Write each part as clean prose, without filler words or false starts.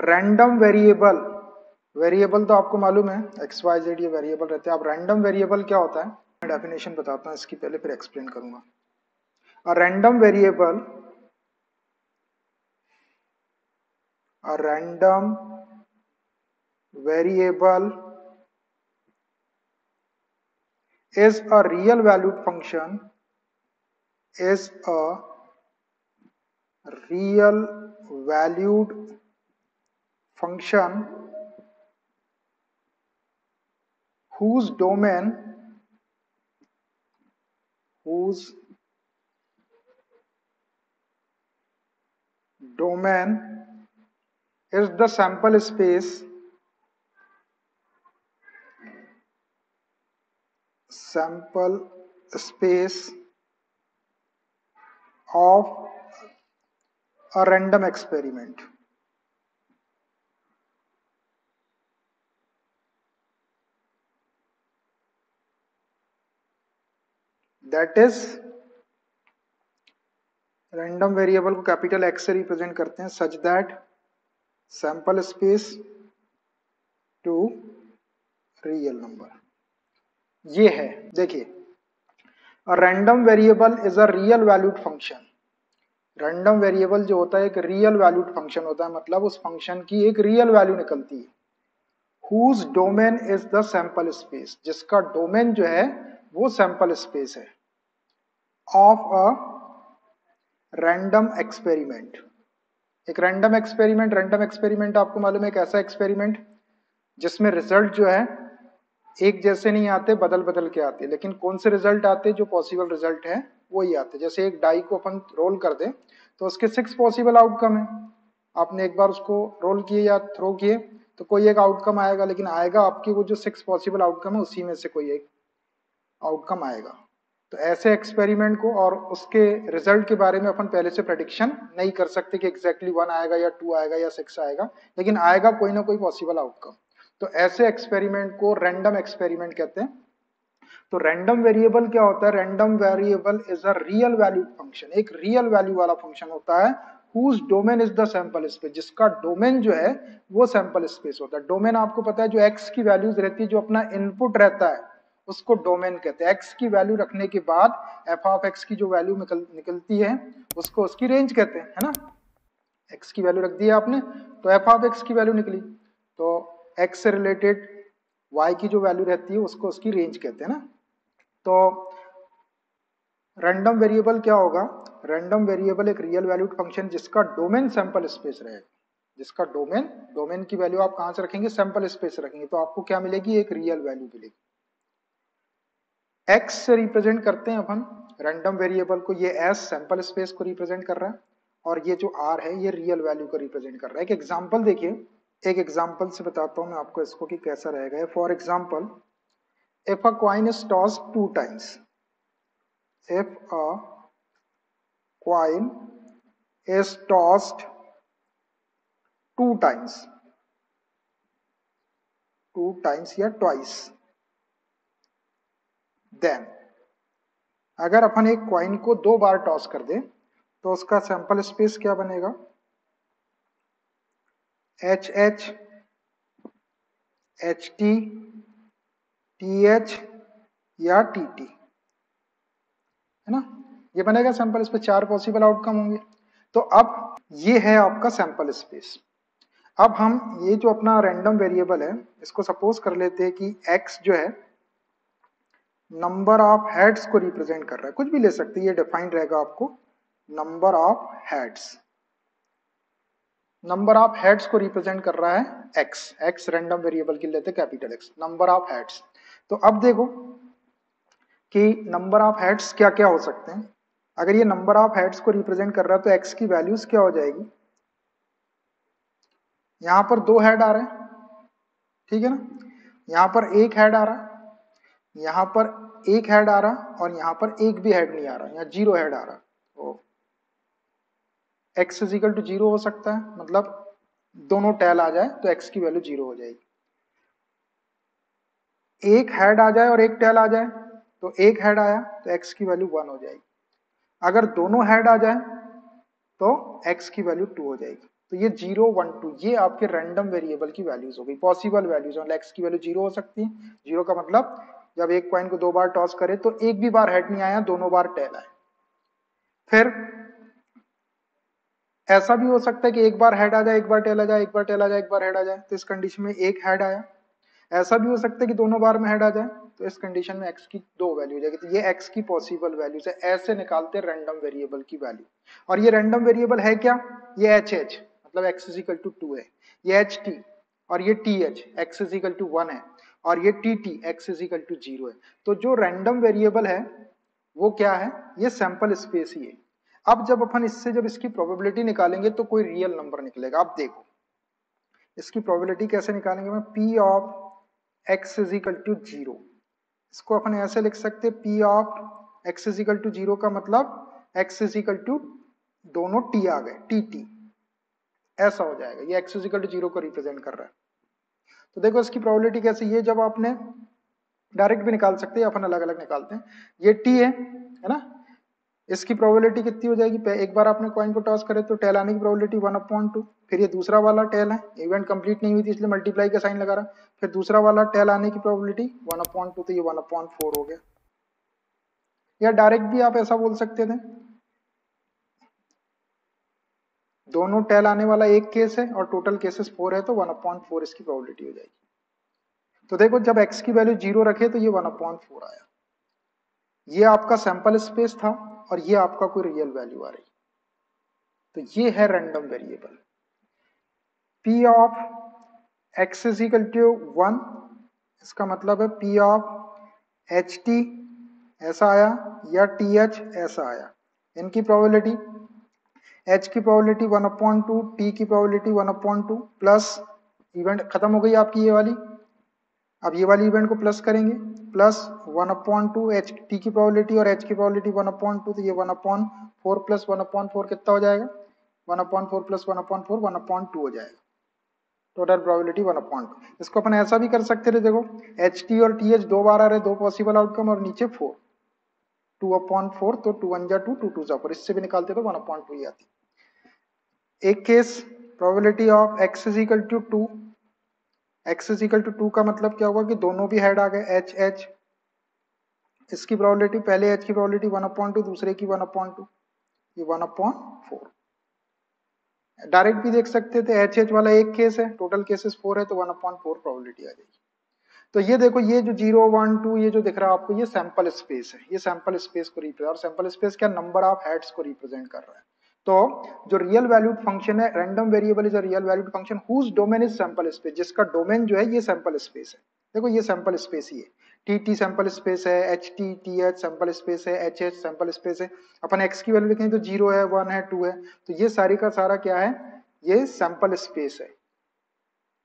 Random variable, variable तो आपको मालूम है एक्स वाई जेड ये वेरिएबल रहते हैं। अब रैंडम वेरिएबल क्या होता है, मैं डेफिनेशन बताता हूँ इसकी पहले, फिर एक्सप्लेन करूंगा। अ random variable, a random variable is a real valued function, is a real valued function whose domain is the sample space of a random experiment. That is, random variable को capital X से represent करते हैं such that sample space to real number. ये है, देखिए, random variable is a real valued function. Random variable जो होता है एक रियल वैल्यूड फंक्शन होता है, मतलब उस फंक्शन की एक रियल वैल्यू निकलती है। whose domain is the sample space, जिसका डोमेन जो है वो सैंपल स्पेस है ऑफ अ रैंडम एक्सपेरिमेंट। एक रैंडम एक्सपेरिमेंट आपको मालूम है एक ऐसा एक्सपेरिमेंट जिसमें रिजल्ट जो है एक जैसे नहीं आते, बदल बदल के आते, लेकिन कौन से रिजल्ट आते जो पॉसिबल रिजल्ट है वही आते। जैसे एक डाई को अपन रोल कर दें तो उसके 6 पॉसिबल आउटकम है, आपने एक बार उसको रोल किए या थ्रो किए तो कोई एक आउटकम आएगा, लेकिन आएगा आपकी वो जो 6 पॉसिबल आउटकम है उसी में से कोई एक आउटकम आएगा। तो ऐसे एक्सपेरिमेंट को और उसके रिजल्ट के बारे में अपन पहले से प्रेडिक्शन नहीं कर सकते कि एग्जैक्टली 1 आएगा या 2 आएगा या 6 आएगा, लेकिन आएगा कोई ना कोई पॉसिबल आउटकम। तो ऐसे एक्सपेरिमेंट को रैंडम एक्सपेरिमेंट कहते हैं। तो रैंडम वेरिएबल क्या होता है, random variable is a real valued function, एक रियल वैल्यू वाला फंक्शन होता है whose domain is the sample space, जिसका डोमेन जो है वो सैंपल स्पेस होता है। डोमेन आपको पता है जो एक्स की वैल्यूज रहती है, जो अपना इनपुट रहता है उसको डोमेन कहते हैं। एक्स की वैल्यू रखने के बाद एफ ऑफ एक्स की जो वैल्यू निकलती है उसको उसकी रेंज कहते हैं, है ना। एक्स की वैल्यू रख दी है आपने तो एफ ऑफ एक्स की वैल्यू निकली, तो एक्स से रिलेटेड वाई की जो वैल्यू रहती है उसको उसकी रेंज कहते हैं ना। तो रैंडम वेरिएबल क्या होगा, रैंडम वेरिएबल एक रियल वैल्यूड फंक्शन जिसका डोमेन सैंपल स्पेस रहेगा, जिसका डोमेन की वैल्यू आप कहां से रखेंगे, सैंपल स्पेस रखेंगे, तो आपको क्या मिलेगी, एक रियल वैल्यू मिलेगी। एक्स से रिप्रेजेंट करते हैं अपन रैंडम वेरिएबल को, ये एस सैंपल स्पेस को रिप्रेजेंट कर रहा है और ये जो आर है ये रियल वैल्यू को रिप्रेजेंट कर रहा है। एक एग्जांपल देखिए, एक एग्जांपल से बताता हूं मैं आपको इसको कि कैसा रहेगा। For example, if a coin is tossed 2 times, if a coin is tossed 2 times या twice, then अगर अपन एक कॉइन को 2 बार टॉस कर दे तो उसका सैंपल स्पेस क्या बनेगा, H H H T T H या टी टी, है ना, ये बनेगा सैंपल स्पेस। 4 पॉसिबल आउटकम होंगे। तो अब ये है आपका सैंपल स्पेस। अब हम ये जो अपना रैंडम वेरिएबल है इसको सपोज कर लेते हैं कि x जो है नंबर ऑफ हेड्स को रिप्रेजेंट कर रहा है, कुछ भी ले सकते हैं, ये डिफाइंड रहेगा आपको, number of heads, number of heads को रिप्रेजेंट कर रहा है x रैंडम वेरिएबल के लेते capital X, number of heads. तो अब देखो कि नंबर ऑफ हेड्स क्या क्या हो सकते हैं। अगर ये नंबर ऑफ हेड्स को रिप्रेजेंट कर रहा है तो x की वैल्यूज क्या हो जाएगी, यहां पर 2 हेड आ रहे हैं, ठीक है ना, यहां पर 1 हेड आ रहा है, यहां पर 1 हेड आ रहा और यहां पर एक भी हेड नहीं आ रहा, यहां 0 हेड आ रहा। तो x इज इक्वल टू 0 हो सकता है, मतलब दोनों टेल आ जाए तो x की वैल्यू 0 हो जाएगी। एक हेड आ जाए और एक टेल आ जाए तो एक हेड आया तो x की वैल्यू 1 हो जाएगी। अगर दोनों हेड आ जाए तो x की वैल्यू 2 हो जाएगी। तो ये 0 1 2 ये आपके रैंडम वेरिएबल की वैल्यूज हो गई, पॉसिबल वैल्यूज। मतलब एक्स की वैल्यू 0 हो सकती है। 0 का मतलब जब एक कॉइन को 2 बार टॉस करे तो एक भी बार हेड नहीं आया, दोनों बार टेल आया। फिर ऐसा भी हो सकता है कि एक बार हेड आ जाए, एक बार टेल आ जाए, एक बार टेल आ जाए, एक बार हेड आ जाए, तो इस कंडीशन में एक हेड आया। ऐसा भी हो सकता है कि दोनों बार में हेड आ जाए, तो इस कंडीशन में एक्स की 2 वैल्यू हो जाएगी। तो ये एक्स की पॉसिबल वैल्यूज है। ऐसे निकालते हैं रैंडम वेरिएबल की वैल्यू। और ये रैंडम वेरिएबल है क्या? ये एच एच मतलब एक्स इज इक्वल टू 2 है। ये एच टी और ये T H X is equal to 1 है। और ये T T X is equal to 0 है। तो जो रैंडम वेरिएबल है वो क्या है? ये सैंपल स्पेस ही है। अब जब अपन इससे जब इसकी प्रोबेबिलिटी निकालेंगे तो कोई रियल नंबर निकलेगा। आप देखो इसकी प्रोबेबिलिटी कैसे निकालेंगे। मैं P of X is equal to 0, इसको अपन ऐसे लिख सकते हैं, P of X is equal to 0 का मतलब एक्स इज इक्वल टू दोनों टी आ गए, टी टी ऐसा हो जाएगा। ये एक्स इज इक्वल टू 0 को रिप्रेजेंट कर रहा है। तो देखो इसकी प्रोबेबिलिटी कैसी है, जब आपने डायरेक्ट भी निकाल सकते हैं, अपन अलग अलग निकालते हैं। ये टी है ना, इसकी प्रोबेबिलिटी कितनी हो जाएगी? एक बार आपने कॉइन को टॉस करे तो टेल आने की प्रोबेबिलिटी 1/2। फिर ये दूसरा वाला टेल है, इवेंट कंप्लीट नहीं हुई थी इसलिए मल्टीप्लाई का साइन लगा रहा। फिर दूसरा वाला टेल आने की प्रोबेबिलिटी 1/2, तो ये 1/4 हो गया। या डायरेक्ट भी आप ऐसा बोल सकते थे, दोनों टेल आने वाला एक केस है और टोटल केसेस 4 है, तो 1/4 इसकी प्रोबेबिलिटी हो जाएगी। तो देखो जब x की वैल्यू 0 रखे तो ये 1/4 आया। ये आपका सैंपल स्पेस था और ये आपका कोई रियल वैल्यू आ रही। तो ये है random variable. P of x is equal to 1, इसका मतलब है P ऑफ एच टी ऐसा आया या टी एच ऐसा आया। इनकी प्रोबेबिलिटी h की प्रोबेबिलिटी 1/2, t की प्रोबेबिलिटी 1/2 प्लस इवेंट खत्म हो गई आपकी ये वाली। अब ये वाली इवेंट को प्लस करेंगे, प्लस 1/2 एच टी की प्रोबेबिलिटी और h की प्रोबेबिलिटी 1/2, तो ये 1/4 प्लस 1/4 कितना हो जाएगा? 1/4 प्लस 1/4 1/2 हो जाएगा। Total probability 1/2। इसको अपन ऐसा भी कर सकते थे, देखो एच टी और टी एच दो बार आ रहे, दो पॉसिबल आउटकम और नीचे 4, 2/4, तो 2 1 जा 2, 2 2 जा 4, इससे भी निकालते तो 1/2 ही आती। एक case probability of x is equal to 2, x is equal to 2 का मतलब क्या हुआ कि दोनों भी हेड आ गए h h। इसकी प्रोबेबिलिटी पहले h की प्रोबेबिलिटी 1/2, दूसरे की 1/2, ये 1/4। डायरेक्ट भी देख सकते थे, एच एच वाला एक केस है, टोटल केसेस 4 है, तो 1/4 प्रोबेबिलिटी आ जाएगी। तो ये देखो ये जो 0 1 2 ये जो दिख रहा है आपको, ये सैंपल स्पेस है। ये सैंपल स्पेस को रिप्रेजेंट, और सैंपल स्पेस क्या? नंबर ऑफ हेड्स को रिप्रेजेंट कर रहा है। तो जो रियल वैल्यूड फंक्शन है, random variable is a real valued function whose domain is sample space, जिसका डोमेन जो है ये सैंपल स्पेस है। देखो ये सैंपल स्पेस ही है। टी टी सैंपल स्पेस है, H T T H sample space है, एच एच सैंपल स्पेस है। अपन एक्स की वैल्यू लिखें तो 0 है, 1 है, 2 है, तो ये सारी का सारा क्या है? ये सैंपल स्पेस है।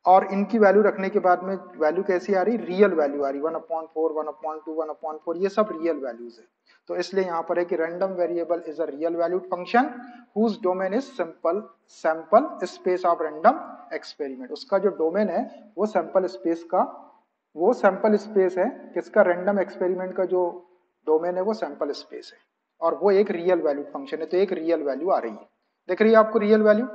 और इनकी वैल्यू रखने के बाद में वैल्यू कैसी आ रही? रियल वैल्यू आ रही, 1/4 1/2 1/4, ये सब रियल वैल्यूज है। तो इसलिए यहां पर है कि random variable is a real valued function whose domain is simple sample space of random experiment. उसका जो डोमेन है वो सैंपल स्पेस का, वो सैंपल स्पेस है किसका? रैंडम एक्सपेरिमेंट का जो डोमेन है वो सैंपल स्पेस है, और वो एक रियल वैल्यूड फंक्शन है, तो एक रियल वैल्यू आ रही है। देख रही है आपको रियल वैल्यू?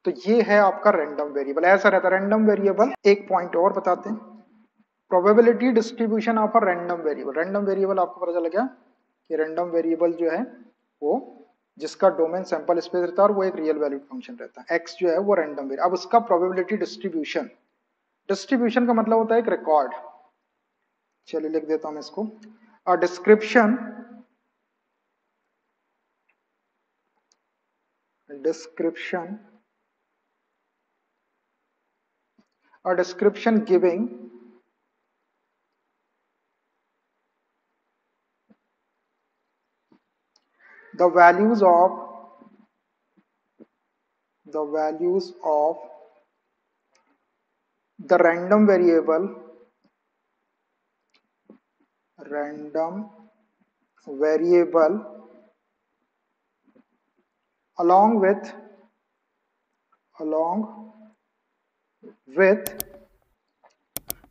तो ये है आपका रैंडम वेरिएबल। ऐसा रहता है रैंडम वेरिएबल। एक पॉइंट और बताते हैं, probability distribution of a random variable. Random variable आपको पता चल गया कि रैंडम वेरिएबल जो है वो जिसका डोमेन सैंपल स्पेस रहता है और वो एक रियल वैल्यूड फंक्शन रहता है। एक्स जो है वो रैंडम वेरिएबल। अब उसका प्रोबेबिलिटी डिस्ट्रीब्यूशन, डिस्ट्रीब्यूशन का मतलब होता है एक रिकॉर्ड। चलिए लिख देता हूं इसको, a description, description, a description giving the values of the values of the random variable along with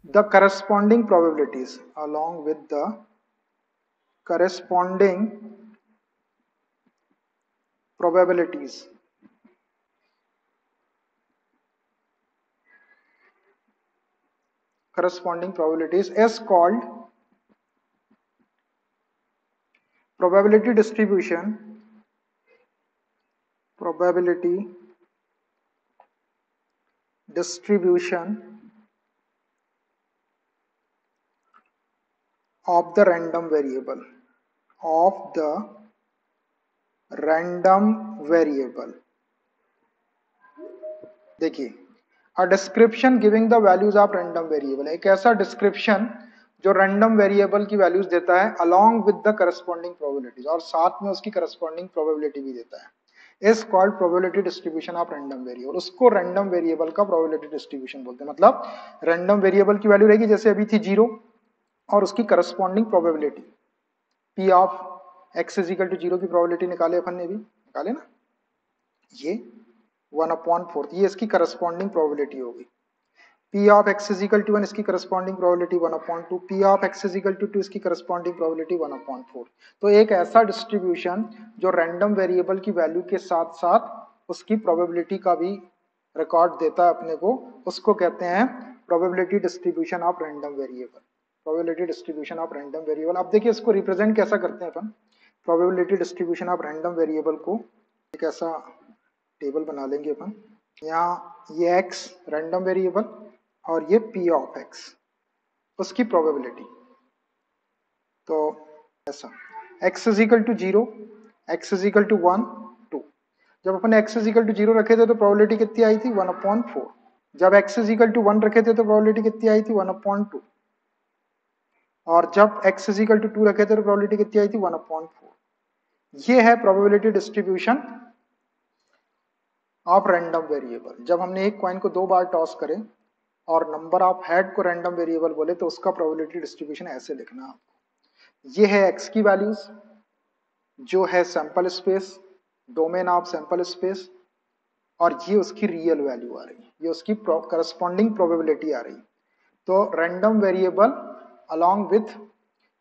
the corresponding probabilities, along with the corresponding probabilities corresponding probabilities is called probability distribution of the random variable देखिए, a description giving the values of random variable, एक ऐसा description जो random variable की values देता है along with the corresponding probabilities, और साथ में उसकी करस्पॉन्डिंग प्रोबेबिलिटी भी देता है, is called probability distribution of random variable. उसको रैंडम वेरिएबल का प्रोबेबिलिटी डिस्ट्रीब्यूशन बोलते हैं। मतलब रैंडम वेरिएबल की वैल्यू रहेगी, जैसे अभी थी 0, और उसकी corresponding probability P of X is equal to 0 की प्रोबेबिलिटी निकाले अपन ने, भी निकाले ना, ये 1/4, ये इसकी करस्पॉन्डिंग प्रोबेबिलिटी होगी। P of x is equal to 1, इसकी corresponding probability 1/2, P of x is equal to 2, इसकी करस्पॉन्डिंग प्रोबेबिलिटी 1/4। तो एक ऐसा डिस्ट्रीब्यूशन जो रैंडम वेरिएबल की वैल्यू के साथ साथ उसकी प्रोबेबिलिटी का भी रिकॉर्ड देता है अपने को, उसको कहते हैं probability distribution of random variable. Probability distribution of random variable. अब देखिए इसको रिप्रेजेंट कैसा करते हैं अपन, probability distribution of random variable को एक ऐसा टेबल बना लेंगे अपन, यहाँ ये x रैंडम वेरिएबल और ये p ऑफ x, उसकी प्रोबेबिलिटी। तो ऐसा x is equal to 0, x is equal to 1, 2। जब अपन x इज इक्वल टू 0 रखे थे तो प्रोबेबिलिटी कितनी आई थी, 1/4। जब x इज इक्वल टू 1 रखे थे तो प्रोबेबिलिटी कितनी आई थी, 1/2। और जब x इज इक्वल टू 2 रखे थे तो प्रोबेबिलिटी कितनी आई थी, 1/4। ये है probability distribution of random variable. जब हमने एक कॉइन को 2 बार टॉस करे और नंबर ऑफ हेड को रैंडम वेरिएबल बोले तो उसका प्रोबेबिलिटी डिस्ट्रीब्यूशन ऐसे लिखना आपको। ये है x की वैल्यूज, जो है sample space, domain of sample space, और ये उसकी रियल वैल्यू आ रही है, ये उसकी करस्पॉन्डिंग प्रोबेबिलिटी आ रही। तो random variable along with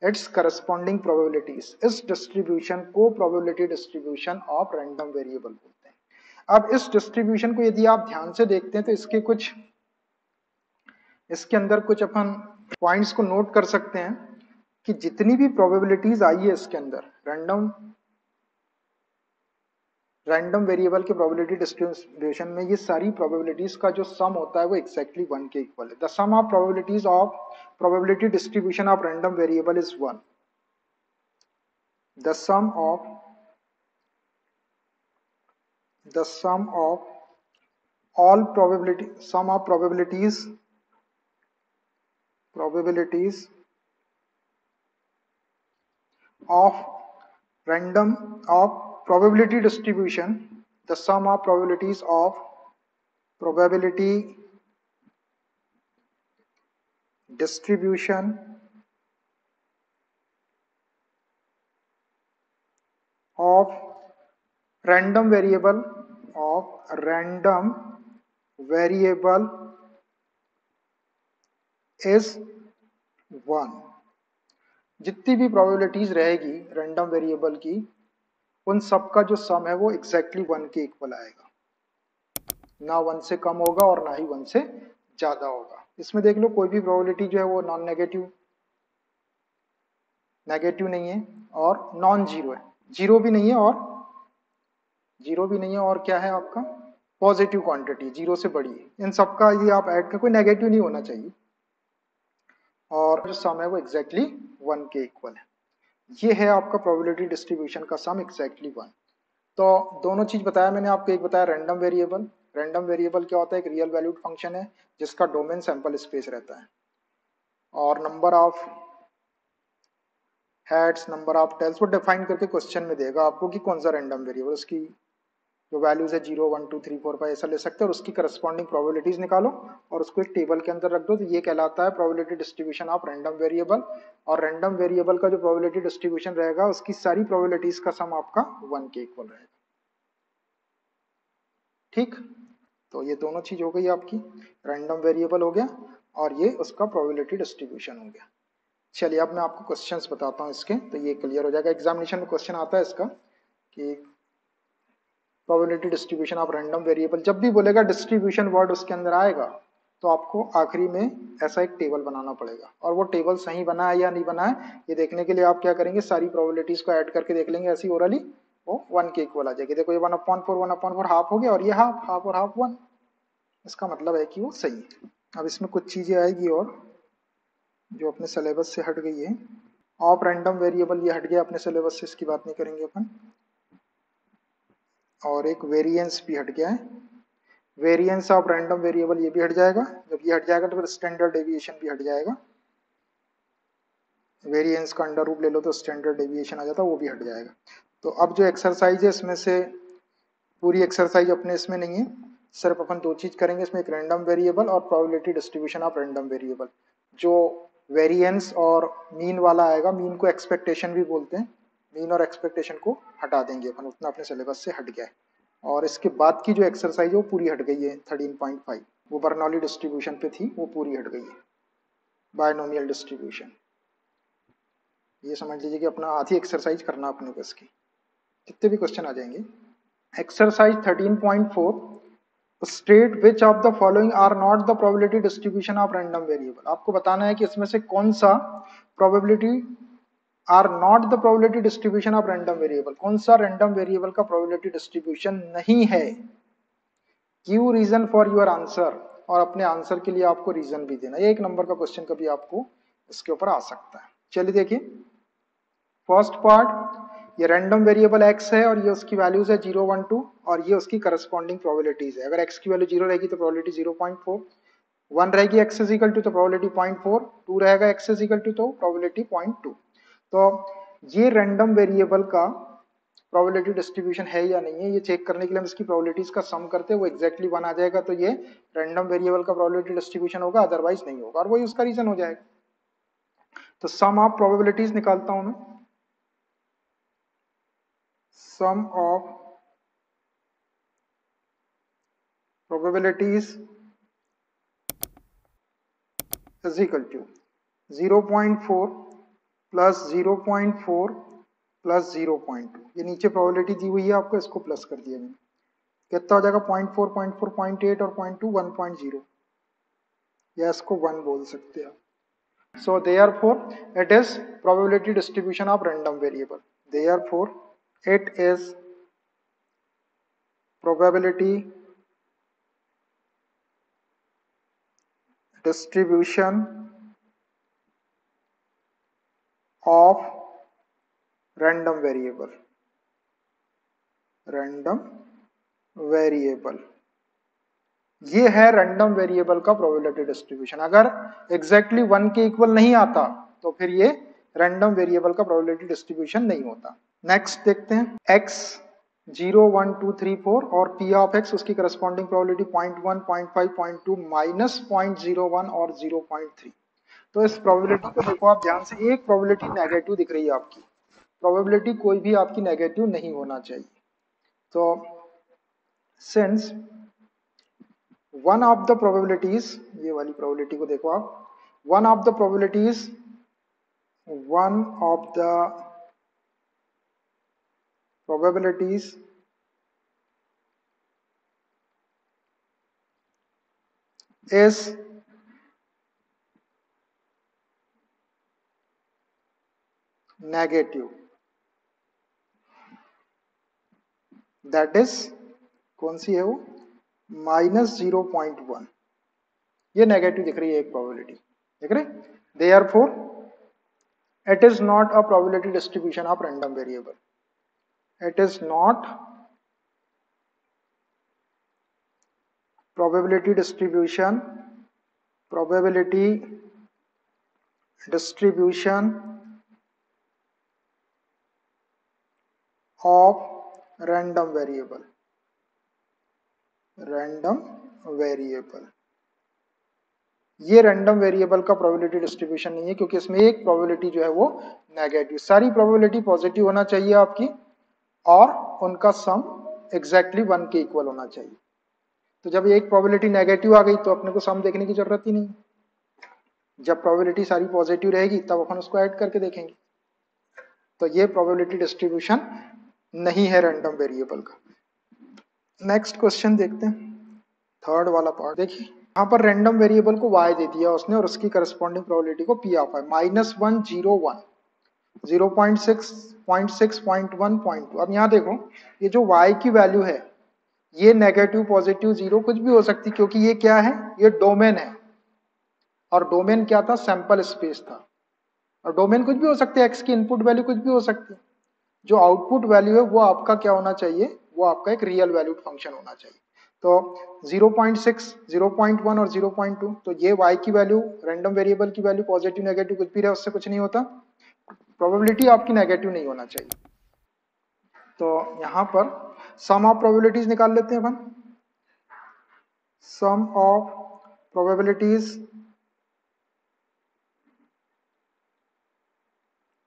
its corresponding probabilities, इस डिस्ट्रीब्यूशन को probability distribution of random variable बोलते हैं। अब इस डिस्ट्रीब्यूशन को यदि आप ध्यान से देखते हैं तो इसके अंदर कुछ अपन पॉइंट्स को नोट कर सकते हैं कि जितनी भी प्रोबेबिलिटीज आई है इसके अंदर रैंडम वेरिएबल के प्रोबेबिलिटी डिस्ट्रीब्यूशन में, ये सारी प्रोबेबिलिटीज का जो सम होता है वो एक्जैक्टली 1 के इक्वल है। The sum of probabilities of probability distribution of random variable is 1। The sum of all probabilities of probability distribution, the sum of probabilities of probability distribution of random variable is 1। जितनी भी probabilities रहेगी random variable की, उन सब का जो सम है वो एग्जैक्टली 1 के इक्वल आएगा, ना 1 से कम होगा और ना ही 1 से ज्यादा होगा। इसमें देख लो कोई भी प्रोबेबिलिटी जो है वो नॉन नेगेटिव नहीं है और नॉन जीरो है, जीरो भी नहीं है और क्या है आपका पॉजिटिव क्वांटिटी, जीरो से बड़ी है। इन सब का ये आप ऐड कर, कोई नेगेटिव नहीं होना चाहिए, और जो सम है वो एग्जैक्टली 1 के इक्वल है। ये है आपका प्रोबेबिलिटी डिस्ट्रीब्यूशन का सम एग्जैक्टली 1। तो दोनों चीज बताया मैंने आपको, एक बताया रैंडम वेरिएबल क्या होता है, एक रियल वैल्यूड फंक्शन है जिसका डोमेन सैंपल स्पेस रहता है, और number of heads, number of tails वो डिफाइन करके क्वेश्चन में देगा आपको कि कौन सा रैंडम वेरिएबल, उसकी जो वैल्यूज है 0 1 2 3 4 5 ऐसा ले सकते हैं, और उसकी करस्पॉन्डिंग प्रोबेबिलिटीज निकालो और उसको एक टेबल के अंदर रख दो। तो ये कहलाता है probability distribution of random variable. और रैंडम वेरिएबल का जो प्रोबेबिलिटी डिस्ट्रीब्यूशन रहेगा उसकी सारी प्रोबेबिलिटीज का सम आपका 1 के इक्वल रहेगा। ठीक, तो ये दोनों चीज हो गई आपकी, रैंडम वेरिएबल हो गया और ये उसका प्रोबेबिलिटी डिस्ट्रीब्यूशन हो गया। चलिए अब मैं आपको क्वेश्चंस बताता हूँ इसके, तो ये क्लियर हो जाएगा। एग्जामिनेशन में क्वेश्चन आता है इसका कि probability distribution of random variable, जब भी बोलेगा डिस्ट्रीब्यूशन वर्ड उसके अंदर आएगा तो आपको आखिरी में ऐसा एक टेबल बनाना पड़ेगा, और वो टेबल सही बना है या नहीं बना है ये देखने के लिए आप क्या करेंगे, सारी प्रोबेबिलिटीज को ऐड करके देख लेंगे, ऐसी ओरली वो 1 के इक्वल आ जाएगी। देखो ये 1/4 हाफ हो गया, और ये हाफ और हाफ 1, इसका मतलब है कि वो सही है। अब इसमें कुछ चीजें आएगी और जो अपने सिलेबस से हट गई है। ऑफ रैंडम वेरिएबल ये हट गया अपने सिलेबस से, इसकी बात नहीं करेंगे अपन। और एक वेरिएंस भी हट गया है, वेरिएंस ऑफ रैंडम वेरिएबल ये भी हट जाएगा। जब ये हट जाएगा तो फिर स्टैंडर्ड डेविएशन भी हट जाएगा। वेरिएंस का अंडर रूट ले लो तो स्टैंडर्ड डेविएशन आ जाता है, वो भी हट जाएगा। तो अब जो एक्सरसाइज है इसमें से पूरी एक्सरसाइज अपने इसमें नहीं है, सिर्फ अपन दो चीज करेंगे इसमें, एक रैंडम वेरिएबल और probability distribution of random variable. जो वेरिएंस और मीन वाला आएगा, मीन को एक्सपेक्टेशन भी बोलते हैं, मीन और एक्सपेक्टेशन को हटा देंगे अपन, उतना अपने सिलेबस से हट गया है। और इसके बाद की जो एक्सरसाइज है वो पूरी हट गई है 13.5, वो बर्नौली डिस्ट्रीब्यूशन पे थी, वो पूरी हट गई है, बायनोमियल डिस्ट्रीब्यूशन। ये समझ लीजिए कि अपना आधी एक्सरसाइज करना अपने को इसकी, जितने भी क्वेश्चन आ जाएंगे। Exercise 13.4, state which of the following are not the probability distribution of random variable. आपको बताना है कि इसमें से कौन सा probability are not the probability distribution of random variable, कौन सा रैंडम वेरिएबल का प्रोबेबिलिटी डिस्ट्रीब्यूशन नहीं है। Give reason for your answer, और अपने आंसर के लिए आपको रीजन भी देना। ये 1 नंबर का क्वेश्चन कभी आपको इसके ऊपर आ सकता है। चलिए देखिए, फर्स्ट पार्ट, ये रैंडम वेरिएबल x है और ये उसकी वैल्यूज है 0, 1, 2, और ये उसकी करस्पॉन्डिंग प्रोबेबिलिटीज है। अगर x की वैल्यू 0 रहेगी तो प्रोबेबिलिटी 0.4, 1 रहेगी x इज इक्वल टू तो प्रोबेबिलिटी 0.4, 2 रहेगा x इज इक्वल टू तो प्रोबेबिलिटी 0.2। तो ये रैंडम वेरिएबल का प्रोबेबिलिटी डिस्ट्रीब्यूशन है या नहीं है, ये चेक करने के लिए हम इसकी प्रोबेबिलिटीज का सम करते हैं, वो एक्जैक्टली 1 आ जाएगा तो ये रैंडम वेरिएबल का प्रोबेबिलिटी डिस्ट्रीब्यूशन होगा, अदरवाइज नहीं होगा, और वही उसका रीजन हो जाएगा। तो सम ऑफ प्रोबेबिलिटीज निकालता हूं मैं, sum of probabilities is equal to 0.4 plus 0.4 plus 0.2। ये नीचे प्रोबेबिलिटी दी हुई है आपको, इसको प्लस कर दिया मैंने, कितना हो जाएगा 0.4, 0.4, 0.8 और 0.2 1.0, या इसको 1 बोल सकते हैं। So therefore it is probability distribution of random variable, therefore it is probability distribution of random variable, random variable, ये है रैंडम वेरिएबल का प्रोबेबिलिटी डिस्ट्रीब्यूशन। अगर एग्जैक्टली 1 के इक्वल नहीं आता तो फिर ये रैंडम वेरिएबल का प्रोबेबिलिटी डिस्ट्रीब्यूशन नहीं होता। नेक्स्ट देखते हैं, x 0, 1, 2, 3, 4 और p ऑफ x, उसकी करस्पॉन्डिंग प्रोबेबिलिटी 0.1, 0.5, 0.2, माइनस 0.01 और 0.3। तो इस प्रोबेबिलिटी को देखो आप ध्यान से, एक प्रोबेबिलिटी नेगेटिव दिख रही है आपकी, प्रोबेबिलिटी कोई भी आपकी नेगेटिव नहीं होना चाहिए। तो since one of the probabilities, ये वाली प्रोबेबिलिटी को देखो आप, one of the probabilities, one of the probabilities is negative, that is कौन सी है वो, -0.1। ये नेगेटिव दिख रही है एक प्रोबेबिलिटी, देख रहे, therefore it is not a probability distribution of random variable, it is not probability distribution of random variable, ये रैंडम वेरिएबल का प्रोबेबिलिटी डिस्ट्रीब्यूशन नहीं है, क्योंकि इसमें एक प्रोबेबिलिटी जो है वो नेगेटिव, सारी प्रोबेबिलिटी पॉजिटिव होना चाहिए आपकी, और उनका सम एग्जैक्टली 1 के इक्वल होना चाहिए। तो जब एक प्रोबेबिलिटी नेगेटिव आ गई तो अपने को सम देखने की जरूरत ही नहीं, जब प्रोबेबिलिटी सारी पॉजिटिव रहेगी तब अपन उसको ऐड करके देखेंगे। तो ये प्रोबेबिलिटी डिस्ट्रीब्यूशन नहीं है रैंडम वेरिएबल का। नेक्स्ट क्वेश्चन देखते हैं, थर्ड वाला पार्ट देखिए, यहाँ पर रैंडम वेरिएबल को y दे दिया उसने और उसकी करस्पॉन्डिंग प्रोबेबिलिटी को p ऑफ है -1 0 1 0.6 0.6 0.1 0.2। अब यहाँ देखो ये जो y की वैल्यू है ये नेगेटिव पॉजिटिव जीरो कुछ भी हो सकती क्योंकि ये क्या है, ये डोमेन है और डोमेन क्या था, सैंपल स्पेस था। और डोमेन कुछ भी हो सकते हैं, एक्स की इनपुट वैल्यू कुछ भी हो सकती है। जो आउटपुट वैल्यू है वो आपका क्या होना चाहिए, वो आपका एक रियल वैल्यूड फंक्शन होना चाहिए। तो 0.6 0.1 और 0.2, तो ये y की वैल्यू रैंडम वेरिएबल की वैल्यू पॉजिटिव नेगेटिव कुछ भी रहे उससे कुछ नहीं होता, प्रोबेबिलिटी आपकी नेगेटिव नहीं होना चाहिए। तो यहां पर सम ऑफ प्रोबेबिलिटीज निकाल लेते हैं अपन। Sum of probabilities,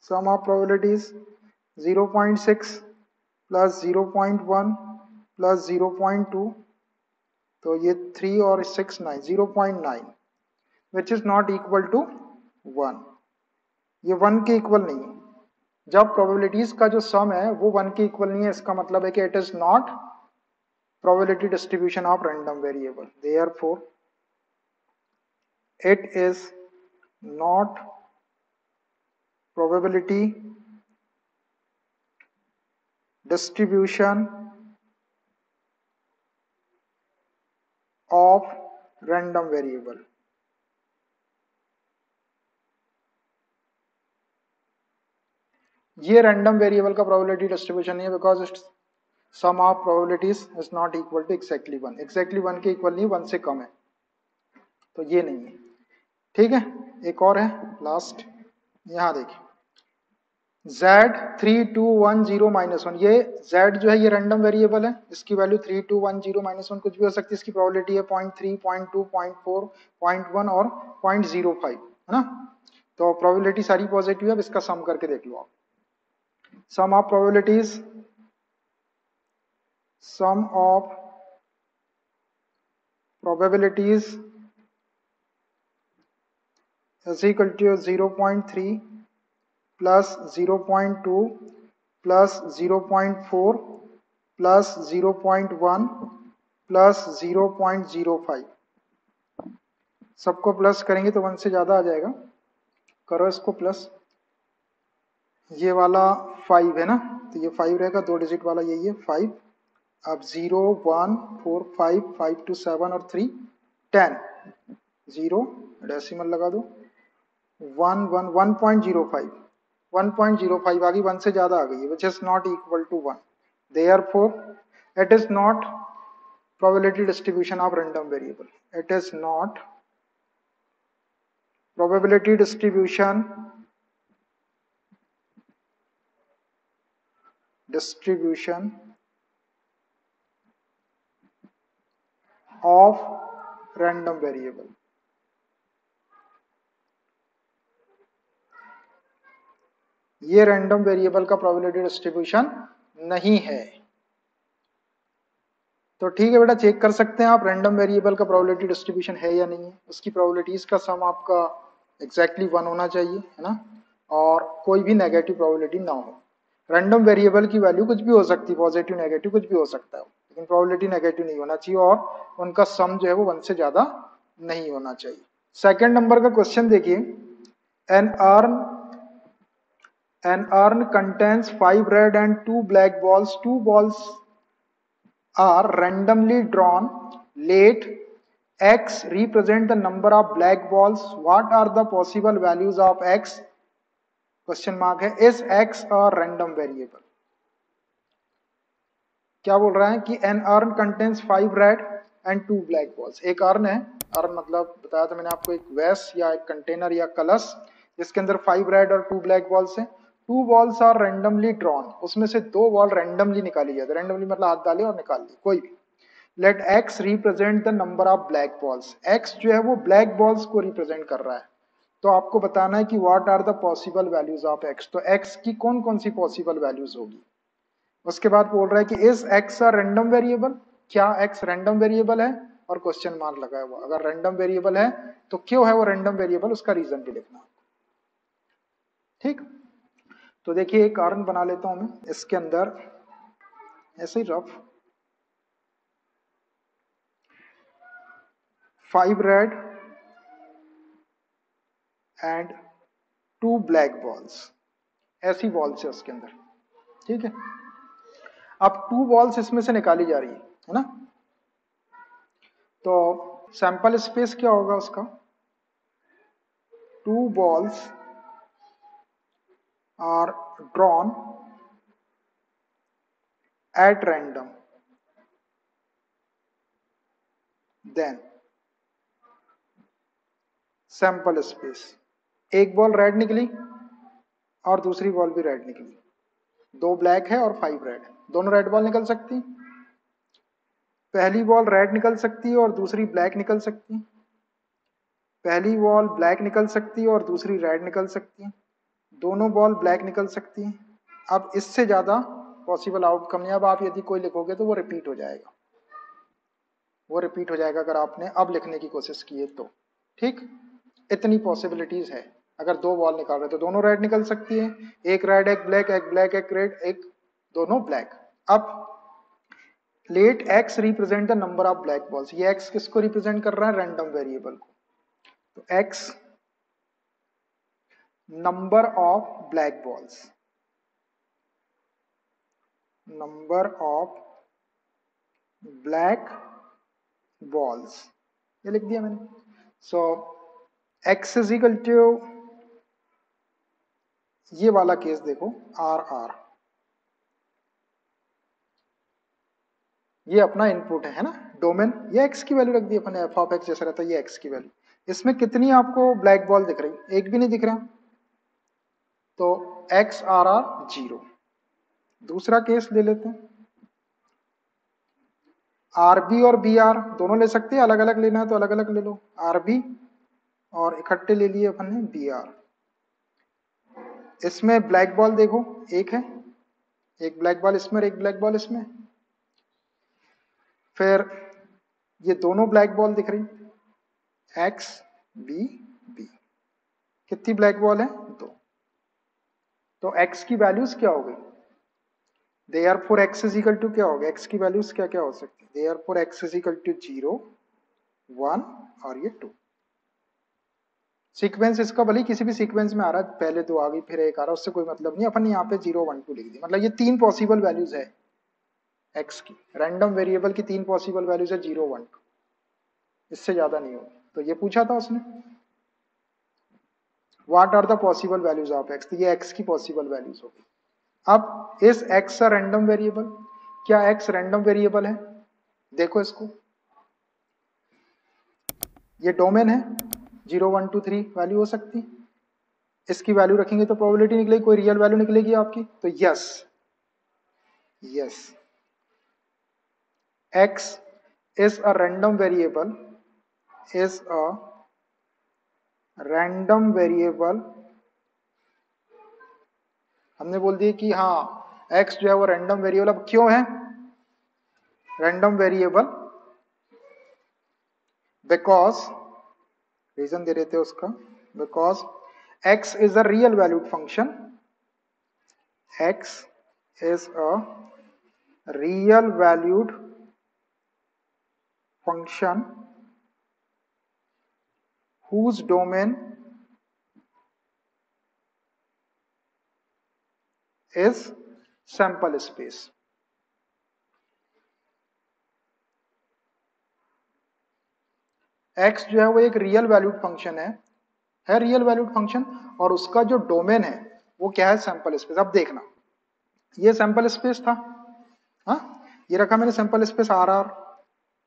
sum of probabilities 0.6 plus 0.1 plus 0.2, तो ये 3 और 6 9 0.9 which is not equal to 1। ये 1 के इक्वल नहीं है। जब प्रोबेबिलिटीज का जो सम है वो 1 के इक्वल नहीं है, इसका मतलब है कि it is not probability distribution of random variable, therefore it is not probability distribution of random variable। ये रैंडम वेरिएबल का प्रोबेबिलिटी डिस्ट्रीब्यूशन नहीं है because it's sum of probabilities is not equal to exactly 1, exactly 1 के equal नहीं, 1 से कम है, तो ये नहीं है। ठीक है, एक और है लास्ट, यहां देखिए Z3210 ये Z जो है ये रैंडम वेरिएबल है, इसकी वैल्यू 3210 कुछ भी हो सकती है, इसकी प्रोबेबिलिटी है 0.3 0.2 0.4 0.1 और 0.05 है ना। तो प्रोबेबिलिटी सारी पॉजिटिव है। अब इसका सम करके देख लो आप। Sum of probabilities, sum of probabilities is equal to 0.3 plus 0.2 plus 0.4 plus 0.1 plus 0.05। सबको प्लस करेंगे तो 1 से ज्यादा आ जाएगा, करो इसको प्लस। ये वाला 5 है ना, तो ये 5 रहेगा, 2 डिजिट वाला यही है 5। अब 0 1 4 5 5 2 7 और 3 10, 0 डेसिमल लगा दो 1 1 1.05 1.05 आ गई, 1 से ज्यादा आ गई है, which is not equal to 1, therefore it is not probability distribution of random variable, it is not probability distribution of random variable। ये रैंडम वेरिएबल का प्रोबेबिलिटी डिस्ट्रीब्यूशन नहीं है। तो ठीक है बेटा, चेक कर सकते हैं आप रैंडम वेरिएबल का प्रोबेबिलिटी डिस्ट्रीब्यूशन है या नहीं है। उसकी प्रोबेबिलिटीज का सम आपका एग्जैक्टली 1 होना चाहिए, है ना, और कोई भी नेगेटिव प्रोबेबिलिटी ना हो। रैंडम वेरिएबल की वैल्यू कुछ भी हो सकती है, पॉजिटिव नेगेटिव कुछ भी हो सकता है, लेकिन प्रोबेबिलिटी नेगेटिव नहीं होना चाहिए और उनका सम जो है वो 1 से ज्यादा नहीं होना चाहिए। सेकंड नंबर का क्वेश्चन देखिए, an urn contains 5 red and 2 black balls, 2 balls are randomly drawn, let x represent the number of black balls, what are the possible values of x, question mark है, is x a random variable। क्या बोल रहा है कि an urn contains 5 red and 2 black balls। एक earn है, earn मतलब बताया था मैंने आपको, एक वैस या एक कंटेनर या कलश जिसके अंदर 5 रेड और 2 ब्लैक बॉल्स हैं। 2 बॉल्स आर रैंडमली ड्रॉन, उसमें से 2 बॉल रैंडमली निकाली जाती है, रैंडमली मतलब हाथ डाले और निकाल ली कोई भी। Let x represent the number of black balls, x जो है वो ब्लैक बॉल्स को रिप्रेजेंट कर रहा है, तो आपको बताना है कि what are the possible values of x। तो x की कौन कौन सी पॉसिबल वैल्यूज होगी। उसके बाद बोल रहा है कि is x a random variable, क्या x रैंडम वेरिएबल है, और क्वेश्चन मार्क लगा हुआ। अगर रैंडम वेरिएबल है तो क्यों है वो रैंडम वेरिएबल, उसका रीजन भी लिखना। ठीक, तो देखिए एक कारण बना लेता हूं मैं, इसके अंदर ऐसे ही rough 5 red and 2 black balls, ऐसी बॉल्स है उसके अंदर, ठीक है। अब 2 बॉल्स इसमें से निकाली जा रही है ना, तो सैंपल स्पेस क्या होगा उसका, 2 balls are drawn at random, then sample space, एक बॉल रेड निकली और दूसरी बॉल भी रेड निकली, 2 ब्लैक है और 5 रेड है, दोनों रेड बॉल निकल सकती, पहली बॉल रेड निकल सकती है और दूसरी ब्लैक निकल सकती, पहली बॉल ब्लैक निकल सकती है और दूसरी रेड निकल सकती है, दोनों बॉल ब्लैक निकल सकती है। अब इससे ज्यादा पॉसिबल आउटकम नहीं, अब आप यदि कोई लिखोगे तो वो रिपीट हो जाएगा, वो रिपीट हो जाएगा अगर आपने अब लिखने की कोशिश की है तो, ठीक। इतनी पॉसिबिलिटीज है, अगर 2 बॉल निकाल रहे तो दोनों रेड निकल सकती है, एक रेड एक ब्लैक, एक ब्लैक एक रेड, एक दोनों ब्लैक। अब let x represent the number of black balls, ये एक्स किसको रिप्रेजेंट कर रहा है, रैंडम वेरिएबल को, तो x number of black balls, number of black balls, ये लिख दिया मैंने। So x is equal to, ये वाला केस देखो, आर आर, ये अपना इनपुट है ना, डोमेन, ये एक्स की वैल्यू रख दी अपने, एफ ऑफ एक्स जैसा रहता है, ये एक्स की वैल्यू, इसमें कितनी आपको ब्लैक बॉल दिख रही, एक भी नहीं दिख रहा, तो एक्स आर आर 0। दूसरा केस ले लेते हैं, आर बी और बी आर दोनों ले सकते हैं, अलग अलग लेना है तो अलग अलग ले लो, आर बी और इकट्ठे ले लिए अपन ने बी आर। इसमें ब्लैक बॉल देखो एक है, एक ब्लैक बॉल इसमें और एक ब्लैक बॉल इसमें, फिर ये दोनों ब्लैक बॉल दिख रही, एक्स बी बी, कितनी ब्लैक बॉल है, 2, तो एक्स की वैल्यूज क्या हो गई, therefore x is equal to क्या हो गया, एक्स की वैल्यूज क्या क्या हो सकती है, therefore x is equal to 0 1 और ये 2। सीक्वेंस इसका भले किसी भी सीक्वेंस में आ रहा है, पहले 2 आ गई फिर 1 आ रहा है, उससे कोई मतलब नहीं, अपन यहाँ पे 0 1 2 लिख दी, मतलब ये 3 पॉसिबल वैल्यूज है एक्स की, रैंडम वेरिएबल की 3 पॉसिबल वैल्यूज है 0 1 2, इससे ज्यादा नहीं होगी। तो ये पूछा था उसने, what are the possible values of x, तो ये एक्स की पॉसिबल वैल्यूज होगी। अब इस एक्स अ रैंडम वेरिएबल, क्या एक्स रैंडम वेरिएबल है, देखो इसको, ये डोमेन है, 0 1 2 3 वैल्यू हो सकती, इसकी वैल्यू रखेंगे तो प्रोबेबिलिटी निकलेगी, कोई रियल वैल्यू निकलेगी आपकी, तो yes yes x is a random variable, is a random variable, हमने बोल दिया कि हाँ एक्स जो है वो रैंडम वेरिएबल, अब क्यों है रैंडम वेरिएबल, बिकॉज, रीजन दे रहे थे उसका, because x is a real valued function, x is a real valued function whose domain is sample space। x जो है वो एक रियल वैल्यूड फंक्शन है रियल वैल्यूड फंक्शन, और उसका जो डोमेन है वो क्या है, सैंपल स्पेस। अब देखना, ये सैंपल स्पेस था, हाँ ये रखा मैंने sample space R R,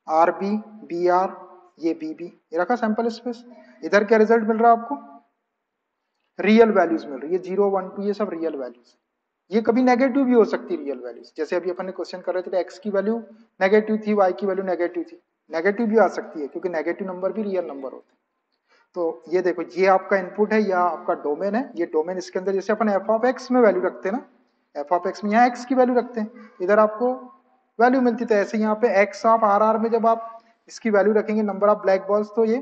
R B B R, ये बी बी, ये रखा सैंपल स्पेस। इधर क्या रिजल्ट मिल रहा है आपको, रियल वैल्यूज मिल रही है, 0 1 2 ये सब रियल वैल्यूज, ये कभी नेगेटिव भी हो सकती है रियल वैल्यूज, जैसे अभी अपन ने क्वेश्चन कर रहे थे एक्स की वैल्यू नेगेटिव थी, वाई की वैल्यू नेगेटिव थी, नेगेटिव भी आ सकती है क्योंकि नेगेटिव नंबर भी रियल नंबर होते हैं। तो ये देखो, ये आपका इनपुट है या आपका डोमेन है, ये डोमेन, इसके अंदर जैसे अपन एफ ऑफ एक्स में वैल्यू रखते हैं ना, एफ ऑफ एक्स में यहाँ एक्स की वैल्यू रखते हैं, इधर आपको वैल्यू मिलती, तो ऐसे यहाँ पे एक्स ऑफ आर आर में जब आप इसकी वैल्यू रखेंगे नंबर ऑफ ब्लैक बॉल्स, तो ये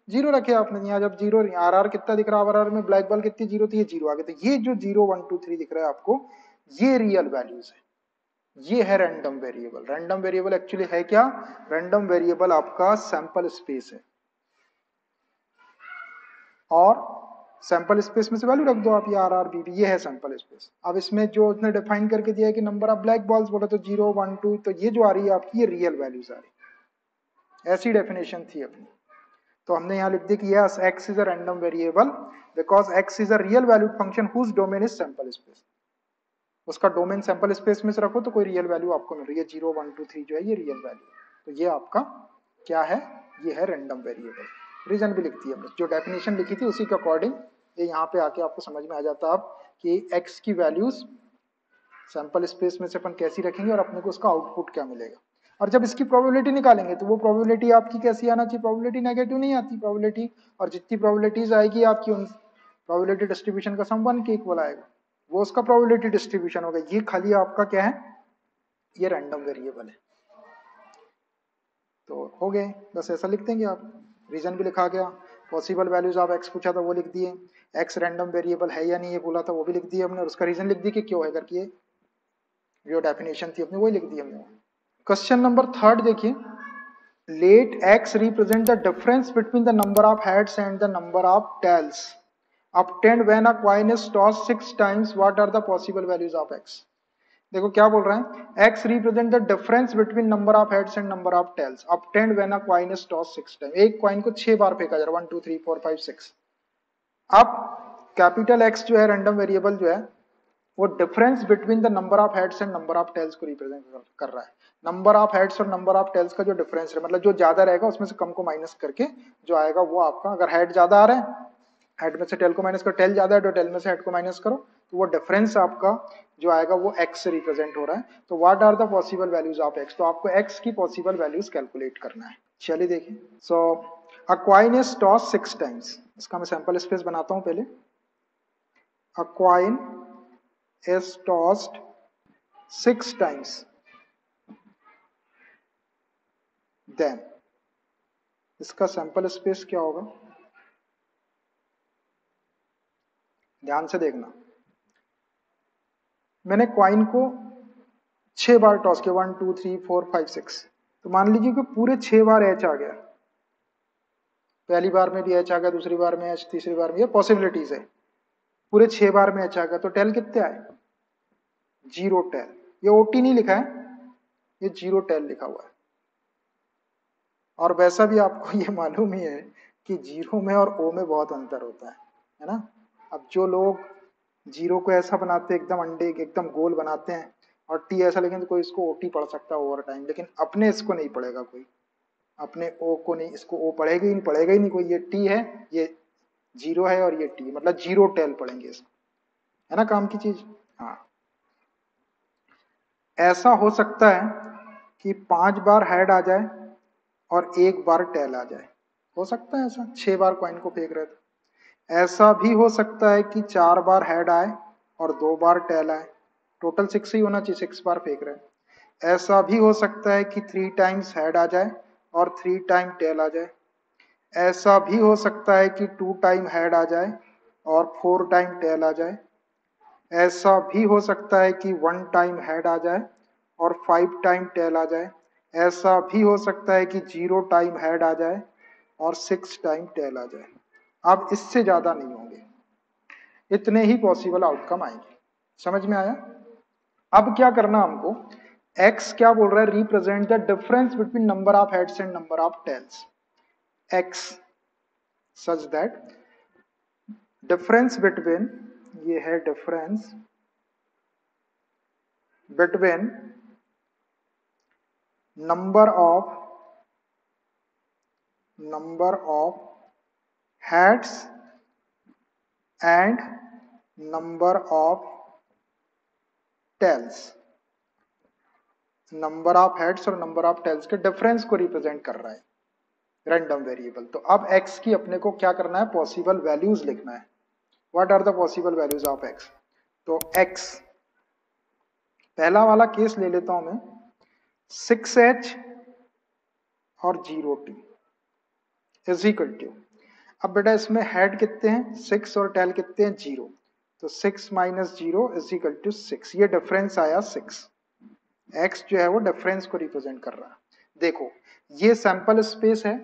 0 रखे आपने, यहाँ जब 0 आर आर कितना दिख रहा है, आर आर में ब्लैक बॉल कितनी 0 थी, ये 0 आ गए, तो ये जो 0 1 2 3 दिख रहा है आपको, ये रियल वैल्यूज है, ये है random variable. Random variable actually है क्या, रैंडम वेरिएबल आपका सैंपल स्पेस है, और सैंपल स्पेस में से वैल्यू रख दो आप, ये आर आर बी बी, ये है सैंपल स्पेस। अब इसमें जो उसने डिफाइन करके दिया है कि नंबर ऑफ ब्लैक बॉल्स बोला तो 0 1 2, तो ये जो आ रही है आपकी ये रियल वैल्यूज आ रही है, ऐसी डेफिनेशन थी अपनी। तो हमने यहाँ लिख दिया कि yes x is a random variable because x is a real valued function whose domain is sample space. उसका डोमेन सैंपल स्पेस में से रखो तो कोई रियल वैल्यू आपको मिल रही है, 0 1 2 3 जो है ये रियल वैल्यू। तो ये आपका क्या है, ये है रैंडम वेरिएबल। रीजन भी लिखती है हमने, जो डेफिनेशन लिखी थी उसी के अकॉर्डिंग ये यहाँ पे आके आपको समझ में आ जाता अब कि एक्स की वैल्यूज सैंपल स्पेस में से अपन कैसी रखेंगे और अपने को उसका आउटपुट क्या मिलेगा। और जब इसकी प्रोबेबिलिटी निकालेंगे तो वो प्रोबेबिलिटी आपकी कैसी आना चाहिए, प्रोबेबिलिटी नेगेटिव नहीं आती प्रोबेबिलिटी, और जितनी प्रोबेबिलिटीज आएगी आपकी उन प्रोबेबिलिटी डिस्ट्रीब्यूशन का सम 1 के इक्वल आएगा, वो उसका प्रोबेबिलिटी डिस्ट्रीब्यूशन होगा। ये खाली आपका क्या है, ये रैंडम वेरिएबल है। तो हो गए, बस ऐसा लिख देंगे आप, रीजन भी लिखा गया, पॉसिबल वैल्यूज ऑफ एक्स पूछा था वो लिख दिए, एक्स रैंडम वेरिएबल है या नहीं ये बोला था वो भी लिख दिया हमने, और उसका रीजन लिख दिया कि क्यों है करके, जो डेफिनेशन थी अपनी वही लिख दी हमने। क्वेश्चन नंबर 3 देखिए, late x represent the difference between the number of heads and the number of tails obtained when a coin is tossed 6 times, what are the possible values of x। देखो क्या बोल रहे हैं, x represent the difference between number of heads and number of tails obtained when a coin is tossed 6 times। एक coin को 6 बार फेंका जा रहा है, 1 2 3 4 5 6। अब कैपिटल x जो है रैंडम वेरिएबल जो है वो difference between the number of heads and number of tails को रिप्रेजेंट कर रहा है। नंबर ऑफ हेड्स और नंबर ऑफ टेल्स का जो डिफरेंस है, मतलब जो ज्यादा रहेगा उसमें से कम को माइनस करके जो आएगा वो आपका, अगर हेड ज्यादा आ रहा है हेड में से टेल को माइनस करो, टेल ज्यादा है तो टेल में से हेड को माइनस करो, तो वो डिफरेंस आपका जो आएगा वो एक्स से रिप्रेजेंट हो रहा है। तो what are the possible values of x, तो आपको एक्स की पॉसिबल वैल्यूज कैलकुलेट करना है। चलिए देखिए, so a coin is toss 6 times, इसका मैं सैंपल स्पेस बनाता हूं पहले। A coin is tossed 6 times, then इसका सैंपल स्पेस क्या होगा, ध्यान से देखना। मैंने कॉइन को 6 बार टॉस किया, 1 2 3 4 5 6, तो मान लीजिए कि पूरे 6 बार एच आ गया, पहली बार में भी एच आ गया, दूसरी बार में एच, तीसरी बार में, ये पॉसिबिलिटीज है, पूरे 6 बार में एच आ गया, तो टेल कितने आए, 0 टेल। ये ओटी नहीं लिखा है, ये 0 टेल लिखा हुआ है। और वैसा भी आपको ये मालूम ही है कि 0 में और ओ में बहुत अंतर होता है ना। अब जो लोग 0 को ऐसा बनाते हैं एकदम अंडे एकदम गोल बनाते हैं और टी ऐसा, लेकिन कोई इसको ओटी पढ़ सकता है ओवर टाइम, लेकिन अपने इसको नहीं पढ़ेगा कोई, अपने ओ को नहीं, इसको ओ पढ़ेगा ही नहीं कोई। ये टी है, ये 0 है और ये टी, मतलब 0 टेल पढ़ेंगे इसको, है ना काम की चीज। हाँ, ऐसा हो सकता है कि 5 बार हेड आ जाए और 1 बार टेल आ जाए, हो सकता है ऐसा, 6 बार कॉइन को फेंक रहे थे। ऐसा भी हो सकता है कि 4 बार हेड आए और 2 बार टेल आए, टोटल 6 ही होना चाहिए, 6 बार फेंक रहे हैं। ऐसा भी हो सकता है कि 3 टाइम्स हेड आ जाए और 3 टाइम टेल आ जाए। ऐसा भी हो सकता है कि 2 टाइम हेड आ जाए और 4 टाइम टेल आ जाए। ऐसा भी हो सकता है कि 1 टाइम हेड आ जाए और 5 टाइम टेल आ जाए। ऐसा भी हो सकता है कि 0 टाइम हेड आ जाए और 6 टाइम टेल आ जाए। अब इससे ज्यादा नहीं होंगे, इतने ही पॉसिबल आउटकम आएंगे। समझ में आया। अब क्या करना हमको, x क्या बोल रहा है, represent the difference between number of heads and number of tails, x such that difference between, ये है difference between number of heads and number of tails, number of heads और नंबर ऑफ टेल्स के difference को represent कर रहा है random variable. तो अब x की अपने को क्या करना है, पॉसिबल वैल्यूज लिखना है। What are the possible values of x, तो x पहला वाला केस ले लेता हूं मैं, 6h और 0t इज इक्वल टू, अब बेटा इसमें हेड कितने हैं 6 और टेल कितने हैं 0, तो 6 माइनस 0 इज इक्वल टू 6, ये डिफरेंस आया 6। x जो है वो डिफरेंस को रिप्रेजेंट कर रहा है। देखो ये सैंपल स्पेस है,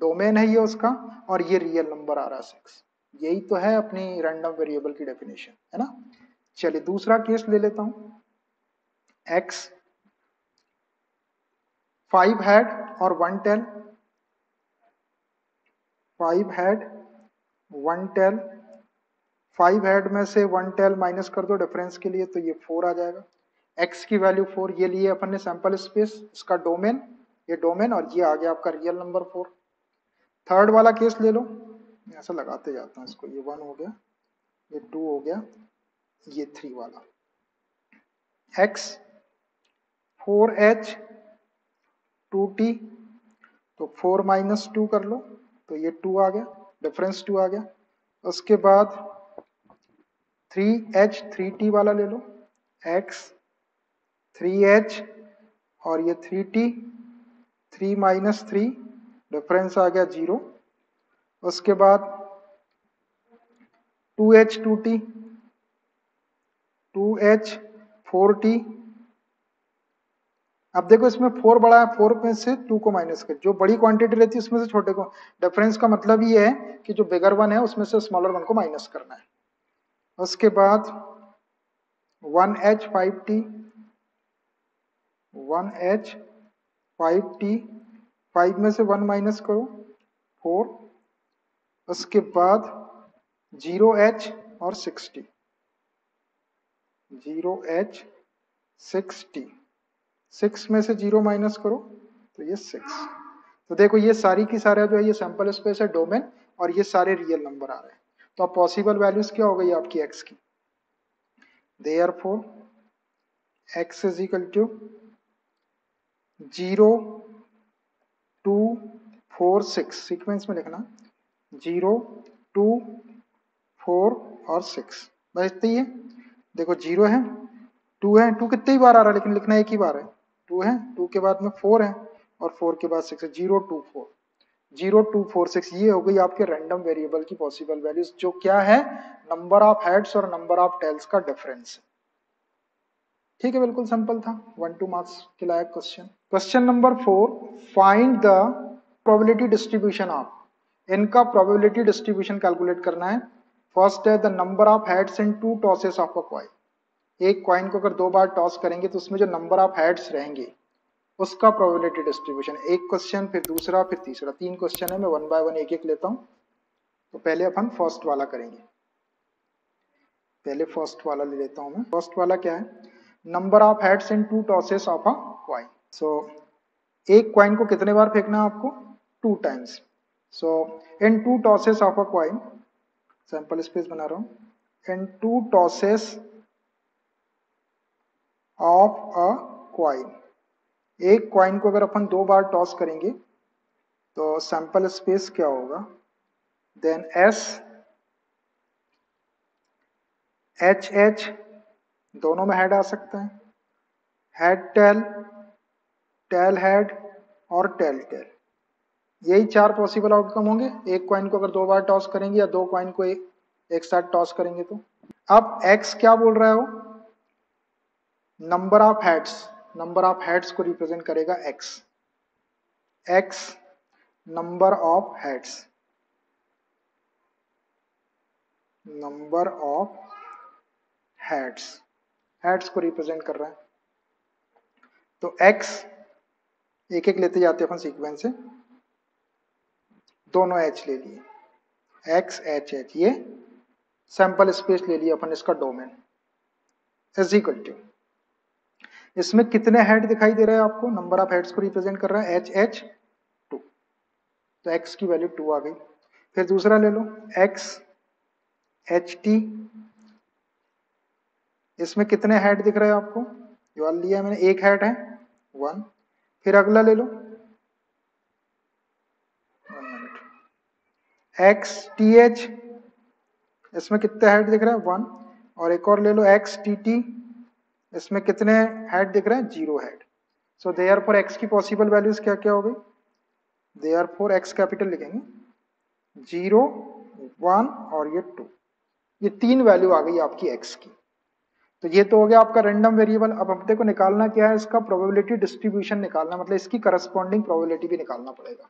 डोमेन है ये उसका, और ये रियल नंबर आ रहा है 6। यही तो है अपनी रैंडम वेरिएबल की डेफिनेशन, है ना। चलिए दूसरा केस ले लेता हूं। x 5 हेड और 1 टेल, 5 हेड 1 टेल, 5 हेड में से 1 टेल माइनस कर दो डिफरेंस के लिए तो ये 4 आ जाएगा। x की वैल्यू 4, ये लिए अपन ने सैंपल स्पेस, इसका डोमेन, ये डोमेन, और ये आ गया आपका रियल नंबर 4। थर्ड वाला केस ले लो, ऐसा लगाते जाता हूँ इसको, ये 1 हो गया, ये 2 हो गया, ये 3 वाला। x 4h 2t, तो 4 माइनस 2 कर लो तो ये 2 आ गया, डिफरेंस 2 आ गया। उसके बाद 3h 3t वाला ले लो, x 3h और ये 3t, 3 माइनस 3, डिफरेंस आ गया 0। उसके बाद 2h 2t, 2h 4t। अब देखो इसमें 4 बड़ा है, 4 में से 2 को माइनस कर, जो बड़ी क्वांटिटी रहती है उसमें से छोटे को, डिफरेंस का मतलब ये है कि जो बिगर वन है उसमें से स्मॉलर वन को माइनस करना है। उसके बाद 1h 5t, 1h 5t, 5 में से 1 माइनस करो 4। उसके बाद 0h और 6t, 0h 6t, 6 में से 0 माइनस करो तो ये 6। तो देखो ये सारी की सारा जो है ये सैंपल स्पेस है, डोमेन, और ये सारे रियल नंबर आ रहे हैं। तो अब पॉसिबल वैल्यूज क्या हो गई आपकी x की, therefore x is equal to 0 2 4 6, sequence में लिखना 0 2 4 और 6, बस इतना ही है। देखो 0 है, 2 है, 2 कितनी ही बार आ रहा है लेकिन लिखना एक ही बार है, 2 है, 2 के बाद में 4 है और 4 के बाद 6 है, 0 2 4, 0 2 4 6। ये हो गई आपके रैंडम वेरिएबल की पॉसिबल वैल्यूज, जो क्या है, नंबर ऑफ हेड्स और नंबर ऑफ टेल्स का डिफरेंस। ठीक है, बिल्कुल सिंपल था, 1-2 मार्क्स के लायक question. Question number 4, find the probability distribution of, इनका प्रोबेबिलिटी डिस्ट्रीब्यूशन कैलकुलेट करना है। फर्स्ट है the number of heads in 2 tosses of a coin, एक कॉइन को अगर 2 बार टॉस करेंगे तो उसमें जो नंबर ऑफ हेड्स रहेंगे उसका प्रोबेबिलिटी डिस्ट्रीब्यूशन। एक क्वेश्चन, फिर दूसरा, फिर तीसरा, 3 क्वेश्चन है, मैं 1 बाय 1 एक एक लेता हूं। तो पहले अपन फर्स्ट वाला करेंगे, पहले फर्स्ट वाला ले लेता हूं मैं। फर्स्ट वाला क्या है, number of heads in 2 tosses of a coin. So एक कॉइन को कितने बार फेंकना है आपको, 2 times. So in 2 tosses of a coin, sample space बना रहा हूं, in 2 tosses of a coin, एक कॉइन को अगर अपन 2 बार टॉस करेंगे तो सैंपल स्पेस क्या होगा, देन एस एच एच, दोनों में हेड आ सकता है, हेड टेल, टेल हेड और टेल टेल, यही 4 पॉसिबल आउटकम होंगे। एक कॉइन को अगर 2 बार टॉस करेंगे या 2 कॉइन को एक साथ टॉस करेंगे तो। अब x क्या बोल रहा है, वो number of heads, number of heads को रिप्रेजेंट करेगा x, x number of heads, number of heads, heads को रिप्रेजेंट कर रहा है। तो x एक एक लेते जाते हैं अपन सीक्वेंस से, दोनों h ले लिए, x h h, ये सैंपल स्पेस ले लिया अपन, इसका डोमेन इज इक्वल टू, इसमें कितने हेड दिखाई दे रहे हैं आपको, नंबर ऑफ हेड्स को रिप्रेजेंट कर रहा है h h 2, तो x की वैल्यू 2 आ गई। फिर दूसरा ले लो x h t, इसमें कितने हेड दिख रहे हैं आपको, ये वाला लिया मैंने, एक हेड है 1। फिर अगला ले लो x t h, इसमें कितने हेड दिख रहे हैं 1। और एक और ले लो x t t, इसमें कितने हेड दिख रहे हैं, 0 हेड। सो देयरफॉर x की पॉसिबल वैल्यूज क्या क्या हो गई, देयरफॉर x कैपिटल लिखेंगे 0 1 और ये 2, ये 3 वैल्यू आ गई आपकी x की। तो ये तो हो गया आपका रैंडम वेरिएबल। अब अपने को निकालना क्या है, इसका प्रोबेबिलिटी डिस्ट्रीब्यूशन निकालना, मतलब इसकी करस्पॉन्डिंग प्रोबेबिलिटी भी निकालना पड़ेगा।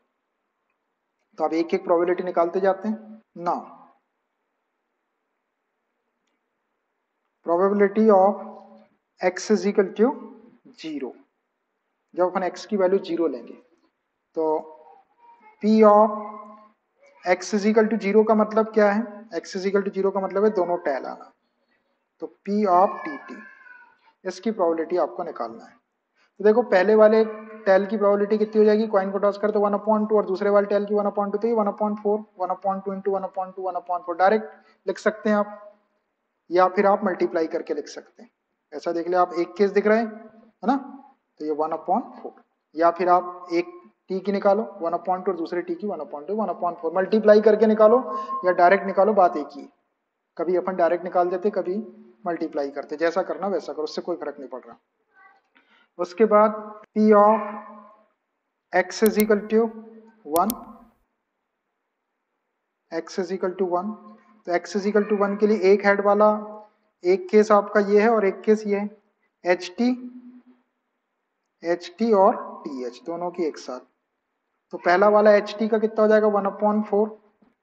तो अब एक एक प्रोबेबिलिटी निकालते जाते हैं ना। Probability of x is equal to 0, जब अपन x की वैल्यू 0 लेंगे तो p of x is equal to 0 का मतलब क्या है, x इज इक्वल टू 0 का मतलब है दोनों टेल आना, तो p ऑफ tt, इसकी प्रोबेबिलिटी आपको निकालना है। तो देखो पहले वाले टेल की प्रोबेबिलिटी कितनी हो जाएगी, कॉइन को टॉस कर तो 1/2 और दूसरे वाले टेल की 1/2, तो ये 1/4, 1/2 इंटू 1/2 1/4 डायरेक्ट लिख सकते हैं आप, या फिर आप मल्टीप्लाई करके लिख सकते हैं। ऐसा देख ले आप, एक केस दिख रहा है ना, तो ये 1/4, या फिर आप एक टी की निकालो 1/2 और दूसरे टी की 1/2 1/4 मल्टीप्लाई करके निकालो या डायरेक्ट निकालो, बात एक ही। कभी अपन डायरेक्ट निकाल देते, कभी मल्टीप्लाई करते, जैसा करना वैसा करो, उससे कोई फर्क नहीं पड़ रहा। उसके बाद p of x is equal to 1, x is equal to 1, तो x इज इक्वल टू 1 के लिए एक हेड वाला एक केस आपका ये है और एक केस ये है, ht और th दोनों की एक साथ। तो पहला वाला ht का कितना हो जाएगा 1/4,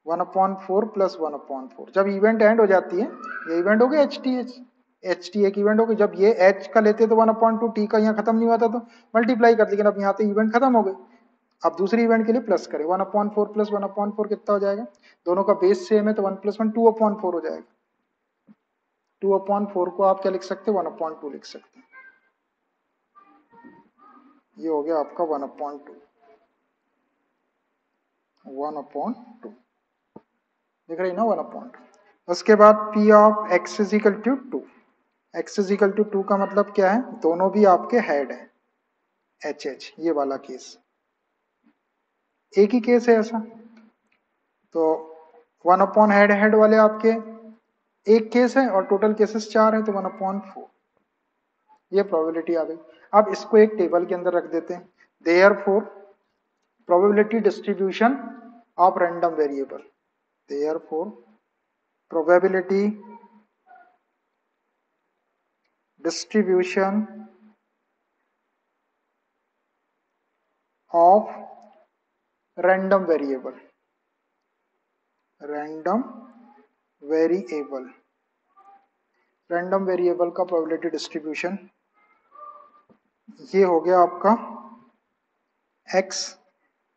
1/4 प्लस 1/4, जब इवेंट एंड हो जाती है, ये इवेंट हो गया ht एक इवेंट हो गई, जब ये h का लेते तो 1/2, t का यहाँ खत्म नहीं हुआ था तो मल्टीप्लाई कर, लेकिन अब यहाँ तो इवेंट खत्म हो गई, अब दूसरी इवेंट के लिए प्लस करें, 1/4 प्लस 1/4 कितना हो जाएगा, दोनों का बेस सेम है तो 1 + 1 2/4 हो जाएगा, 2/4 को आप क्या लिख सकते हैं 1/2 लिख सकते हैं, ये हो गया आपका 1/2, 1/2 दिख रही ना 1/2। उसके बाद p of x is equal to 2, x is equal to 2 का मतलब क्या है, दोनों भी आपके हेड है, HH ये वाला केस, एक ही केस है ऐसा, तो 1/हेड हेड वाले आपके एक केस है और टोटल केसेस 4 है, तो 1/4, ये प्रोबेबिलिटी आ गई। अब इसको एक टेबल के अंदर रख देते हैं, therefore probability distribution of random variable, therefore probability distribution of random variable, random variable, random variable का प्रोबेबिलिटी डिस्ट्रीब्यूशन, ये हो गया आपका x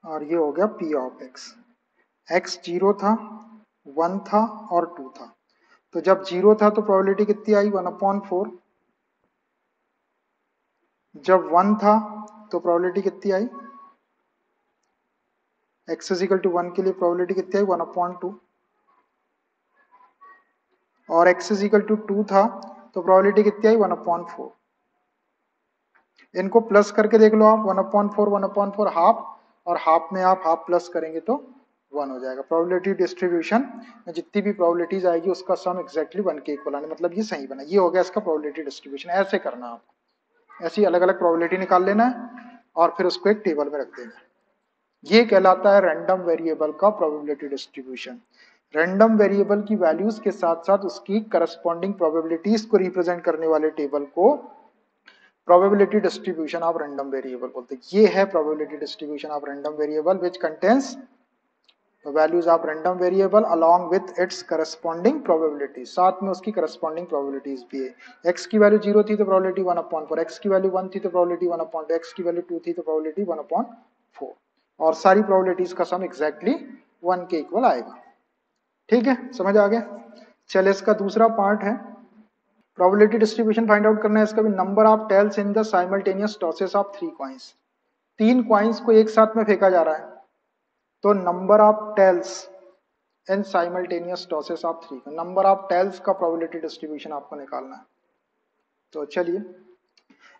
और ये हो गया p ऑफ x, x 0 था, 1 था और 2 था, तो जब 0 था तो प्रोबेबिलिटी कितनी आई 1/4, जब 1 था तो प्रोबेबिलिटी कितनी आई, x इज इक्वल टू 1 के लिए प्रोबेबिलिटी कितनी आई 1/2, और x इज इक्वल टू 2 था तो प्रोबेबिलिटी कितनी आई 1/4, इनको प्लस करके देख लो आप, 1/4 1/4 हाफ, और हाफ में आप हाफ प्लस करेंगे तो 1 हो जाएगा। प्रोबेबिलिटी डिस्ट्रीब्यूशन में जितनी भी प्रोबेबिलिटीज आएगी उसका सम एक्जैक्टली 1 के इक्वल आने, मतलब ये सही बना, ये हो गया इसका प्रोबेबिलिटी डिस्ट्रीब्यूशन। ऐसे करना आप, ऐसी अलग अलग प्रोबेबिलिटी निकाल लेना है और फिर उसको एक टेबल में रख देना, ये कहलाता है रैंडम वेरिएबल का प्रोबेबिलिटी डिस्ट्रीब्यूशन। रैंडम वेरिएबल की वैल्यूज के साथ साथ उसकी करस्पॉन्डिंग प्रोबेबिलिटीज को रिप्रेजेंट करने वाले टेबल को probability distribution of random variable बोलते हैं। ये है probability distribution of random variable which contains the values of random variable along with its corresponding probability, साथ में उसकी करस्पॉन्डिंग प्रोबेबिलिटीज भी है। x की वैल्यू 0 थी तो प्रोबेबिलिटी 1/4, x की वैल्यू 1 थी तो प्रोबेबिलिटी 1/2, x की वैल्यू 2 थी तो प्रोबेबिलिटी 1/4, और सारी प्रोबेबिलिटीज का सम एग्जैक्टली 1 के इक्वल आएगा। ठीक है, समझ आ गया। चलिए इसका दूसरा पार्ट है प्रोबेबिलिटी डिस्ट्रीब्यूशन फाइंड आउट करना है, इसका भी number of tails in the simultaneous tosses of 3 coins, 3 coins को एक साथ में फेंका जा रहा है, तो number of tails in simultaneous tosses of 3, number of tails का प्रोबेबिलिटी डिस्ट्रीब्यूशन आपको निकालना है। तो चलिए,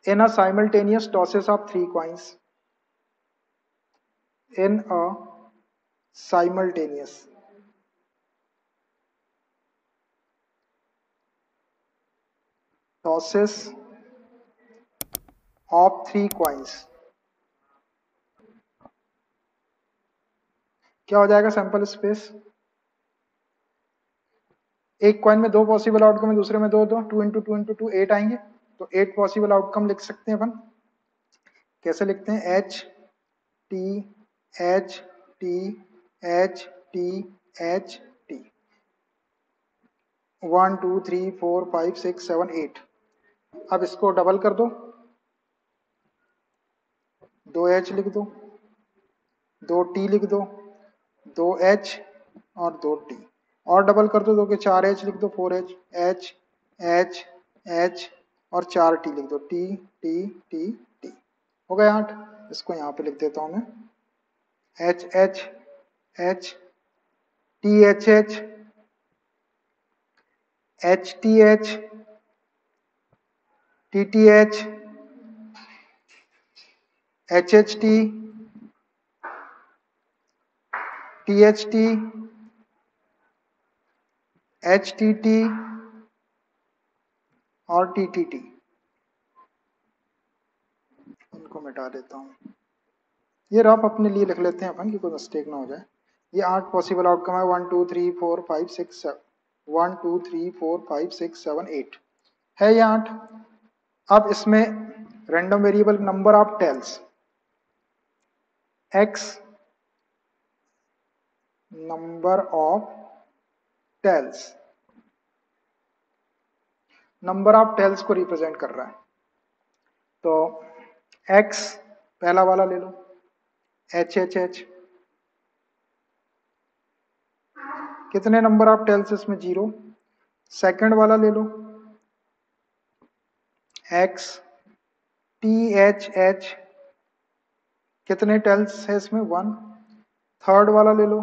in a simultaneous tosses of 3 coins, in a simultaneous tosses of 3 coins, क्या हो जाएगा सैंपल स्पेस, एक कॉइन में 2 पॉसिबल आउटकम है, दूसरे में 2 2 इंटू 2 इंटू 2 8 आएंगे, तो 8 पॉसिबल आउटकम लिख सकते हैं अपन। कैसे लिखते हैं, H T H T H T H T, 1 2 3 4 5 6 7 8। अब इसको डबल कर दो, 2H लिख दो, 2T लिख दो, 2H और 2T, और डबल कर दो, 2 के 4H लिख दो, 4H, H H H और 4T लिख दो, T T T T। हो गए 8। इसको यहाँ पे लिख देता हूँ मैं, H H H T H H H T H T T H H H T T H T H T T और T T T। इनको मिटा देता हूँ, ये रफ अपने लिए लिख लेते हैं अपन कि कोई मिस्टेक ना हो जाए। ये 8 पॉसिबल आउटकम है, 1 2 3 4 5 6 7, 1 2 3 4 5 6 7 8 है ये 8। अब इसमें random variable number of tails, x number of tails, number of tails को रिप्रेजेंट कर रहा है। तो x पहला वाला ले लो, H H H, कितने नंबर ऑफ टेल्स इसमें, 0। सेकंड वाला ले लो, X T H H, कितने टेल्स है इसमें, 1। थर्ड वाला ले लो,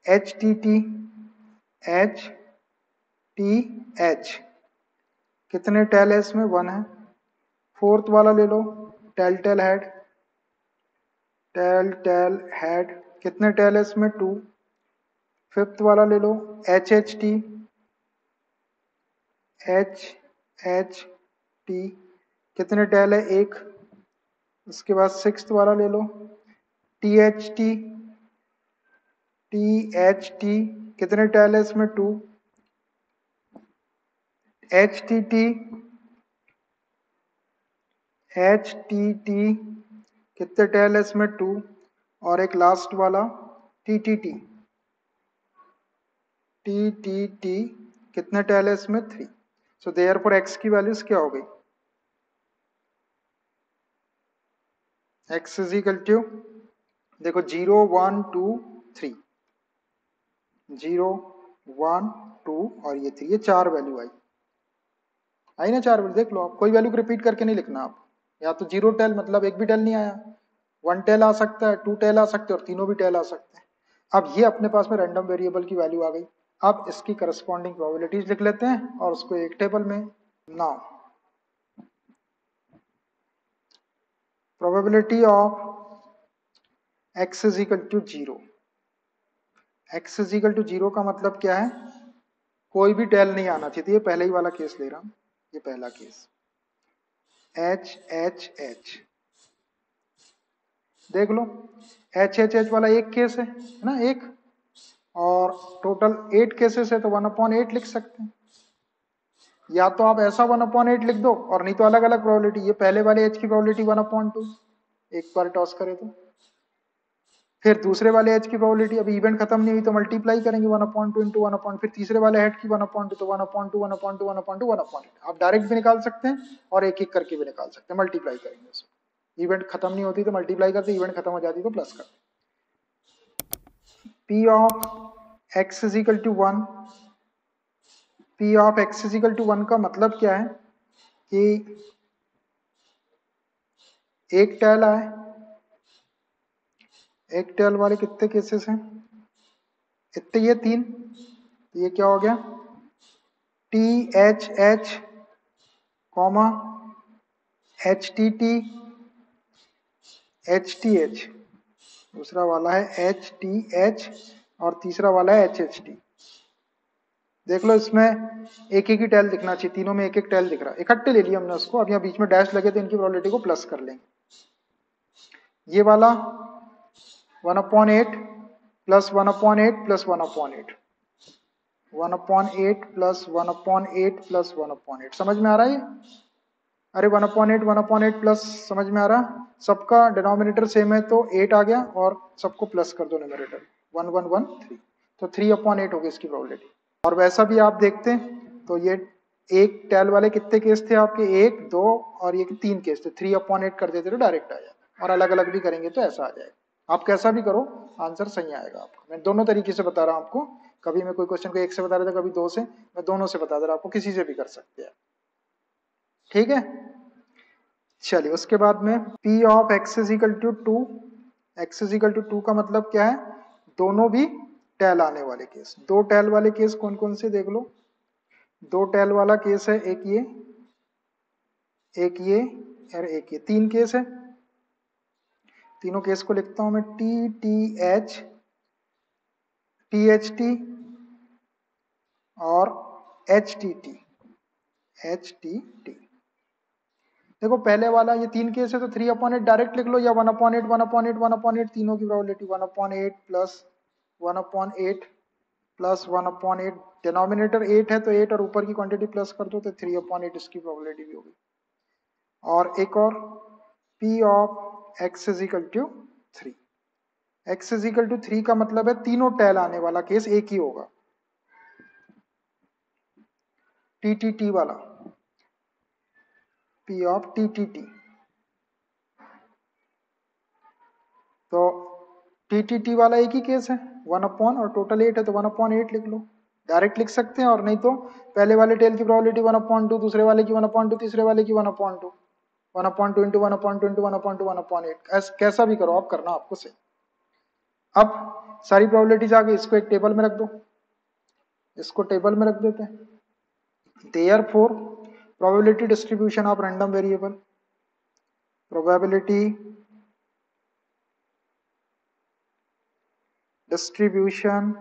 H T T H T H, कितने टेल है इसमें, 1 है। फोर्थ वाला ले लो, tell tail head, tail tail head, कितने टेल है इसमें, 2। फिफ्थ वाला ले लो, H H T H H T, कितने टेल है, 1। उसके बाद सिक्स्थ वाला ले लो, T H T T H T, कितने टेल है इसमें, 2। H T T H T T, कितने टेल है इसमें, 2। और एक लास्ट वाला T T T T T T, कितने टेल है इसमें, 3। सो देयरफॉर x की वैल्यूज क्या हो गई, x इज इक्वल टू, देखो 0 1 2 3, 0 1 2 और ये 3, ये 4 वैल्यू आई ना, 4 वैल्यू। देख लो आप, कोई वैल्यू को रिपीट करके नहीं लिखना आप, या तो 0 टेल मतलब एक भी टेल नहीं आया, 1 टेल आ सकता है, 2 टेल आ सकते हैं और तीनों भी टेल आ सकते हैं। अब ये अपने पास में रैंडम वेरिएबल की वैल्यू आ गई। अब इसकी करस्पॉन्डिंग प्रोबेबिलिटीज लिख लेते हैं और उसको एक टेबल में। Now probability of x is equal to 0, x is equal to 0 का मतलब क्या है, कोई भी टेल नहीं आना चाहिए। तो ये पहले ही वाला केस ले रहा हूं, ये पहला केस H H H, देख लो H H H वाला एक केस है ना, एक, और टोटल 8 केसेस है तो 1/8 लिख सकते हैं। या तो आप ऐसा 1/8 लिख दो, और नहीं तो अलग अलग प्रोबेबिलिटी, ये पहले वाले H की प्रोबेबिलिटी 1/2 एक बार टॉस करें तो, फिर दूसरे वाले H की प्रोबेबिलिटी, अभी इवेंट खत्म नहीं हुई तो मल्टीप्लाई करेंगे 1/2 इंटू 1/, फिर तीसरे वाले हेड की 1/2, तो 1/2 1/2 1/2 1/8। आप डायरेक्ट भी निकाल सकते हैं और एक एक करके भी निकाल सकते हैं, मल्टीप्लाई करेंगे उसको। इवेंट खत्म नहीं होती तो मल्टीप्लाई करते, इवेंट खत्म हो जाती तो प्लस करते। P of x is equal to 1, P of x is equal to 1 का मतलब क्या है कि एक टेल आए, एक टेल वाले कितने केसेस हैं, इतने, ये 3, ये क्या हो गया, T H H comma H T T H T H, दूसरा वाला है H T H और तीसरा वाला है H H T। देख लो इसमें एक एक ही टेल दिखना चाहिए, तीनों में एक एक टेल दिख रहा है, इकट्ठे ले लिया हमने उसको। अब यहाँ बीच में डैश लगे तो इनकी प्रोबेबिलिटी को प्लस कर लेंगे। ये वाला 1/8 प्लस 1/8 प्लस 1/8, 1/8 प्लस 1/8 प्लस 1/8, समझ में आ रहा है ये? अरे 1/8 1/8 प्लस, समझ में आ रहा? सबका डिनोमिनेटर सेम है तो 8 आ गया, और सबको प्लस कर दो न्यूमरेटर, 1 1 1 3, तो 3/8 हो गई इसकी प्रोबेबिलिटी। और वैसा भी आप देखते हैं तो ये एक टेल वाले कितने केस थे आपके, 1 2 और ये 3 केस थे, 3/8 कर देते तो डायरेक्ट आ जाता, और अलग अलग भी करेंगे तो ऐसा आ जाएगा। आप कैसा भी करो आंसर सही आएगा आपका। मैं दोनों तरीके से बता रहा हूं आपको, कभी मैं कोई क्वेश्चन को 1 से बता रहा था, कभी 2 से, मैं दोनों से बता दे रहा, आपको किसी से भी कर सकते हैं। ठीक है, चलिए उसके बाद में P of x is equal to 2, x is equal to 2 का मतलब क्या है, दोनों भी टेल आने वाले केस। दो टेल वाले केस कौन कौन से देख लो, दो टेल वाला केस है, एक ये और एक ये, 3 केस है। तीनों केस को लिखता हूं मैं, T T H T H T और H T T H T T. देखो पहले वाला ये 3 केस है तो 3/8 डायरेक्ट लिख लो, या 1/8 1/8 1/8, तीनों की प्रोबेबिलिटी 1/8 प्लस 1/8 प्लस 1/8, डिनोमिनेटर 8 है तो 8 और ऊपर की क्वांटिटी प्लस कर दो तो 3/8 इसकी प्रोबेबिलिटी भी होगी। और एक और P of x is equal to 3, x is equal to 3 का मतलब है तीनों टेल आने वाला केस एक ही होगा, टी वाला, P ऑफ टी। तो टी वाला एक ही केस है, 1/, और टोटल 8 है तो 1/8 लिख लो, डायरेक्ट लिख सकते हैं। और नहीं तो पहले वाले टेल की प्रोबेबिलिटी 1/2, दूसरे वाले की 1/2, तीसरे वाले की 1/2, 1/2 इंटू 1/2 इंटू 1/2 1/8, कैसा भी करो आप, करना आपको सही। अब सारी प्रोबेबिलिटीज आ गई, इसको एक टेबल में रख दो, इसको टेबल में रख देते हैं। Therefore probability distribution of random variable, probability distribution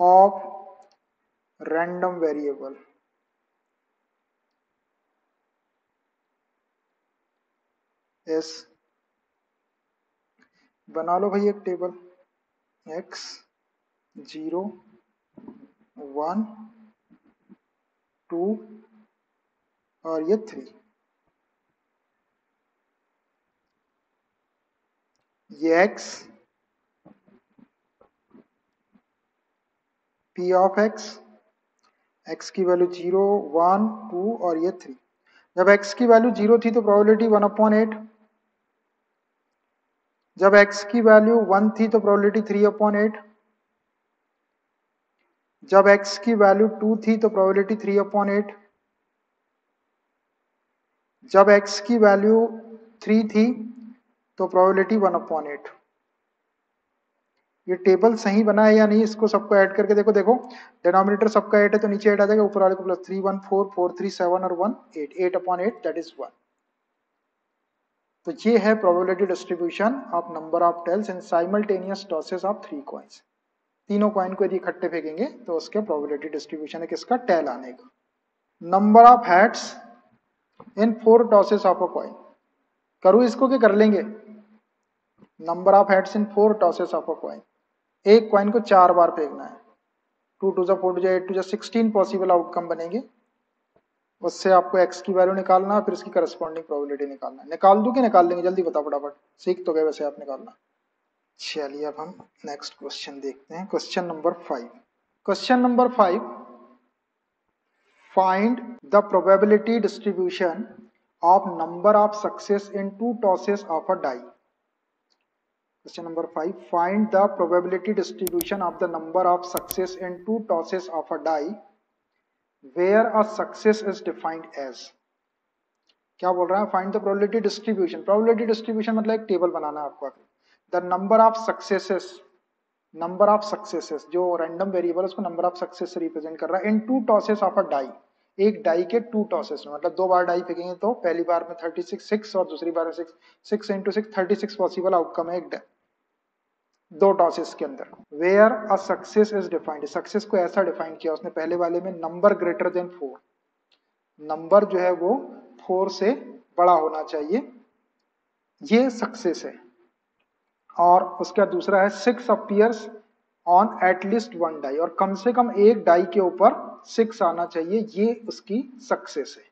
of random variable is, बना लो भाई एक टेबल, x 0 1 2 और ये 3, ये x P ऑफ x की वैल्यू 0 1 2 और ये 3। जब x की वैल्यू 0 थी तो प्रोबेबिलिटी 1/8, जब x की वैल्यू 1 थी तो प्रोबेबिलिटी 3/8, जब x की वैल्यू 2 थी तो प्रोबेबिलिटी 3/8, जब x की वैल्यू 3 थी तो प्रोबेबिलिटी 1/8। ये टेबल सही बना है या नहीं, इसको सबको ऐड करके देखो, देखो डिनोमिनेटर सबका 8 है तो नीचे 8 आ जाएगा, ऊपर वाले को प्लस 3 1 4 4 3 7 और 1 8, 8/8 दैट इज 1। तो ये है probability distribution of number of tails in simultaneous tosses of 3 coins. तीनों कॉइन को यदि इकट्ठे फेंकेंगे तो उसके प्रोबेबिलिटी डिस्ट्रीब्यूशन है किसका, टेल आने का। Number of heads in 4 tosses of a coin, करूँ इसको कि कर लेंगे, number of heads in 4 tosses of a coin, एक कॉइन को 4 बार फेंकना है, 2 2 4 8 2 16 पॉसिबल आउटकम बनेंगे, उससे आपको x की वैल्यू निकालना है, फिर इसकी करस्पॉन्डिंग प्रोबेबिलिटी निकालना है। निकाल दूं कि निकाल लेंगे, जल्दी बताओ फटाफट, सीख तो गए वैसे आप निकालना। चलिए अब हम नेक्स्ट क्वेश्चन देखते हैं, question number 5। Question number 5, find the probability distribution of number of success in 2 tosses of a die. Question number 5. Find the probability distribution of the number of success in 2 tosses of a die where a success is defined as। क्या बोल रहा है, find the probability distribution. Probability distribution मतलब एक table बनाना है आपको, the number of successes, number of successes जो random variable उसको नंबर ऑफ सक्सेस से रिप्रेजेंट कर रहा है इन 2 टॉसेस ऑफ अ डाई, एक डाई के 2 टॉसेस में, मतलब 2 बार डाई फेंकेंगे तो पहली बार में 36 6 और दूसरी बार में 6 6 इंटू 6 36 पॉसिबल आउटकम है एक 2 टॉसेस के अंदर। Where a success is defined, success को ऐसा डिफाइन किया उसने पहले वाले में, नंबर ग्रेटर देन 4, नंबर जो है वो 4 से बड़ा होना चाहिए, ये सक्सेस है। और उसका दूसरा है 6 अपीयर्स ऑन एटलीस्ट 1 डाई, और कम से कम एक डाई के ऊपर 6 आना चाहिए, ये उसकी सक्सेस है।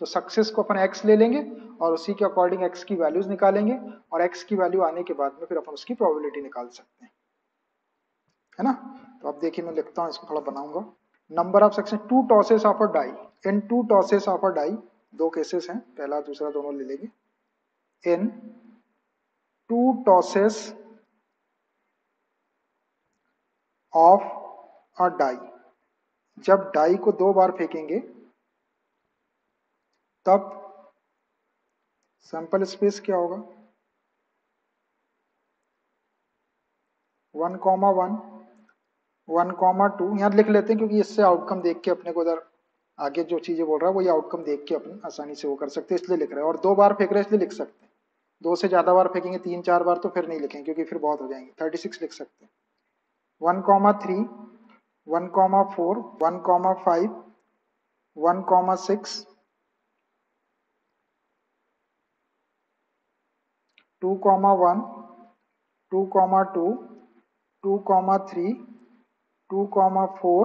तो सक्सेस को अपन x ले लेंगे और उसी के अकॉर्डिंग x की वैल्यूज निकालेंगे, और x की वैल्यू आने के बाद में फिर अपन उसकी प्रोबेबिलिटी निकाल सकते हैं। है ना। तो अब देखिए मैं लिखता हूँ, इसको थोड़ा बनाऊंगा। Number of success, two tosses of a die, in two tosses of a die, दो केसेस हैं, पहला दूसरा दोनों ले लेंगे। In two tosses of a die, जब डाई को दो बार फेंकेंगे तब सैंपल स्पेस क्या होगा, 1,1, 1,2। यहाँ लिख लेते हैं क्योंकि इससे आउटकम देख के अपने को उधर आगे जो चीजें बोल रहा है वो ये आउटकम देख के अपनी आसानी से वो कर सकते हैं, इसलिए लिख रहे हैं। और दो बार फेंक रहे हैं इसलिए लिख सकते हैं, दो से ज्यादा बार फेंकेंगे, 3-4 बार तो फिर नहीं लिखेंगे क्योंकि फिर बहुत हो जाएंगे। 36 लिख सकते हैं। 1,3, 1,4, 1,5, 1,6, 2,1, 2,2, 2,3, 2,4,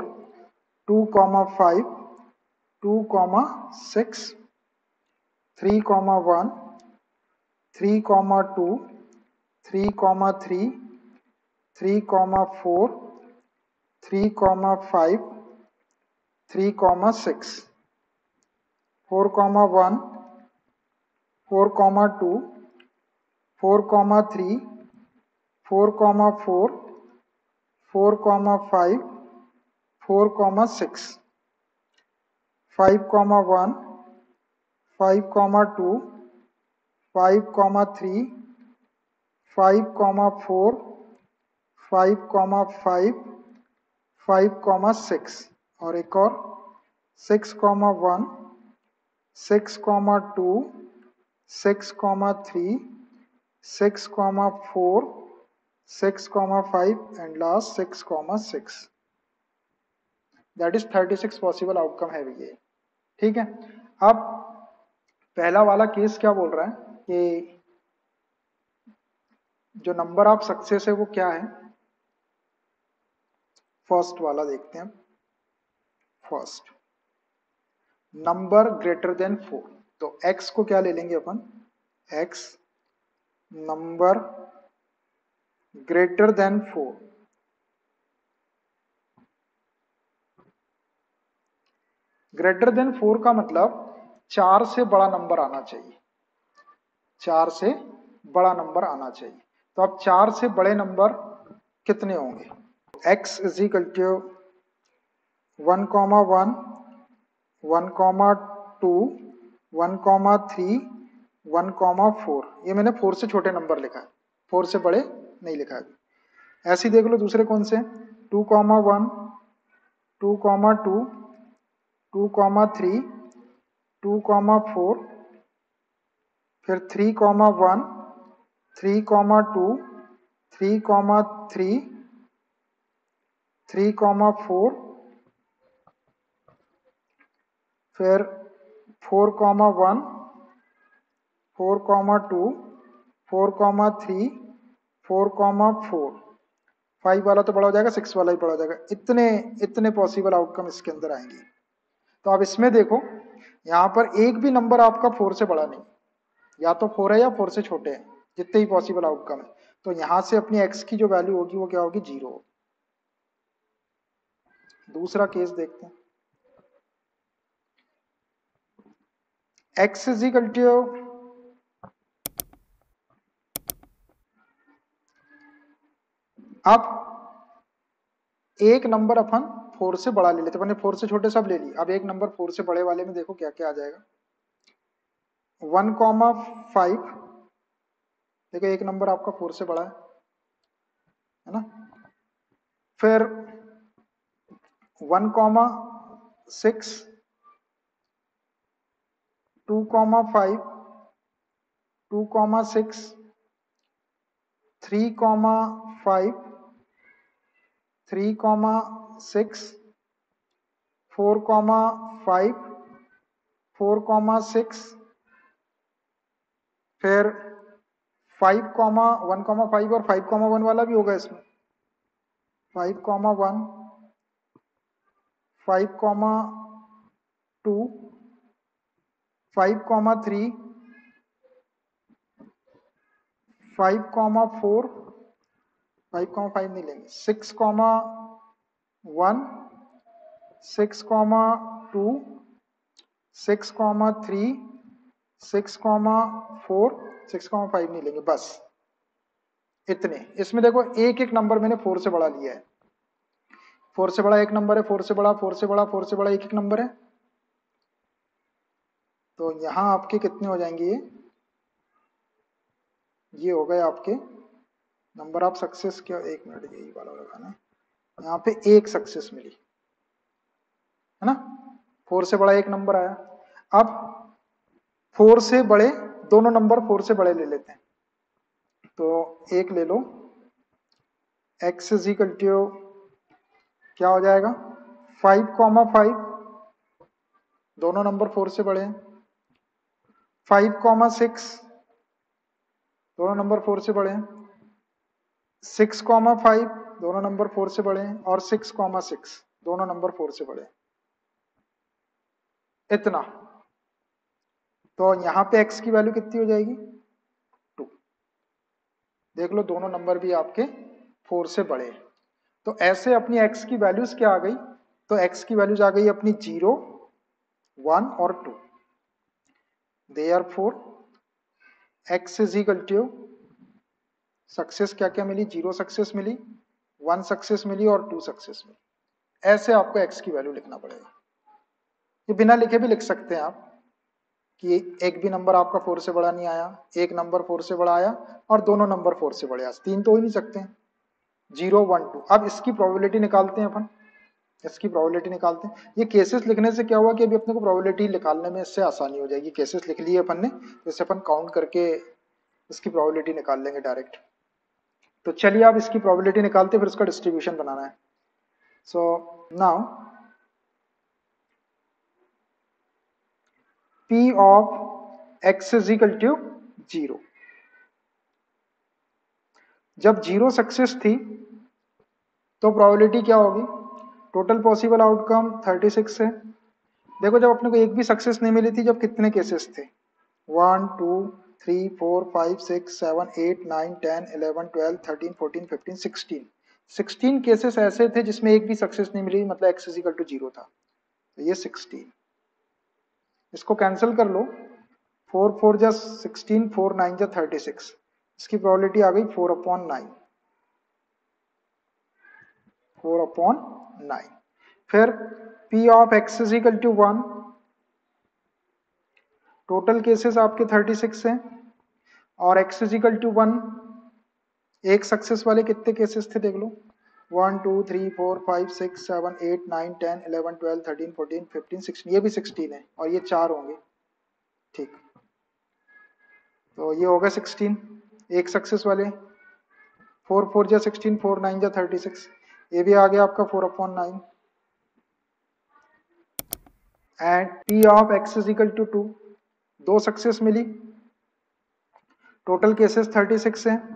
2,5, 2,6, 3,1, 3,2, 3,3, 3,4, 3,5, 3,6, 4,1, 4,2, 4,3, 4,4, 4,5, 4,6, 5,1, 5,2, 5,3, 5,4, 5,5, 5,6 और एक और 6,1, 6,2, 6,3, 6,4, 6,5 and last 6,6। That is 36 possible outcome है ये। ठीक है। अब पहला वाला केस क्या बोल रहा है कि जो नंबर ऑफ सक्सेस है वो क्या है। फर्स्ट वाला देखते हैं। फर्स्ट नंबर ग्रेटर देन 4, तो x को क्या ले लेंगे अपन, x number greater than 4। Greater than 4 का मतलब 4 से बड़ा नंबर आना चाहिए, 4 से बड़ा नंबर आना चाहिए। तो अब 4 से बड़े नंबर कितने होंगे, x इज इक्वल टू 1,1, 1,2, 1,3, 1,4। ये मैंने 4 से छोटे नंबर लिखा है, 4 से बड़े नहीं लिखा है। ऐसे ही देख लो दूसरे कौन से, 2,1, 2,2, 2,3, 2,4, फिर 3,1, 3,2, 3,3, 3,4, फिर 4,1, 4,2, 4,3, 4,4। 5 वाला तो बड़ा हो जाएगा, 6 वाला ही बड़ा हो जाएगा। इतने इतने पॉसिबल आउटकम इसके अंदर आएंगे। तो अब इसमें देखो, यहाँ पर एक भी नंबर आपका 4 से बड़ा नहीं, या तो 4 है या 4 से छोटे हैं, जितने ही पॉसिबल आउटकम है। तो यहां से अपनी x की जो वैल्यू होगी वो क्या होगी, 0। दूसरा केस देखते हैं। x इज इक्वल टू, अब एक नंबर अपन 4 से बड़ा ले लेते, मैंने 4 से छोटे सब ले ली। अब एक नंबर 4 से बड़े वाले में देखो क्या क्या आ जाएगा, 1,5। देखो एक नंबर आपका 4 से बड़ा है ना। फिर 1,6, 2,5, 2,6, 3,5, 3,6, 4,5, 4,6, फिर 1,5 और 5,1 वाला भी होगा इसमें, 5,1, 5,2, 5,3, 5,4, 5,5 नहीं लेंगे, 6,1, 6,2, 6,3, 6,4, 6,5 नहीं लेंगे, बस इतने। इसमें देखो एक एक नंबर मैंने 4 से बड़ा लिया है, 4 से बड़ा एक नंबर है, 4 से बड़ा, 4 से बड़ा, 4 से बड़ा एक एक नंबर है। तो यहाँ आपके कितने हो जाएंगे, ये हो गए आपके नंबर ऑफ सक्सेस। क्या, एक मिनट, यही वाला लगाना, यहाँ पे एक सक्सेस मिली है ना, 4 से बड़ा एक नंबर आया। अब 4 से बड़े दोनों नंबर 4 से बड़े ले लेते हैं, तो एक ले लो, x इज इक्वल टू क्या हो जाएगा, 5,5, दोनों नंबर 4 से बड़े हैं, 5,6, दोनों नंबर 4 से बड़े हैं, 6,5, दोनों नंबर 4 से बड़े हैं, और 6,6, दोनों नंबर 4 से बड़े हैं। इतना। तो यहाँ पे x की वैल्यू कितनी हो जाएगी, 2। देख लो दोनों नंबर भी आपके 4 से बड़े हैं। तो ऐसे अपनी x की वैल्यूज क्या आ गई, तो x की वैल्यूज आ गई अपनी 0, 1 और 2। Therefore x is equal to, success क्या क्या मिली, 0 सक्सेस मिली, 1 सक्सेस मिली और 2 सक्सेस मिली। ऐसे आपको x की वैल्यू लिखना पड़ेगा। ये बिना लिखे भी लिख सकते हैं आप कि एक भी नंबर आपका 4 से बड़ा नहीं आया, एक नंबर 4 से बड़ा आया और दोनों नंबर 4 से बड़े आए, 3 तो हो ही नहीं सकते हैं, 0, 1, 2। अब इसकी प्रोबेबिलिटी निकालते हैं अपन, इसकी प्रोबेबिलिटी निकालते हैं। ये केसेस लिखने से क्या हुआ कि अभी अपने को प्रोबेबिलिटी निकालने में इससे आसानी हो जाएगी। केसेस लिख लिए अपन ने, जैसे अपन काउंट करके इसकी प्रोबेबिलिटी निकाल लेंगे डायरेक्ट। तो चलिए आप इसकी प्रोबेबिलिटी निकालते, फिर उसका डिस्ट्रीब्यूशन बनाना है। So now P of x is equal to 0। जब 0 सक्सेस थी तो प्रोबेबिलिटी क्या होगी, टोटल पॉसिबल आउटकम 36 है। देखो जब अपने को एक भी सक्सेस नहीं मिली थी, जब कितने केसेस थे, 1, 2, 3, 4, 5, 6, 7, 8, 9, 10, 11, 12, 13, 14, 15, 16 केसेस ऐसे थे जिसमें एक भी सक्सेस नहीं मिली, मतलब x इज इक्वल टू 0 था। तो ये 16, इसको कैंसिल कर लो, 4 4 जा 16, 4 9 जा 36, इसकी प्रोबेबिलिटी आ गई 4/9, 4/9। फिर P of x is equal to 1, total cases आपके 36 हैं, और x इज इक्वल टू 1, एक सक्सेस वाले कितने केसेस थे देख लो, 1 2 3 4 5 6 7 8 9 10 11 12 13 14 15 16, ये भी 16 है और ये 4 होंगे, ठीक। तो ये होगा 16 एक सक्सेस वाले, 4 4 जा 16, 4 9 जा 36, ये भी आ गया आपका 4/9। And P of x is equal to 2, दो सक्सेस मिली, टोटल केसेस 36 हैं।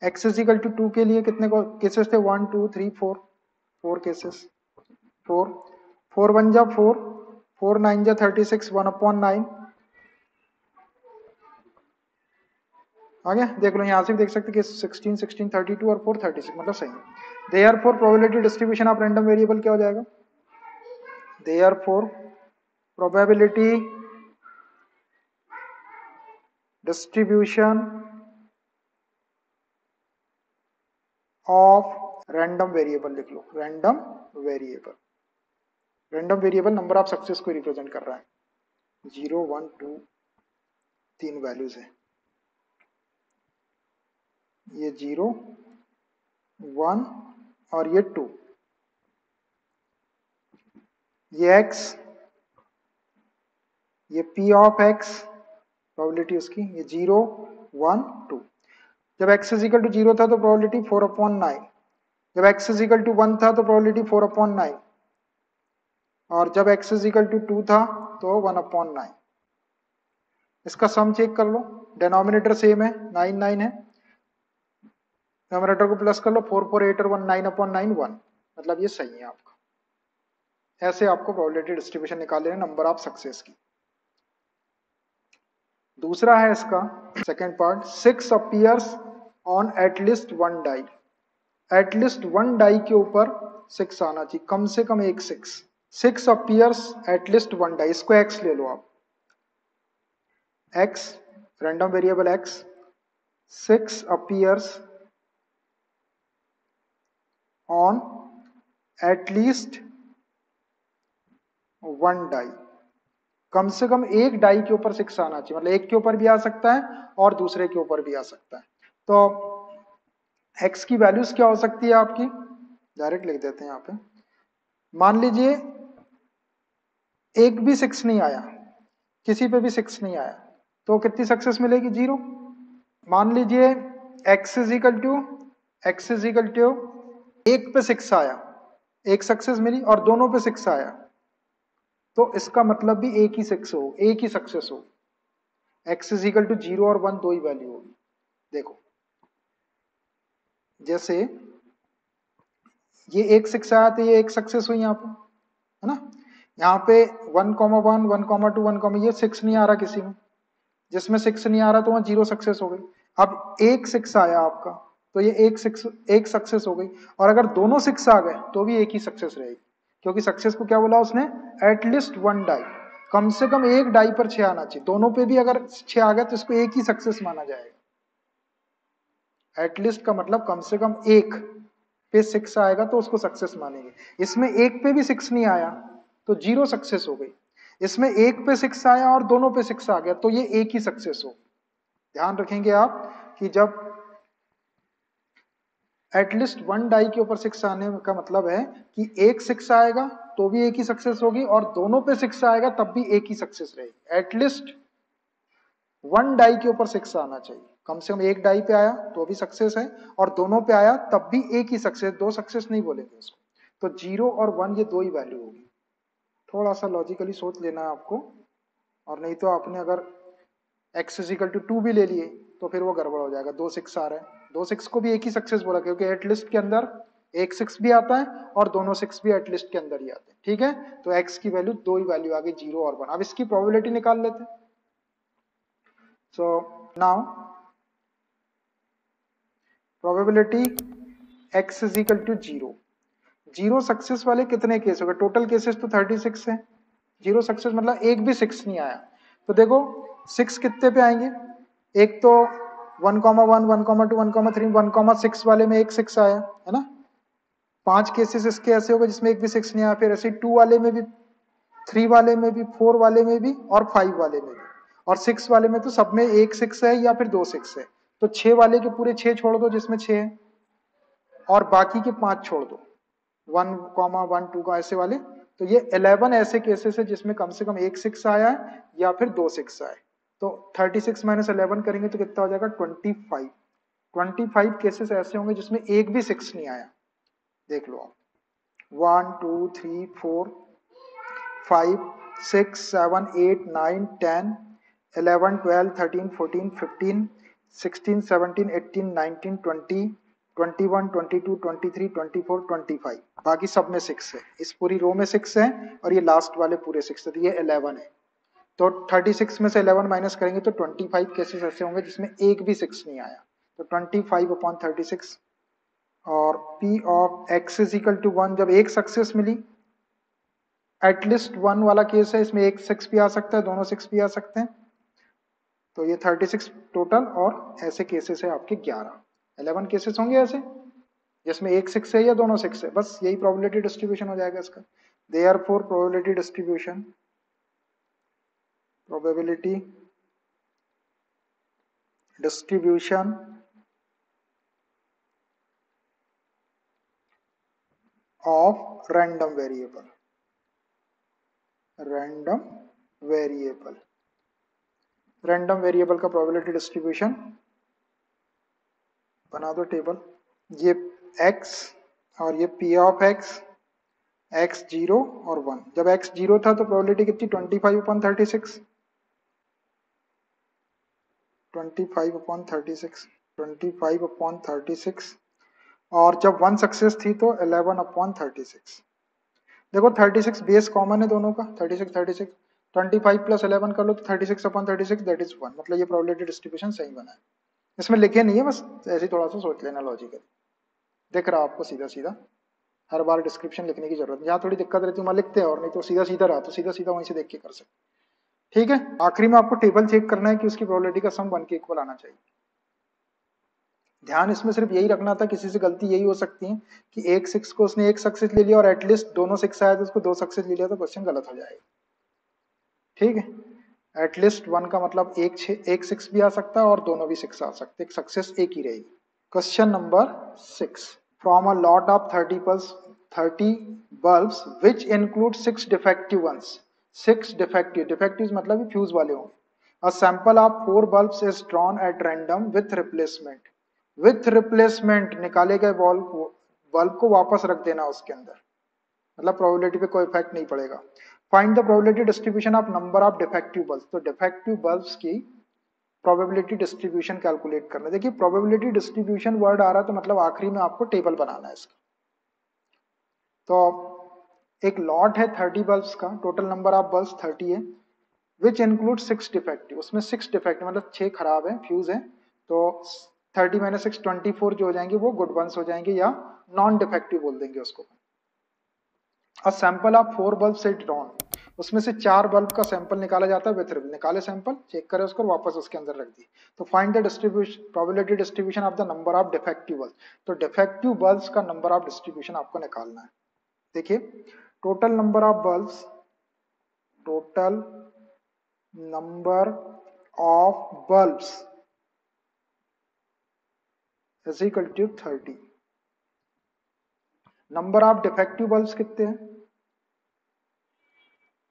x इज इक्वल टू 2 के लिए कितने केसेस थे, 1 2 3 4, 4 केसेस, 4 4 1 जा 4, 4 9 जा 36, 1/9 आ गया। देख लो यहाँ से भी देख सकते कि 16 16 32 और 4 36, मतलब सही है। Therefore probability distribution of random variable क्या हो जाएगा, therefore probability distribution of random variable, लिख लो random variable. Random variable number of success को रिप्रेजेंट कर रहा है, 0 1 2 तीन वैल्यूज है, ये 0 1 और ये 2, ये x, ये P ऑफ x, प्रोबेबिलिटी उसकी, ये 0 1 2। जब x इज इक्वल टू 0 था तो प्रोबेबिलिटी 4/9, जब x इज इक्वल टू 1 था तो प्रोबेबिलिटी 4/9, और जब x इज इक्वल टू 2 था तो 1/9। इसका सम चेक कर लो, डिनोमिनेटर सेम है, 9 9 है, न्यूमरेटर को प्लस कर लो, 4 4 8 और 1 9/9 1, मतलब ये सही है आपका। ऐसे आपको प्रोबेबिलिटी डिस्ट्रीब्यूशन निकाल लेना नंबर ऑफ सक्सेस की। दूसरा है इसका second part, 6 appears on at least 1 डाई। एटलीस्ट वन डाई के ऊपर 6 आना चाहिए, कम से कम एक 6 अपीयर्स एटलीस्ट वन डाई। इसको x ले लो आप, x random variable x 6 appears on at least one die, कम से कम एक डाई के ऊपर 6 आना चाहिए, मतलब एक के ऊपर भी आ सकता है और दूसरे के ऊपर भी आ सकता है। तो x की वैल्यूज क्या हो सकती है आपकी, डायरेक्ट लिख देते हैं यहाँ पे। मान लीजिए एक भी 6 नहीं आया, किसी पे भी 6 नहीं आया, तो कितनी सक्सेस मिलेगी, 0। मान लीजिए x इज इक्वल टू एक पे 6 आया, एक सक्सेस मिली, और दोनों पे 6 आया, तो इसका मतलब भी एक ही सक्सेस हो। x इज इक्वल टू 0 और 1 दो ही वैल्यू होगी। देखो जैसे ये एक 6 आया तो ये एक सक्सेस हुई यहाँ पे, है ना। यहाँ पे 1,1 1,2 1, ये 6 नहीं आ रहा किसी में, जिसमें 6 नहीं आ रहा तो वहां 0 सक्सेस हो गई। अब एक 6 आया आपका, तो ये एक सक्सेस हो गई, और अगर दोनों 6 आ गए तो भी एक ही सक्सेस रहेगी, क्योंकि सक्सेस को क्या बोला उसने, एटलीस्ट वन डाई, कम से कम एक डाई पर 6 आना चाहिए। दोनों पे भी अगर 6 आ गया तो इसको एक ही सक्सेस माना जाएगा। एटलीस्ट का मतलब कम से कम एक पे 6 आएगा तो उसको सक्सेस मानेंगे। इसमें एक पे भी 6 नहीं आया तो 0 सक्सेस हो गई। इसमें एक पे 6 आया और दोनों पे 6 आ गया तो ये एक ही सक्सेस हो। ध्यान रखेंगे आप कि जब एटलीस्ट वन डाई के ऊपर 6 आने का मतलब है कि एक 6 आएगा तो भी एक ही सक्सेस होगी, और दोनों पे 6 आएगा तब भी एक ही सक्सेस रहेगी। एटलीस्ट वन डाई के ऊपर 6 आना चाहिए, कम से कम एक डाई पे आया तो भी सक्सेस है, और दोनों पे आया तब भी एक ही सक्सेस, दो सक्सेस नहीं बोलेंगे उसको। तो 0 और 1 ये दो ही वैल्यू होगी। थोड़ा सा लॉजिकली सोच लेना है आपको, और नहीं तो आपने अगर x इजिकल टू 2 भी ले लिए तो फिर वो गड़बड़ हो जाएगा। दो 6 आ रहा है, दो 6 को भी एक ही सक्सेस बोला, क्योंकि एटलिस्ट के अंदर एक 6 भी आता है और दोनों 6 भी एटलिस्ट के अंदर ही आते हैं। ठीक है, तो x की वैल्यू दो ही वैल्यू आ गई, 0 और 1। अब इसकी प्रोबेबिलिटी निकाल लेते हैं। So now probability x is equal to 0। 0 success वाले कितने केस हो गए, टोटल केसेस तो 36 है। 0 सक्सेस मतलब एक भी 6 नहीं आया। तो देखो 6 कितने पे आएंगे, एक तो 1,1 1,2 1,3 1,6 वाले में एक 6 आया है ना। 5 केसेस इसके ऐसे हो गए जिसमें एक भी 6 नहीं आया। फिर ऐसे 2 वाले में भी, 3 वाले में भी, 4 वाले में भी, और 5 वाले में भी, और 6 वाले में तो सब में एक 6 है या फिर दो 6 है। तो 6 वाले के पूरे 6 छोड़ दो जिसमें 6 है, और बाकी के 5 छोड़ दो, 1,1 2 का ऐसे वाले। तो ये 11 ऐसे केसेस है जिसमें कम से कम एक 6 आया है या फिर दो 6 आए। तो 36 माइनस 11 करेंगे तो कितना हो जाएगा, 25। 25 केसेस ऐसे होंगे जिसमें एक भी 6 नहीं आया। देख लो आप, 1 2 3 4 5 6 7 8 9 10 11 12 13 14 15 16 17 18 19 20 21 22 23 24 25, बाकी सब में 6 है। इस पूरी रो में 6 है और ये लास्ट वाले पूरे 6 है, तो ये 11 है। तो 36 में से 11 माइनस करेंगे तो 25 केसेस ऐसे होंगे जिसमें एक भी 6 नहीं आया। तो 25/36, और P of x is equal to 1, जब एक सक्सेस मिली, एटलीस्ट 1 वाला केस है, इसमें एक 6 भी आ सकता है, दोनों 6 भी आ सकते हैं। तो ये 36 टोटल, और ऐसे केसेस है आपके 11। 11 केसेस होंगे ऐसे जिसमें एक 6 है या दोनों 6 है, बस यही प्रोबेबिलिटी डिस्ट्रीब्यूशन हो जाएगा इसका। Therefore probability distribution of random variable का प्रोबेबिलिटी डिस्ट्रीब्यूशन बना दो टेबल। ये x और ये p ऑफ x, x 0 और 1। जब x 0 था तो प्रोबेबिलिटी कितनी, 25/36, 25/36, 25/36, और जब 1 सक्सेस थी तो 11/36। देखो 36 बेस कॉमन है दोनों का, 36 36, 25 प्लस 11 कर लो तो 36/36, दैट इज 1। मतलब ये प्रोबेबिलिटी डिस्ट्रीब्यूशन सही बना है। इसमें लिखे नहीं है, बस ऐसे थोड़ा सा सोच लेना लॉजिकली। दिख रहा आपको सीधा सीधा, हर बार डिस्क्रिप्शन लिखने की जरूरत नहीं, जहाँ थोड़ी दिक्कत रहती है वहाँ लिखते हैं, और नहीं तो सीधा सीधा रहा तो सीधा सीधा वहीं से देख के कर सकते। ठीक है, आखिरी में आपको टेबल चेक करना है कि उसकी प्रोबेबिलिटी का सम 1 के इक्वल आना चाहिए। ध्यान इसमें सिर्फ यही रखना था, किसी से गलती यही हो सकती है कि एक 6 को उसने एक सक्सेस ले लिया और एटलीस्ट दोनों 6 आया तो उसको 2 सक्सेस ले लिया, तो क्वेश्चन गलत हो जाएगा। ठीक है, एटलीस्ट 1 का मतलब एक 6 भी आ सकता है और दोनों भी 6 आ सकते हैं, सक्सेस एक ही रहेगी। Question number 6, from a lot of 30 bulbs which include 6 defective ones, 6 defective मतलब फ्यूज वाले होंगे। A sample of 4 bulbs is drawn at random with replacement. With replacement निकाले गए बल्ब को वापस रख देना उसके अंदर, मतलब प्रोबेबिलिटी पे कोई इफेक्ट नहीं पड़ेगा। Find the probability distribution of number of defective bulbs, तो डिफेक्टिव बल्ब्स की प्रोबेबिलिटी डिस्ट्रीब्यूशन कैलकुलेट करना। देखिए प्रोबेबिलिटी डिस्ट्रीब्यूशन वर्ड आ रहा है तो मतलब आखिरी में आपको टेबल बनाना है इसका। तो एक लॉट है 30 बल्ब्स का, टोटल नंबर ऑफ बल्ब्स 30 है, विच इंक्लूड 6 डिफेक्टिव, उसमें 6 डिफेक्टिव मतलब 6 खराब है, फ्यूज है, तो 30 - 6 24 जो हो जाएंगे वो गुड वंस हो जाएंगे या नॉन डिफेक्टिव बोल देंगे उसको। और सैंपल ऑफ 4 बल्ब से ड्रॉन, उसमें से 4 बल्ब का सैंपल निकाला जाता है, विथ निकाले सैंपल, चेक करें उसको, वापस उसके अंदर रख दी। तो find the distribution probability distribution of the number of defective bulb, तो डिफेक्टिव बल्ब्स का नंबर ऑफ डिस्ट्रीब्यूशन आपको निकालना है। देखिए total number of bulbs, total number of bulbs is equal to 30। Number of defective bulbs कितने हैं,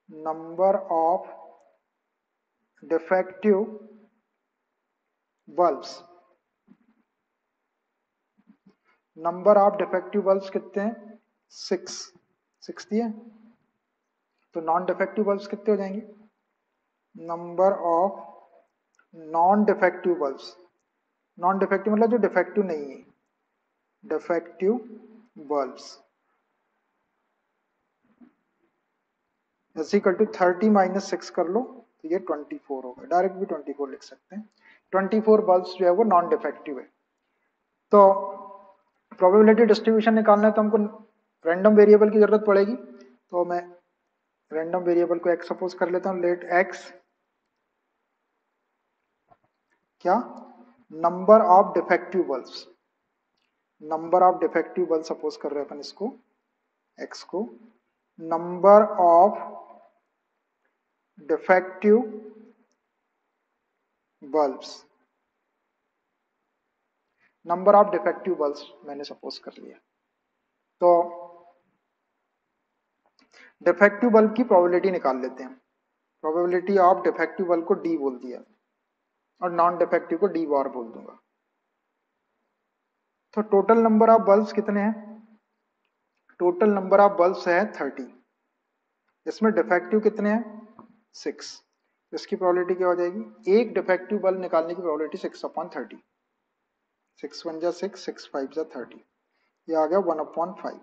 number of defective bulbs, number of defective bulbs कितने हैं 6 दिए, तो नॉन डिफेक्टिव बल्ब्स कितने हो जाएंगे, number of non defective bulbs, non defective मतलब जो डिफेक्टिव नहीं है, defective bulbs is equal to 30 - 6 कर लो तो ये 24 होगा, डायरेक्ट भी 24 लिख सकते हैं। 24 बल्ब्स जो है वो नॉन डिफेक्टिव है। तो प्रोबेबिलिटी डिस्ट्रीब्यूशन निकालना है तो हमको रैंडम वेरिएबल की जरूरत पड़ेगी, तो मैं रैंडम वेरिएबल को x सपोज कर लेता हूँ, लेट x क्या, number of defective bulbs, number of defective bulb suppose कर रहे हैं अपन इसको, x को, number of defective bulbs, number of defective bulbs मैंने सपोज कर लिया। तो डिफेक्टिव बल्ब की प्रोबेबिलिटी निकाल लेते हैं, प्रोबेबिलिटी ऑफ डिफेक्टिव बल्ब को d बोल दिया और नॉन डिफेक्टिव को d बार बोल दूंगा। तो टोटल नंबर ऑफ बल्ब्स कितने हैं, टोटल नंबर ऑफ बल्ब्स है 30, इसमें डिफेक्टिव कितने हैं 6, इसकी प्रोबेबिलिटी क्या हो जाएगी, एक डिफेक्टिव बल्ब निकालने की प्रोबेबिलिटी 6/30, 6 1 जा 6, 6 5 जा 30, ये आ गया 1/5।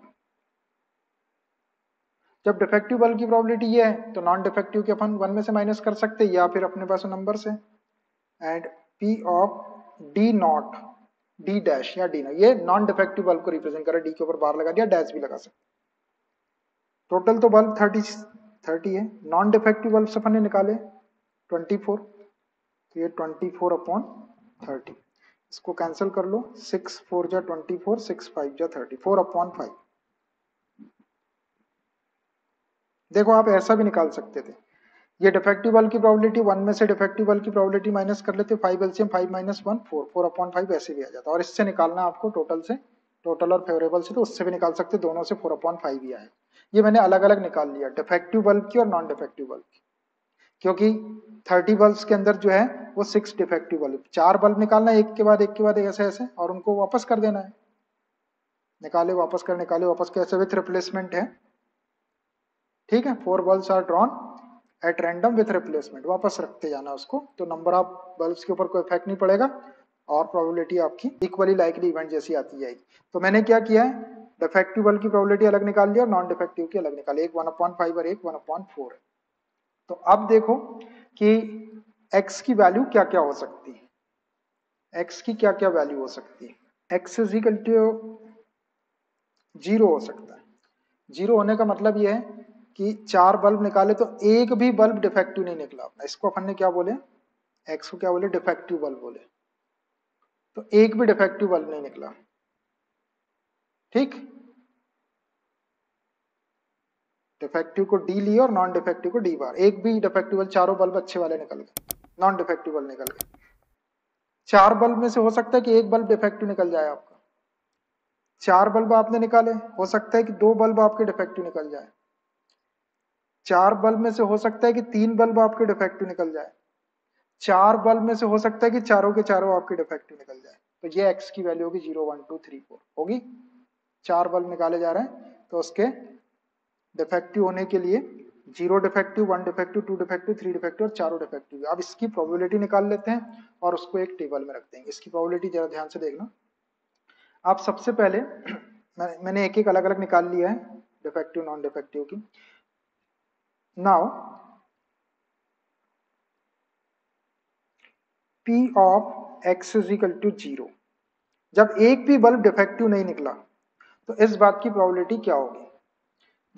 जब डिफेक्टिव बल्ब की प्रोबेबिलिटी ये है तो नॉन डिफेक्टिव के अपन 1 में से माइनस कर सकते हैं या फिर अपने पास नंबर से, and p of d not d dash या d नॉट, ये नॉन डिफेक्टिव बल्ब को रिप्रेजेंट कर रहा है, d के ऊपर बार लगा दिया, डैश भी लगा सकते। टोटल तो बल्ब 30 है, नॉन डिफेक्टिव बल्ब अपन ने निकाले 24, तो ये 24/30, इसको कैंसिल कर लो, 6 4 जा 24, 6 5 जा 30, 4/5। देखो आप ऐसा भी निकाल सकते थे, ये डिफेक्टिव बल्ब की प्रोबेबिलिटी 1 में से डिफेक्टिव बल्ब की प्रोबेबिलिटी माइनस कर लेते, 5 एलसीएम 5 - 1 4, 4/5 ऐसे भी आ जाता, और इससे निकालना आपको टोटल से, टोटल और फेवरेबल से, तो उससे भी निकाल सकते, दोनों से 4/5 ही आए। ये मैंने अलग अलग निकाल लिया, डिफेक्टिव बल्ब की और नॉन डिफेक्टिव बल्ब की, क्योंकि 30 बल्ब्स के अंदर जो है वो 6 डिफेक्टिव बल्ब, 4 बल्ब निकालना है एक के बाद एक के बाद ऐसे ऐसे, और उनको वापस कर देना है, निकाले वापस कर, निकाले वापस कर, ऐसे विथ रिप्लेसमेंट है। ठीक है, 4 bulbs are drawn at random with replacement, वापस रखते जाना उसको, तो नंबर ऑफ बल्ब्स के ऊपर कोई इफेक्ट नहीं पड़ेगा और प्रोबेबिलिटी आपकी इक्वली लाइकली इवेंट जैसी आती जाएगी। तो मैंने क्या किया है, डिफेक्टिव बल्ब की प्रोबेबिलिटी अलग निकाल लिया और नॉन डिफेक्टिव की अलग निकाली, एक 1/5 और एक 1/4 है। तो अब देखो कि x की वैल्यू क्या क्या हो सकती है, x की क्या क्या वैल्यू हो सकती है, x is equal to zero हो सकता है। जीरो होने का मतलब ये है कि 4 बल्ब निकाले तो एक भी बल्ब डिफेक्टिव नहीं निकला अपना। इसको अपन ने क्या बोले, एक्स को क्या बोले, डिफेक्टिव बल्ब बोले। तो एक भी डिफेक्टिव बल्ब नहीं निकला। ठीक, डिफेक्टिव को डी लिया और नॉन डिफेक्टिव को डी बार। एक भी डिफेक्टिव बल्ब, चारों बल्ब अच्छे वाले निकल गए, नॉन डिफेक्टिव बल्ब निकल गए। 4 बल्ब में से हो सकता है कि एक बल्ब डिफेक्टिव निकल जाए आपका। 4 बल्ब आपने निकाले, हो सकता है कि 2 बल्ब आपके डिफेक्टिव निकल जाए। 4 बल्ब में से हो सकता है कि 3 बल्ब आपके डिफेक्टिव निकल जाए। 4 बल्ब में से हो सकता है कि चारों के चारों आपके डिफेक्टिव निकल जाए। तो ये एक्स की वैल्यू होगी 0 1 2 3 4 होगी। 4 बल्ब निकाले जा रहे हैं तो उसके डिफेक्टिव होने के लिए 0 डिफेक्टिव, 1 डिफेक्टिव, 2 डिफेक्टिव, 3 डिफेक्टिव और चारों डिफेक्टिव। अब इसकी प्रोबेबिलिटी निकाल लेते हैं और उसको एक टेबल में रख देंगे। इसकी प्रोबेबिलिटी जरा ध्यान से देखना। आप सबसे पहले मैंने एक एक अलग अलग निकाल लिया है डिफेक्टिव नॉन डिफेक्टिव की। Now P of x is equal to 0। जब एक भी बल्ब डिफेक्टिव नहीं निकला तो इस बात की प्रोबेबिलिटी क्या होगी।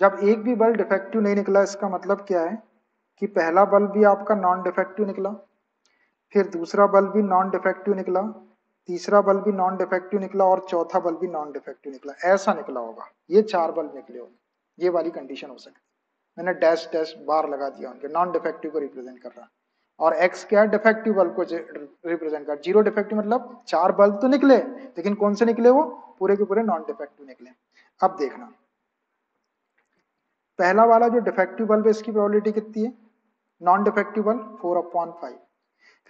जब एक भी बल्ब डिफेक्टिव नहीं निकला इसका मतलब क्या है कि पहला बल्ब भी आपका नॉन डिफेक्टिव निकला, फिर दूसरा बल्ब भी नॉन डिफेक्टिव निकला, तीसरा बल्ब भी नॉन डिफेक्टिव निकला और चौथा बल्ब भी नॉन डिफेक्टिव निकला। ऐसा निकला होगा, ये 4 बल्ब निकले होंगे। ये वाली कंडीशन हो सकती है। मैंने डैश डैश बार लगा दिया उनके, नॉन डिफेक्टिव को रिप्रेजेंट कर रहा है। और एक्स क्या है, डिफेक्टिव बल्ब को रिप्रेजेंट कर। 0 डिफेक्टिव मतलब 4 बल्ब तो निकले, लेकिन कौन से निकले, वो पूरे के पूरे नॉन डिफेक्टिव निकले। अब देखना, पहला वाला जो डिफेक्टिव बल्ब है इसकी प्रोबेबिलिटी कितनी है, नॉन डिफेक्टिव बल्ब 4/5।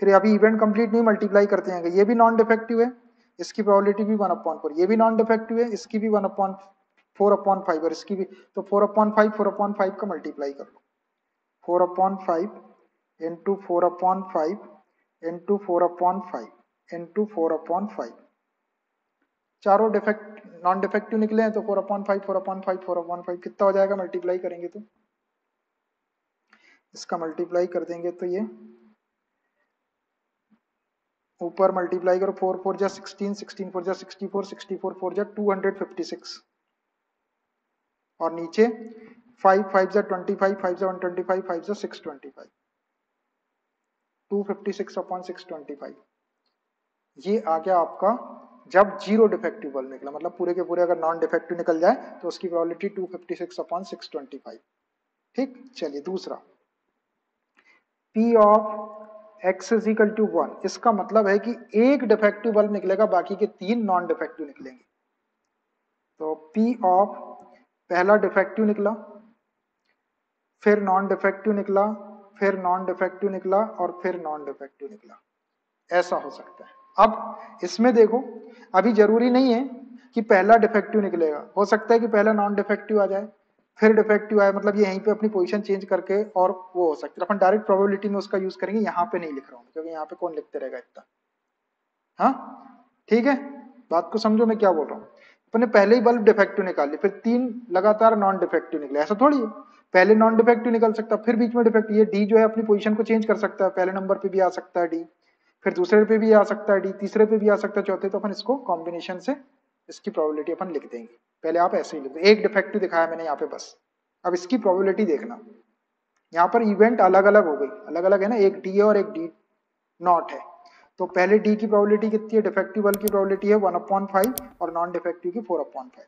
फिर अभी इवेंट कंप्लीट नहीं, मल्टीप्लाई करते हैं, ये भी नॉन डिफेक्टिव है, इसकी प्रोबेबिलिटी भी 1/4। ये भी नॉन डिफेक्टिव है, इसकी भी 4/5 और इसकी भी। तो 4/5 4/5 का मल्टीप्लाई कर लो। 4/5 इंटू 4/5 इंटू 4/5 इंटू 4/5। चारों डिफेक्ट नॉन डिफेक्टिव निकले हैं तो 4/5 4/5 4/5 कितना हो जाएगा, मल्टीप्लाई करेंगे तो इसका मल्टीप्लाई कर देंगे तो ये ऊपर मल्टीप्लाई करो, 4 4 जा 16, 16 4 जा 64, 64 4 जा 256 और नीचे 5 5 जा 25, 5 जा 125, 5 जा 625, 256/625। ये आ गया आपका जब 0 डिफेक्टिव बल्ब निकला, मतलब पूरे के पूरे अगर नॉन डिफेक्टिव निकल जाए तो उसकी प्रोबेबिलिटी 256/625। ठीक, चलिए दूसरा, P of x is equal to 1। इसका मतलब है कि एक डिफेक्टिव बल्ब निकलेगा, बाकी के 3 नॉन डिफेक्टिव निकलेंगे। तो P ऑफ पहला डिफेक्टिव निकला, फिर नॉन डिफेक्टिव निकला, फिर नॉन डिफेक्टिव निकला और फिर नॉन डिफेक्टिव निकला। ऐसा हो सकता है। अब इसमें देखो, अभी जरूरी नहीं है कि पहला डिफेक्टिव निकलेगा, हो सकता है कि पहला नॉन डिफेक्टिव आ जाए फिर डिफेक्टिव आए, मतलब ये यहीं पे अपनी पोजीशन चेंज करके और वो हो सकता है। अपन डायरेक्ट प्रोबेबिलिटी में उसका यूज करेंगे, यहाँ पे नहीं लिख रहा हूँ क्योंकि यहाँ पे कौन लिखते रहेगा इतना। हाँ ठीक है, बात को समझो मैं क्या बोल रहा हूँ। अपने पहले ही बल्ब डिफेक्टिव निकाल ली, फिर 3 लगातार नॉन डिफेक्टिव निकले, ऐसा थोड़ी है। पहले नॉन डिफेक्टिव निकल सकता, फिर बीच में डिफेक्टिव। ये डी जो है अपनी पोजीशन को चेंज कर सकता है, पहले नंबर पे भी आ सकता है डी, फिर दूसरे पे भी आ सकता है डी, तीसरे पे भी आ सकता है, चौथे। तो अपन इसको कॉम्बिनेशन से इसकी प्रोबेबिलिटी अपन लिख देंगे। पहले आप ऐसे ही लिख दो, एक डिफेक्टिव दिखाया मैंने यहाँ पे बस। अब इसकी प्रोबेबिलिटी देखना, यहाँ पर इवेंट अलग अलग हो गई, अलग अलग है ना, एक डी है और एक डी नॉट है। तो पहले डी की प्रोबेबिलिटी कितनी है, डिफेक्टिव बल्ब की प्रोबेबिलिटी है 1/5 और नॉन डिफेक्टिव की 4/5।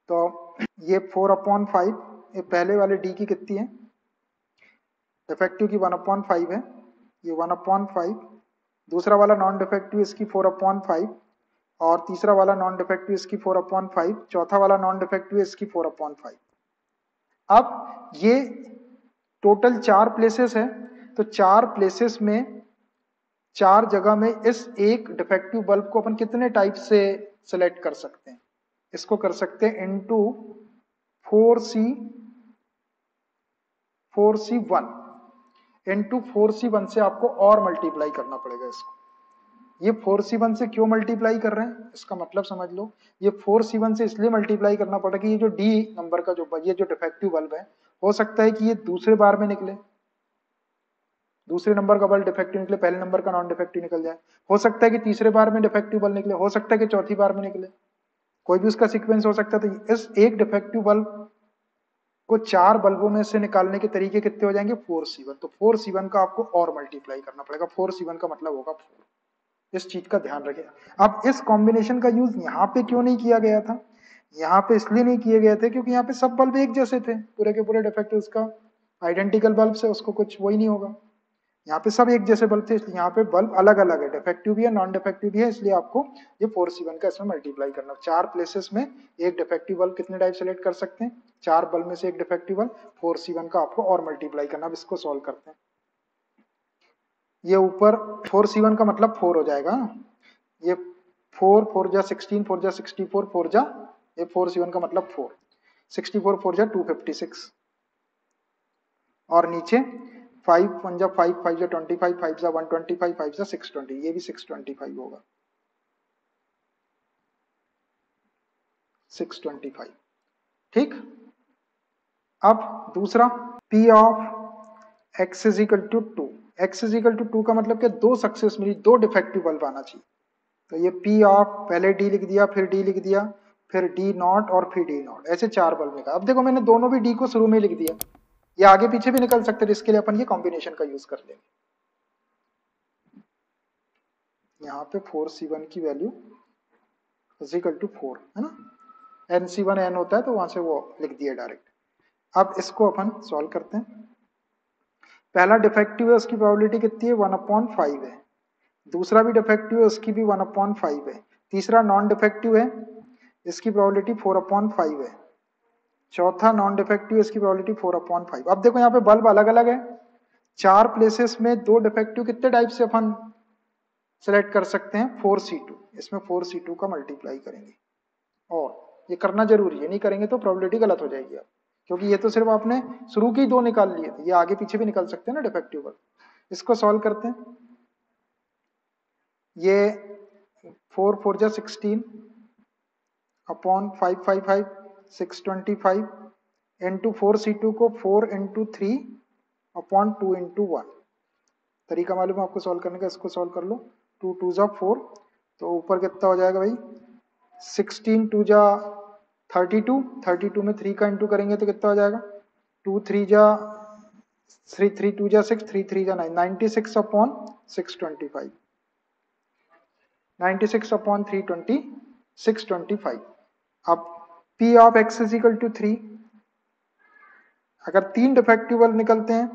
तो ये 4/5, ये पहले वाले डी की कितनी है, डिफेक्टिव की 1/5 है, ये 1/5। दूसरा वाला नॉन डिफेक्टिव इसकी 4/5 और तीसरा वाला नॉन डिफेक्टिव इसकी 4/5, चौथा वाला नॉन डिफेक्टिव इसकी 4/5। अब ये टोटल 4 प्लेसेस है, तो 4 प्लेसेस में 4 जगह में इस एक डिफेक्टिव बल्ब को अपन कितने टाइप से सिलेक्ट कर सकते हैं, इसको कर सकते हैं इनटू 4C1 इनटू 4C1 से आपको और मल्टीप्लाई करना पड़ेगा इसको। ये 4C1 से क्यों मल्टीप्लाई कर रहे हैं, इसका मतलब समझ लो। ये 4C1 से इसलिए मल्टीप्लाई करना पड़ेगा कि ये जो डी नंबर का ये जो डिफेक्टिव बल्ब है, हो सकता है कि ये दूसरे बार में निकले, दूसरे नंबर का बल्ब डिफेक्टिव निकले, पहले नंबर का नॉन डिफेक्टिव निकल जाए। हो सकता है कि तीसरे बार में डिफेक्टिव बल्ब निकले, हो सकता है कि चौथी बार में निकले। कोई भी उसका सीक्वेंस हो सकता है। तो इस एक डिफेक्टिव बल्ब को 4 बल्बों में से निकालने के तरीके कितने हो जाएंगे? 4C1। तो 4C1 का आपको और मल्टीप्लाई करना पड़ेगा। 4C1 का मतलब होगा 4। इस चीज का ध्यान रखें। अब इस कॉम्बिनेशन का यूज यहाँ पे क्यों नहीं किया गया था? यहाँ पे इसलिए नहीं किए गए थे क्योंकि यहाँ पे सब बल्ब एक जैसे थे, पूरे के पूरे डिफेक्टिव उसका आइडेंटिकल बल्ब से उसको कुछ वही नहीं होगा। यहाँ पे सब एक जैसे बल्ब थे, इसलिए यहाँ पे बल्ब अलग अलग है, डिफेक्टिव भी है नॉन डिफेक्टिव भी है, इसलिए आपको ये 4C1 का इसमें मल्टीप्लाई करना। 4 प्लेसेस में एक डिफेक्टिव बल्ब कितने टाइप सेलेक्ट कर सकते हैं? 4 बल्ब में से एक डिफेक्टिव बल्ब। 4C1 का आपको और मल्टीप्लाई करना। अब इसको सॉल्व करते हैं। ये ऊपर 4C1 का मतलब 4 हो जाएगा। ये 4 4 जा 16, 4 जा 64, 4 जा, ये 4C1 का मतलब 4, 64 4 जा 256, और नीचे 5 1 जा 5, 5 जा 25, 5 जा 125, 5 जा 620, ये भी 625 होगा, 625। ठीक। अब दूसरा P of x is equal to 2। x is equal to 2 का मतलब क्या? दो सक्सेस मिली, दो डिफेक्टिव बल्ब आना चाहिए। तो ये P ऑफ, पहले D लिख दिया, फिर D लिख दिया, फिर D नॉट और फिर D नॉट, ऐसे 4 बल्ब निकाल। अब देखो मैंने दोनों भी D को शुरू में लिख दिया, ये आगे पीछे भी निकल सकते हैं, इसके लिए अपन ये कॉम्बिनेशन का यूज कर लेंगे। यहाँ पे 4C1 की वैल्यू इज इक्वल टू 4 है ना, NC1 N होता है तो वहां से वो लिख दिया डायरेक्ट। अब इसको अपन सॉल्व करते हैं। पहला डिफेक्टिव है, उसकी प्रोबेबिलिटी कितनी है? 1/5 है। दूसरा भी डिफेक्टिव है, उसकी भी 1/5 है। तीसरा नॉन डिफेक्टिव है, इसकी प्रोबेबिलिटी 4/5 है। चौथा नॉन डिफेक्टिव, इसकी प्रोबेबिलिटी 4/5। अब देखो यहाँ पे बल्ब अलग अलग है, 4 प्लेसेस में 2 डिफेक्टिव कितने टाइप से अपन सेलेक्ट कर सकते हैं? 4C2। इसमें 4C2 का मल्टीप्लाई करेंगे, और ये करना जरूरी है, नहीं करेंगे तो प्रोबेबिलिटी गलत हो जाएगी अब, क्योंकि ये तो सिर्फ आपने शुरू की 2 निकाल लिए थे, ये आगे पीछे भी निकल सकते हैं ना डिफेक्टिव बल्ब। इसको सॉल्व करते हैं। ये 4 4 जा 16 अपॉन 5 5 5 625 इंटू 4C2 को 4 इंटू 3 अपॉन 2 इंटू 1। तरीका मालूम है आपको सॉल्व करने का, इसको सॉल्व कर लो। 2 2 जा 4, तो ऊपर कितना हो जाएगा भाई? 16 2 जा 32, 32 में 3 का इंटू करेंगे तो कितना हो जाएगा? 2 3 जा 3 3 2 जा 6, 3 3 जा 9, 96 अपॉन 625, 96 अपॉन 320, 625। अब P of x is equal to 3। अगर 3 डिफेक्टिव बल्ब निकलते हैं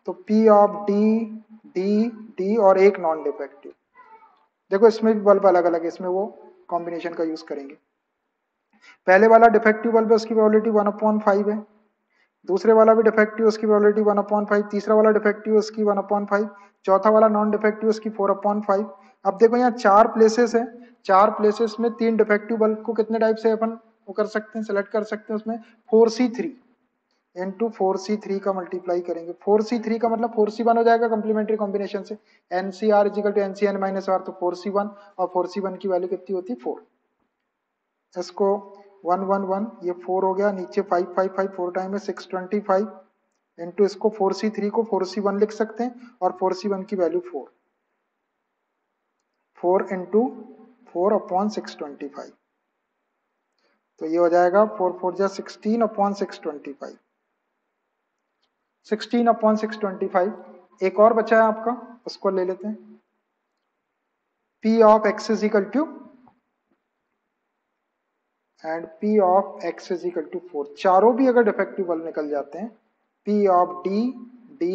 तो P of D D D और एक नॉन डिफेक्टिव। देखो इसमें भी बल्ब अलग अलग है, इसमें वो कॉम्बिनेशन का यूज करेंगे। पहले वाला डिफेक्टिव बल्ब है, उसकी प्रोबेबिलिटी 1/5 है। दूसरे वाला भी डिफेक्टिव, उसकी प्रोबेबिलिटी 1/5। तीसरा वाला डिफेक्टिव, उसकी 1/5। चौथा वाला नॉन डिफेक्टिव, उसकी 4/5। अब देखो यहाँ 4 प्लेसेस है, 4 प्लेसेस में 3 डिफेक्टिव बल्ब को कितने टाइप से अपन वो कर सकते हैं, सेलेक्ट कर सकते हैं? उसमें 4C3 इंटू 4C3 का मल्टीप्लाई करेंगे। 4C3 का मतलब 4C1 हो जाएगा कॉम्प्लीमेंट्री कॉम्बिनेशन से। NCR is equal to NCN minus R, तो 4C1, और 4C1 की वैल्यू कितनी होती है? 4। इसको 1 1 1, ये 4 हो गया, नीचे 5 5 5, 4 टाइम में 625 इंटू इसको 4C3 को 4C1 लिख सकते हैं, और 4C1 की वैल्यू 4, 4 इंटू 4 अपॉन 625, तो ये हो जाएगा 4 4 जा 16 अपॉन 625, 16 अपॉन 625। एक और बचा है आपका, उसको ले लेते हैं। P of x is equal to, and P of x is equal to 4। चारों भी अगर डिफेक्टिव बल्ब निकल जाते हैं, P of D D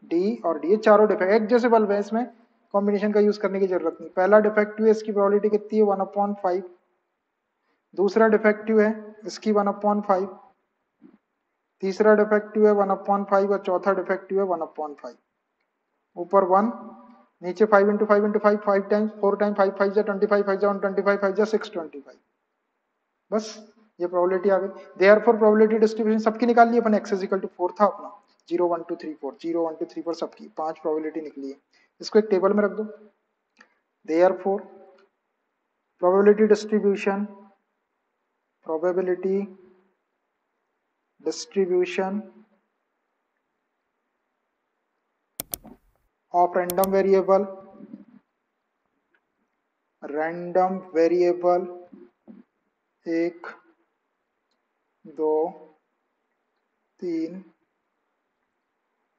D और D, ये चारों डिफेक्ट एक जैसे बल्ब है, इसमें कॉम्बिनेशन का यूज करने की जरूरत नहीं। पहला डिफेक्टिव है, इसकी प्रोबेबिलिटी कितनी है? 1/5। दूसरा डिफेक्टिव है, इसकी 1/5। तीसरा डिफेक्टिव है 1/5, और चौथा डिफेक्टिव है 1/5। ऊपर 1, नीचे 5 इंटू 5 इंटू 5, 5 टाइम्स, 4 टाइम 5 5 जा 25, 5 जा 125, 5 जा 625। बस ये प्रोबेबिलिटी आ गई। देयरफॉर प्रोबेबिलिटी डिस्ट्रीब्यूशन सबकी निकाल ली अपन। x इज इक्वल टू 4 था अपना, 0 1 2 3 4, 0 1 2 3 4 सबकी 5 प्रोबेबिलिटी निकली है। इसको एक टेबल में रख दो। Therefore probability distribution, probability distribution of random variable, random variable 1 2 3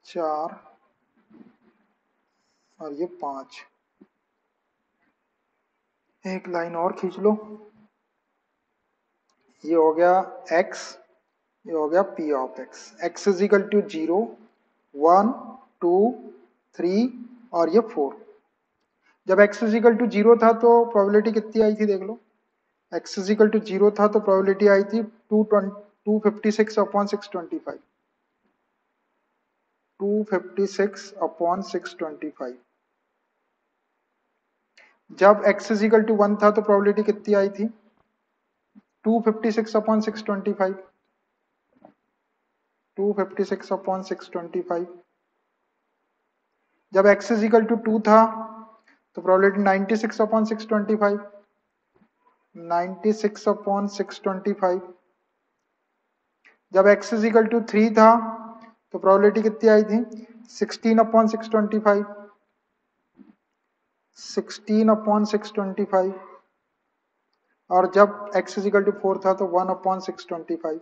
4 और ये 5। एक लाइन और खींच लो, ये हो गया x, ये हो गया p of x। x is equal to 0 1 2 3 और ये 4। जब x इज इक्वल टू 0 था तो प्रोबेबिलिटी कितनी आई थी देख लो। x इज इक्वल टू 0 था तो प्रोबेबिलिटी आई थी 256 अपॉन 625, 256 अपॉन 625। जब x इज इक्वल टू 1 था तो प्रोबेबिलिटी कितनी आई थी 256 अपॉन 625, 256 अपॉन 625। जब x इज इक्वल टू 2 था तो प्रोबेबिलिटी 96 अपॉन 625, 96 अपॉन 625। जब x इज इक्वल टू 3 था तो प्रोबेबिलिटी कितनी आई थी 16 अपॉन 625, 16 अपॉन 625। और जब x इज इक्वल टू 4 था तो 1 अपॉन 625।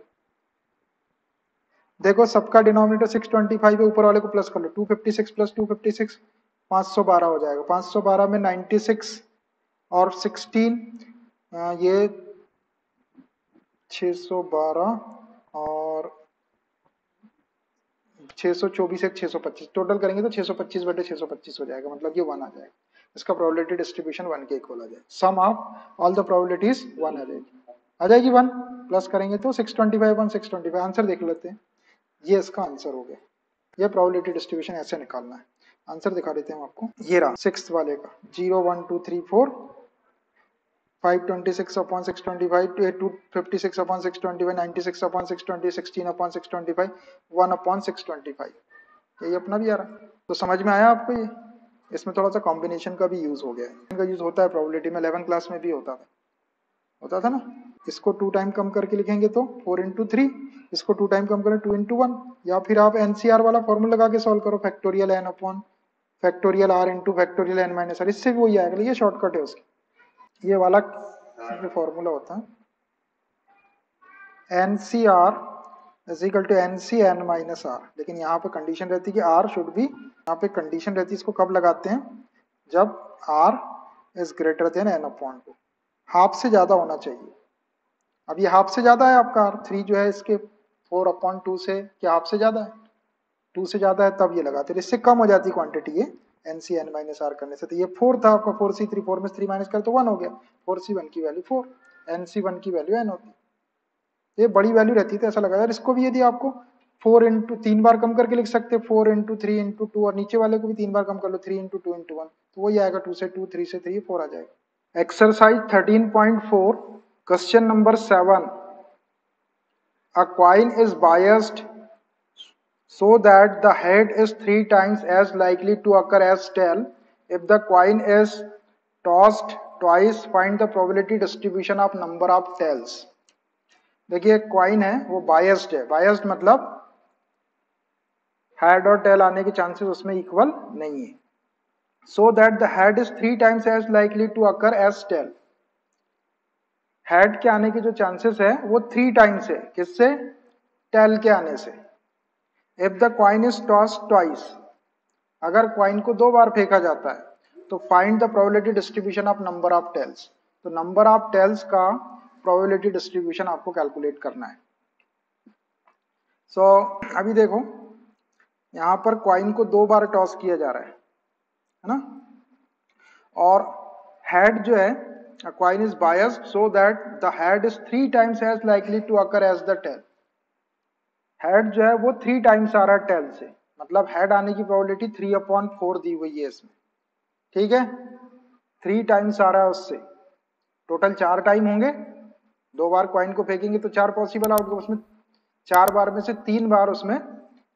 देखो सबका डिनोमिनेटर 625 है, ऊपर वाले को प्लस कर लो, 256 प्लस 256 512 हो जाएगा। 512 में 96 और 16 ये 612 और 624 एक 625, टोटल करेंगे तो 625 बटे 625 हो जाएगा, मतलब ये 1 आ जाएगा। इसका प्रोबेबिलिटी डिस्ट्रीब्यूशन 1 के इक्वल आ जाएगा। सम ऑफ ऑल द प्रोबेबिलिटीज 1 आ जाएगी 1। प्लस करेंगे तो 625 1 625। आंसर देख लेते हैं, ये इसका आंसर हो गया। ये प्रोबेबिलिटी डिस्ट्रीब्यूशन ऐसे निकालना है। आंसर दिखा देते हैं आपको, ये रहा 6th वाले का 0 1 2 3 4 526 upon 625, 256 upon 625, 96 upon 620, 16 upon 625, 1 upon 625। यही अपना भी आ रहा। तो समझ में आया आपको ये? इसमें थोड़ा सा कॉम्बिनेशन का भी यूज हो गया है, इनका यूज होता है प्रोबेबिलिटी में, 11th क्लास में भी होता था ना। इसको 2 टाइम कम करके लिखेंगे तो 4 इंटू 3, इसको 2 टाइम कम करें 2 इंटू 1, या फिर आप एनसीआर वाला फॉर्मूला लगा के सॉल्व करो, factorial n upon factorial r into factorial n minus r, इससे भी वही आएगा। ये शॉर्टकट है उसकी, ये वाला जो फॉर्मूला होता है n C r is equal to n C n minus r. लेकिन यहाँ पे कंडीशन रहती है कि आर शुड भी, यहाँ पे कंडीशन रहती है, इसको कब लगाते हैं जब r is greater than n upon 2, half से ज्यादा होना चाहिए। अब ये हाफ से ज्यादा है आपका आर 3 जो है इसके 4 अपॉन 2 से, क्या हाफ से ज्यादा है, 2 से ज्यादा है तब ये लगाते हैं। इससे कम हो जाती क्वांटिटी ये n C n minus r करने से। तो ये 4 था आपका, 4c3, 4 में 3 माइनस कर तो 1 हो गया, 4c1 की वैल्यू 4, nc1 की वैल्यू n होती। ये बड़ी वैल्यू रहती है तो ऐसा लगा यार, इसको भी यदि आपको 4 इंटू 3 बार कम करके लिख सकते हैं, 4 इंटू 3 इंटू 2, और नीचे वाले को भी 3 बार कम कर लो, 3 इंटू 2 इंटू 1, तो वही आएगा 2 से 2, 3 से 3, 4 आ जाएगा। Exercise 13.4 question number 7, a coin is biased so that the head is 3 times as likely to occur as tail. If the coin is tossed twice, find the probability distribution of number of tails. देखिए एक coin है वो biased है, biased मतलब head और tell आने के chances उसमें इक्वल नहीं है। So that the head is 3 times as likely to occur as tail, head के आने के जो चांसेस है वो 3 टाइम्स है, किससे, टेल के आने से। If the coin is toss twice, अगर कॉइन को 2 बार फेंका जाता है तो find the probability distribution of number of tails. तो नंबर ऑफ टेल्स का प्रोबेबिलिटी डिस्ट्रीब्यूशन आपको कैलकुलेट करना है। अभी देखो यहां पर कॉइन को 2 बार टॉस किया जा रहा है ना, और हेड जो है, coin is biased so that the head is 3 times as likely to occur as the tail. Head जो है वो 3 टाइम्स आ रहा है टेल से, मतलब हेड आने की प्रोबेबिलिटी 3/4 दी हुई है इसमें, ठीक है, 3 टाइम्स आ रहा है उससे, टोटल 4 टाइम होंगे, 2 बार कॉइन को फेंकेंगे तो 4 पॉसिबल आउटकम, उसमें 4 बार में से 3 बार उसमें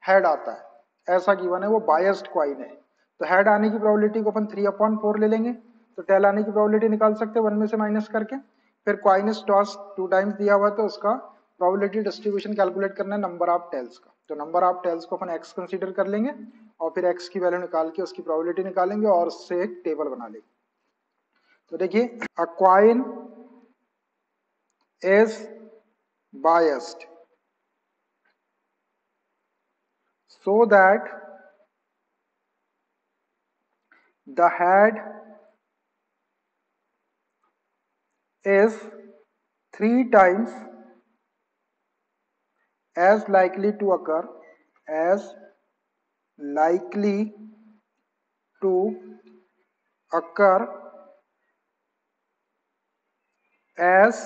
हेड आता है, ऐसा गिवन है, वो बायस्ड कॉइन है। तो हेड आने की प्रोबेबिलिटी को अपन 3/4 ले लेंगे, तो टेल आने की प्रोबेबिलिटी निकाल सकते हैं 1 में से माइनस करके। फिर कॉइन इज टॉस 2 टाइम्स दिया हुआ है तो उसका प्रोबेबिलिटी डिस्ट्रीब्यूशन कैलकुलेट करना है नंबर ऑफ टेल्स का। तो नंबर ऑफ टेल्स को अपन x कंसीडर कर लेंगे और फिर x की वैल्यू निकाल के उसकी प्रोबेबिलिटी निकालेंगे और उससे एक टेबल बना लेंगे। तो देखिए अ coin is biased so that the head is 3 times as likely to occur as likely to occur as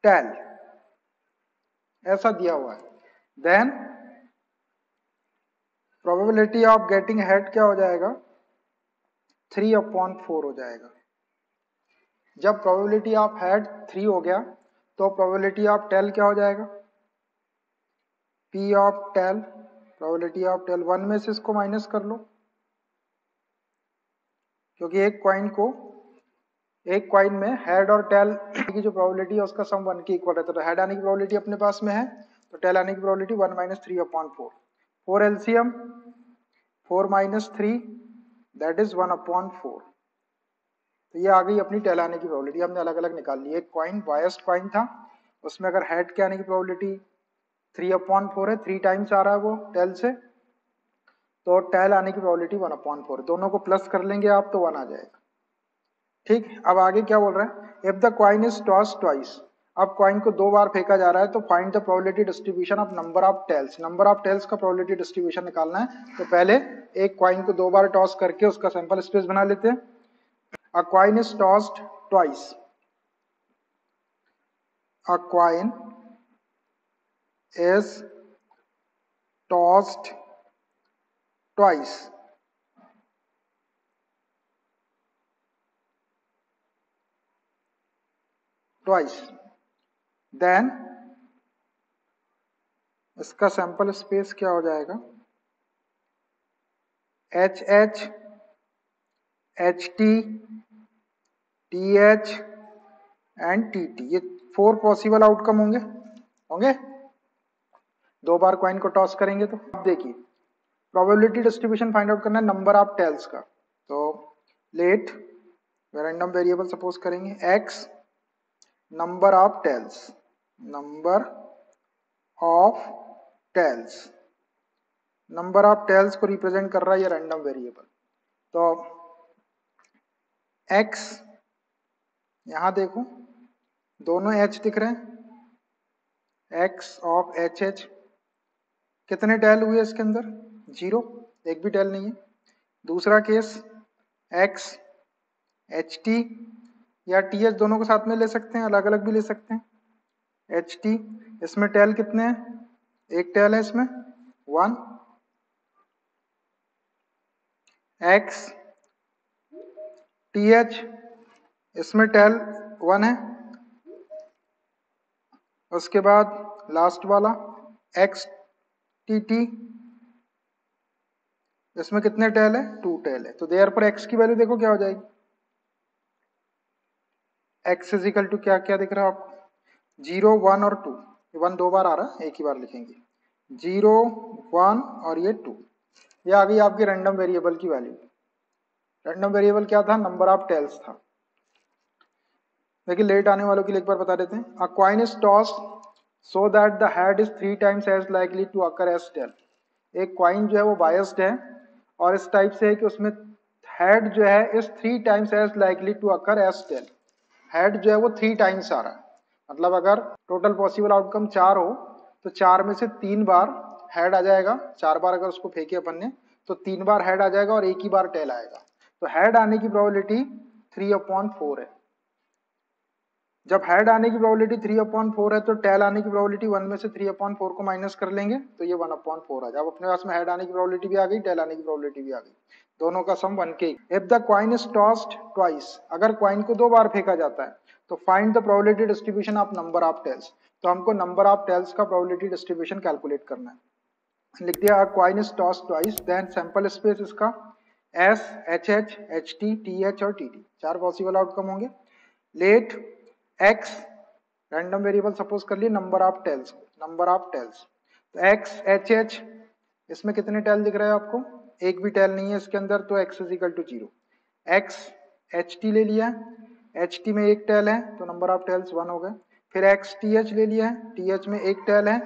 tail, ऐसा दिया हुआ है. Then probability of getting head क्या हो जाएगा, 3/4 हो जाएगा. जब प्रोबेबिलिटी ऑफ हेड 3 हो गया तो प्रोबेबिलिटी ऑफ टेल क्या हो जाएगा, P of tail. Probability of tail 1 में से इसको माइनस कर लो, क्योंकि एक कॉइन में हेड और टेल की जो प्रोबेबिलिटी है उसका सम 1 के इक्वल रहता है. तो हेड आने की प्रोबेबिलिटी अपने पास में है, तो टेल आने की probability 1 minus 3/4. 4 LCM 4 minus 3 that is 1/4. तो ये आ गई अपनी टेल आने की प्रोबेबिलिटी. हमने अलग अलग निकाल ली. एक कॉइन बायस्ड कॉइन था, उसमें अगर हेड के आने की प्रोबेबिलिटी 3/4 है, 3 टाइम्स आ रहा है वो टेल से, तो टेल आने की प्रोबेबिलिटी 1/4. दोनों को प्लस कर लेंगे आप तो 1 आ जाएगा. ठीक. अब आगे क्या बोल रहे हैं, if the coin is toss twice. अब कॉइन को 2 बार फेंका जा रहा है, तो find the probability distribution of number of tails. Number of tails का प्रोबेबिलिटी डिस्ट्रीब्यूशन निकालना है. तो पहले एक कॉइन को 2 बार टॉस करके उसका सैंपल स्पेस बना लेते हैं. A coin is tossed twice. A coin is tossed twice. Then इसका सैंपल स्पेस क्या हो जाएगा, HH, HT, TH and TT. ये 4 पॉसिबल आउटकम होंगे. 2 बार कॉइन को टॉस करेंगे तो. अब देखिए प्रोबेबिलिटी डिस्ट्रीब्यूशन फाइंड आउट करना है नंबर ऑफ टेल्स का. तो लेट रैंडम वेरिएबल सपोज करेंगे x number of tails. Number of tails को रिप्रेजेंट कर रहा है ये रैंडम वेरिएबल. तो x, यहां देखो दोनों h दिख रहे हैं, x ऑफ HH. कितने टेल हुए इसके अंदर, 0, एक भी टेल नहीं है. दूसरा केस x HT या TH दोनों को साथ में ले सकते हैं, अलग अलग भी ले सकते हैं. HT, इसमें टेल कितने हैं, एक टेल है इसमें 1. x TH, इसमें टेल 1 है. उसके बाद लास्ट वाला x TT, इसमें कितने टेल है, 2 टेल है. तो देयरफॉर x की वैल्यू देखो क्या हो जाएगी, x इज इक्वल टू क्या क्या दिख रहा है आपको, 0, 1 और 2. 1 2 बार आ रहा है, एक ही बार लिखेंगे. 0, 1 और ये 2. ये आ गई आपकी रैंडम वेरिएबल की वैल्यू. रैंडम वेरिएबल क्या था, नंबर ऑफ टेल्स था. देखिए लेट आने वालों के लिए एक बार बता देते हैं. A coin is tossed so that the head is 3 times as likely to occur as tail. एक कॉइन जो है वो बायस्ड है और इस टाइप से है कि उसमें हेड जो है is 3 times as likely to occur as tail. Head जो है वो 3 टाइम्स आ रहा है. मतलब अगर टोटल पॉसिबल आउटकम 4 हो तो 4 में से 3 बार हेड आ जाएगा. 4 बार अगर उसको फेंके अपन ने तो 3 बार हेड आ जाएगा और एक ही बार टेल आएगा. तो हेड आने की प्रोबेबिलिटी 3/4 है. जब हेड आने की प्रोबेबिलिटी 3/4 है तो टेल आने की प्रोबेबिलिटी 1 में से 3/4 को माइनस कर लेंगे तो ये 1/4 आ जाए. अब अपने पास में हेड आने की प्रोबेबिलिटी भी आ गई, टेल आने की प्रोबेबिलिटी भी आ गई. दोनों का सम 1 के. If the coin is tossed twice, अगर कॉइन को 2 बार फेंका जाता है तो find the probability distribution of number of tails. तो हमको नंबर ऑफ टेल्स का प्रोबेबिलिटी डिस्ट्रीब्यूशन कैलकुलेट करना है. लिख दिया coin is tossed twice, then sample space इसका S, HH, HT, TH और TT. 4 पॉसिबल आउटकम होंगे. Let x random variable suppose कर लिए नंबर ऑफ टेल्स. तो x HH, इसमें कितने टेल दिख रहे हैं आपको, एक भी टेल नहीं है इसके अंदर, तो x is equal to 0. x HT ले लिया, एच टी में एक टेल है तो नंबर ऑफ टेल्स 1 हो गए। फिर एक्स टी एच ले लिया है, टी एच में एक टेल है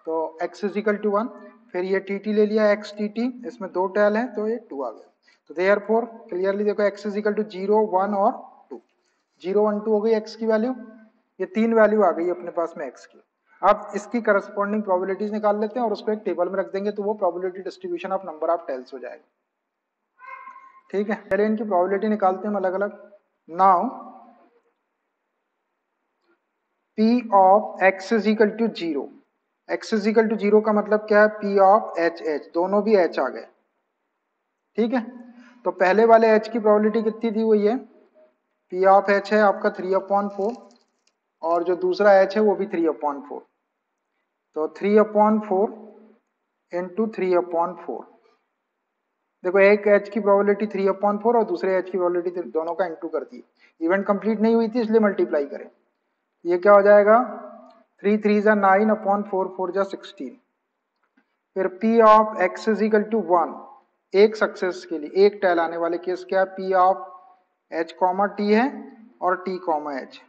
तो x इज इक्वल टू 1। फिर ये टी टी ले लिया एक्स टी टी, इसमें 2 टेल है तो ये 2 आ गया। तो देयरफॉर क्लियरली देखो x इज इक्वल टू 0 1 और 2, 0 1 2 हो गई x की वैल्यू, ये 3 वैल्यू आ गई अपने पास में x की। अब इसकी करस्पॉन्डिंग प्रोबेबिलिटीज निकाल लेते हैं और उसको एक टेबल में रख देंगे तो वो probability distribution of number of tails हो जाएगा। ठीक है, पहले इनकी प्रोबेबिलिटी निकालते हैं अलग अलग। Now p of x is equal to 0, x is equal to 0 का मतलब क्या है, p ऑफ h h, दोनों भी h आ गए। ठीक है, तो पहले वाले h की प्रोबेबिलिटी कितनी थी, वो ये p ऑफ h है आपका 3/4 और जो दूसरा h है वो भी 3/4, तो 3/4 इंटू 3/4। देखो एक h की प्रोबेबिलिटी 3/4 और दूसरे h की प्रोबेबिलिटी, दोनों का इंटू कर दी। इवेंट कंप्लीट नहीं हुई थी इसलिए मल्टीप्लाई करें, ये क्या हो जाएगा 3 3 जा 9/4 4 जा 16। फिर p of x is equal to 1, एक सक्सेस के लिए एक टेल आने वाले केस क्या है, p of h comma t है और t कॉमा h,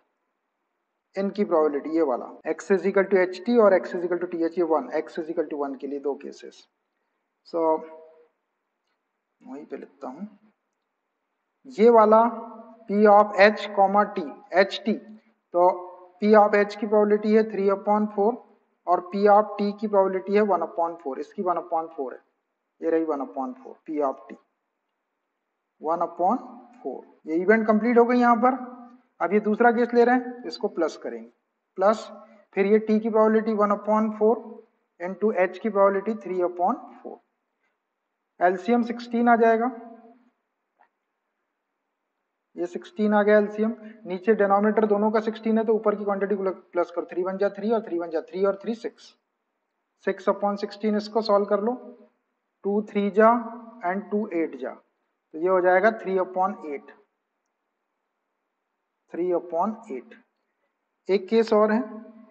इनकी प्रोबेबिलिटी ये वाला x is equal to H T और x is equal to T H, ये 1 x इज इक्वल टू 1 के लिए दो केसेस। सो वहीं पे लिखता हूं, ये वाला p of h comma t H T, तो p ऑफ h की प्रोबेबिलिटी है 3/4 और p ऑफ t की प्रोबेबिलिटी है 1/4, इसकी 1/4 है, ये रही 1/4 p ऑफ t 1/4। ये इवेंट कंप्लीट हो गई यहाँ पर। अब ये दूसरा केस ले रहे हैं, इसको प्लस करेंगे, प्लस फिर ये t की प्रोबेबिलिटी 1/4 इंटू h की प्रोबेबिलिटी 3/4, एलसीएम 16 आ जाएगा, ये 16 आ गया एलसीएम। नीचे डिनोमिनेटर दोनों का 16 है तो ऊपर की क्वांटिटी को प्लस करो, 3 1 जा 3 और 3 1 जा 3 और 3 6, 6/16 इसको सॉल्व कर लो, 2 3 जा एंड 2 8 जा, तो ये हो जाएगा 3/8, 3/8। एक केस और है,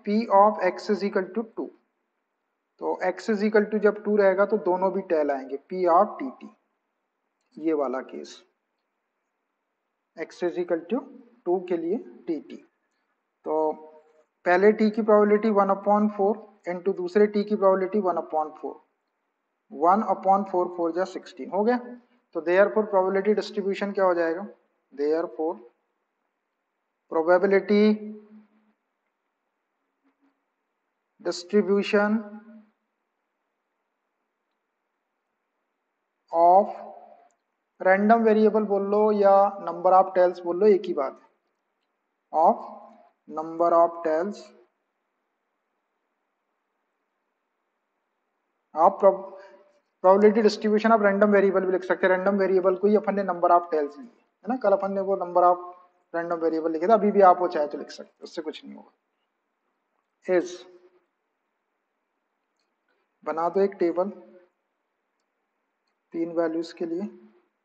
p of x is equal to 2, तो x इज इक्वल टू जब 2 रहेगा तो दोनों भी टेल आएंगे, p ऑफ tt, ये वाला case x is equal to 2 के लिए tt। तो पहले t की प्रोबेबिलिटी 1/4 इंटू दूसरे t की प्रोबेबिलिटी 1/4, 1/4 4 जा 16 हो गया। तो देयरफॉर प्रोबेबिलिटी डिस्ट्रीब्यूशन क्या हो जाएगा, therefore probability distribution of random variable बोल लो या नंबर ऑफ टेल्स बोल लो, एक ही बात है, ऑफ नंबर ऑफ टेल्स आप probability distribution of random variable भी लिख सकते हैं, रैंडम वेरिएबल को ही अपन ने नंबर ऑफ टेल्स लिए है ना, कल अपन ने वो नंबर ऑफ रैंडम वेरिएबल लिखे था, अभी भी आप वो चाहे तो लिख सकते हैं, उससे कुछ नहीं होगा। इज बना दो एक टेबल 3 वैल्यूज के लिए,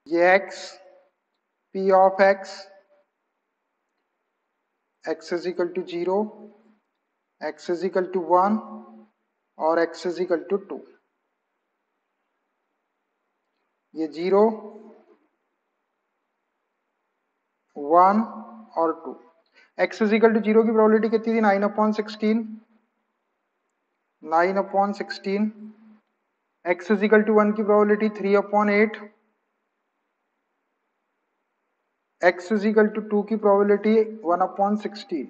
ये x p of x, x is equal to 0, x is equal to 1 और x इज इक्वल टू 2, ये 0 1 और 2। x इज इक्वल टू 0 की प्रोबेबिलिटी कितनी थी, 9/16, 9/16। x इज इक्वल टू 1 की probability 3/8, x is equal to 2 की प्रोबेबिलिटी 1/16।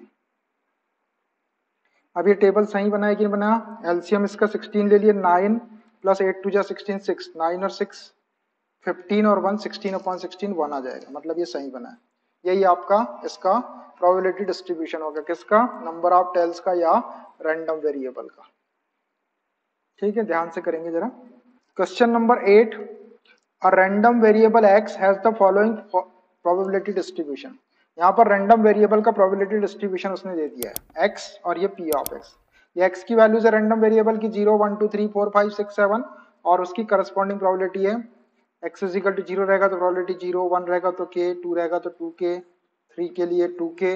अब ये टेबल सही बना है कि नहीं बना, एलसीएम इसका 16 ले लिए, 9 प्लस 8 2 जा 16 6, 9 और 6 15 और 1 16/16 1 आ जाएगा, मतलब ये सही बना है। यही आपका इसका प्रोबेबिलिटी डिस्ट्रीब्यूशन होगा, किसका, नंबर ऑफ टेल्स का या रैंडम वेरिएबल का। ठीक है, ध्यान से करेंगे जरा। Question number 8, a random variable x has the following probability distribution. यहाँ पर रैंडम वेरिएबल का प्रोबेबिलिटी डिस्ट्रीब्यूशन उसने दे दिया है x और ये p ऑफ x, ये x की वैल्यूज है रैंडम वेरिएबल की 0 1 2 3 4 5 6 7 और उसकी करस्पॉन्डिंग प्रोबेबिलिटी है x इज इक्वल टू 0 रहेगा तो प्रोबेबिलिटी 0, 1 रहेगा तो k, 2 रहेगा तो 2k, 3 के लिए 2k,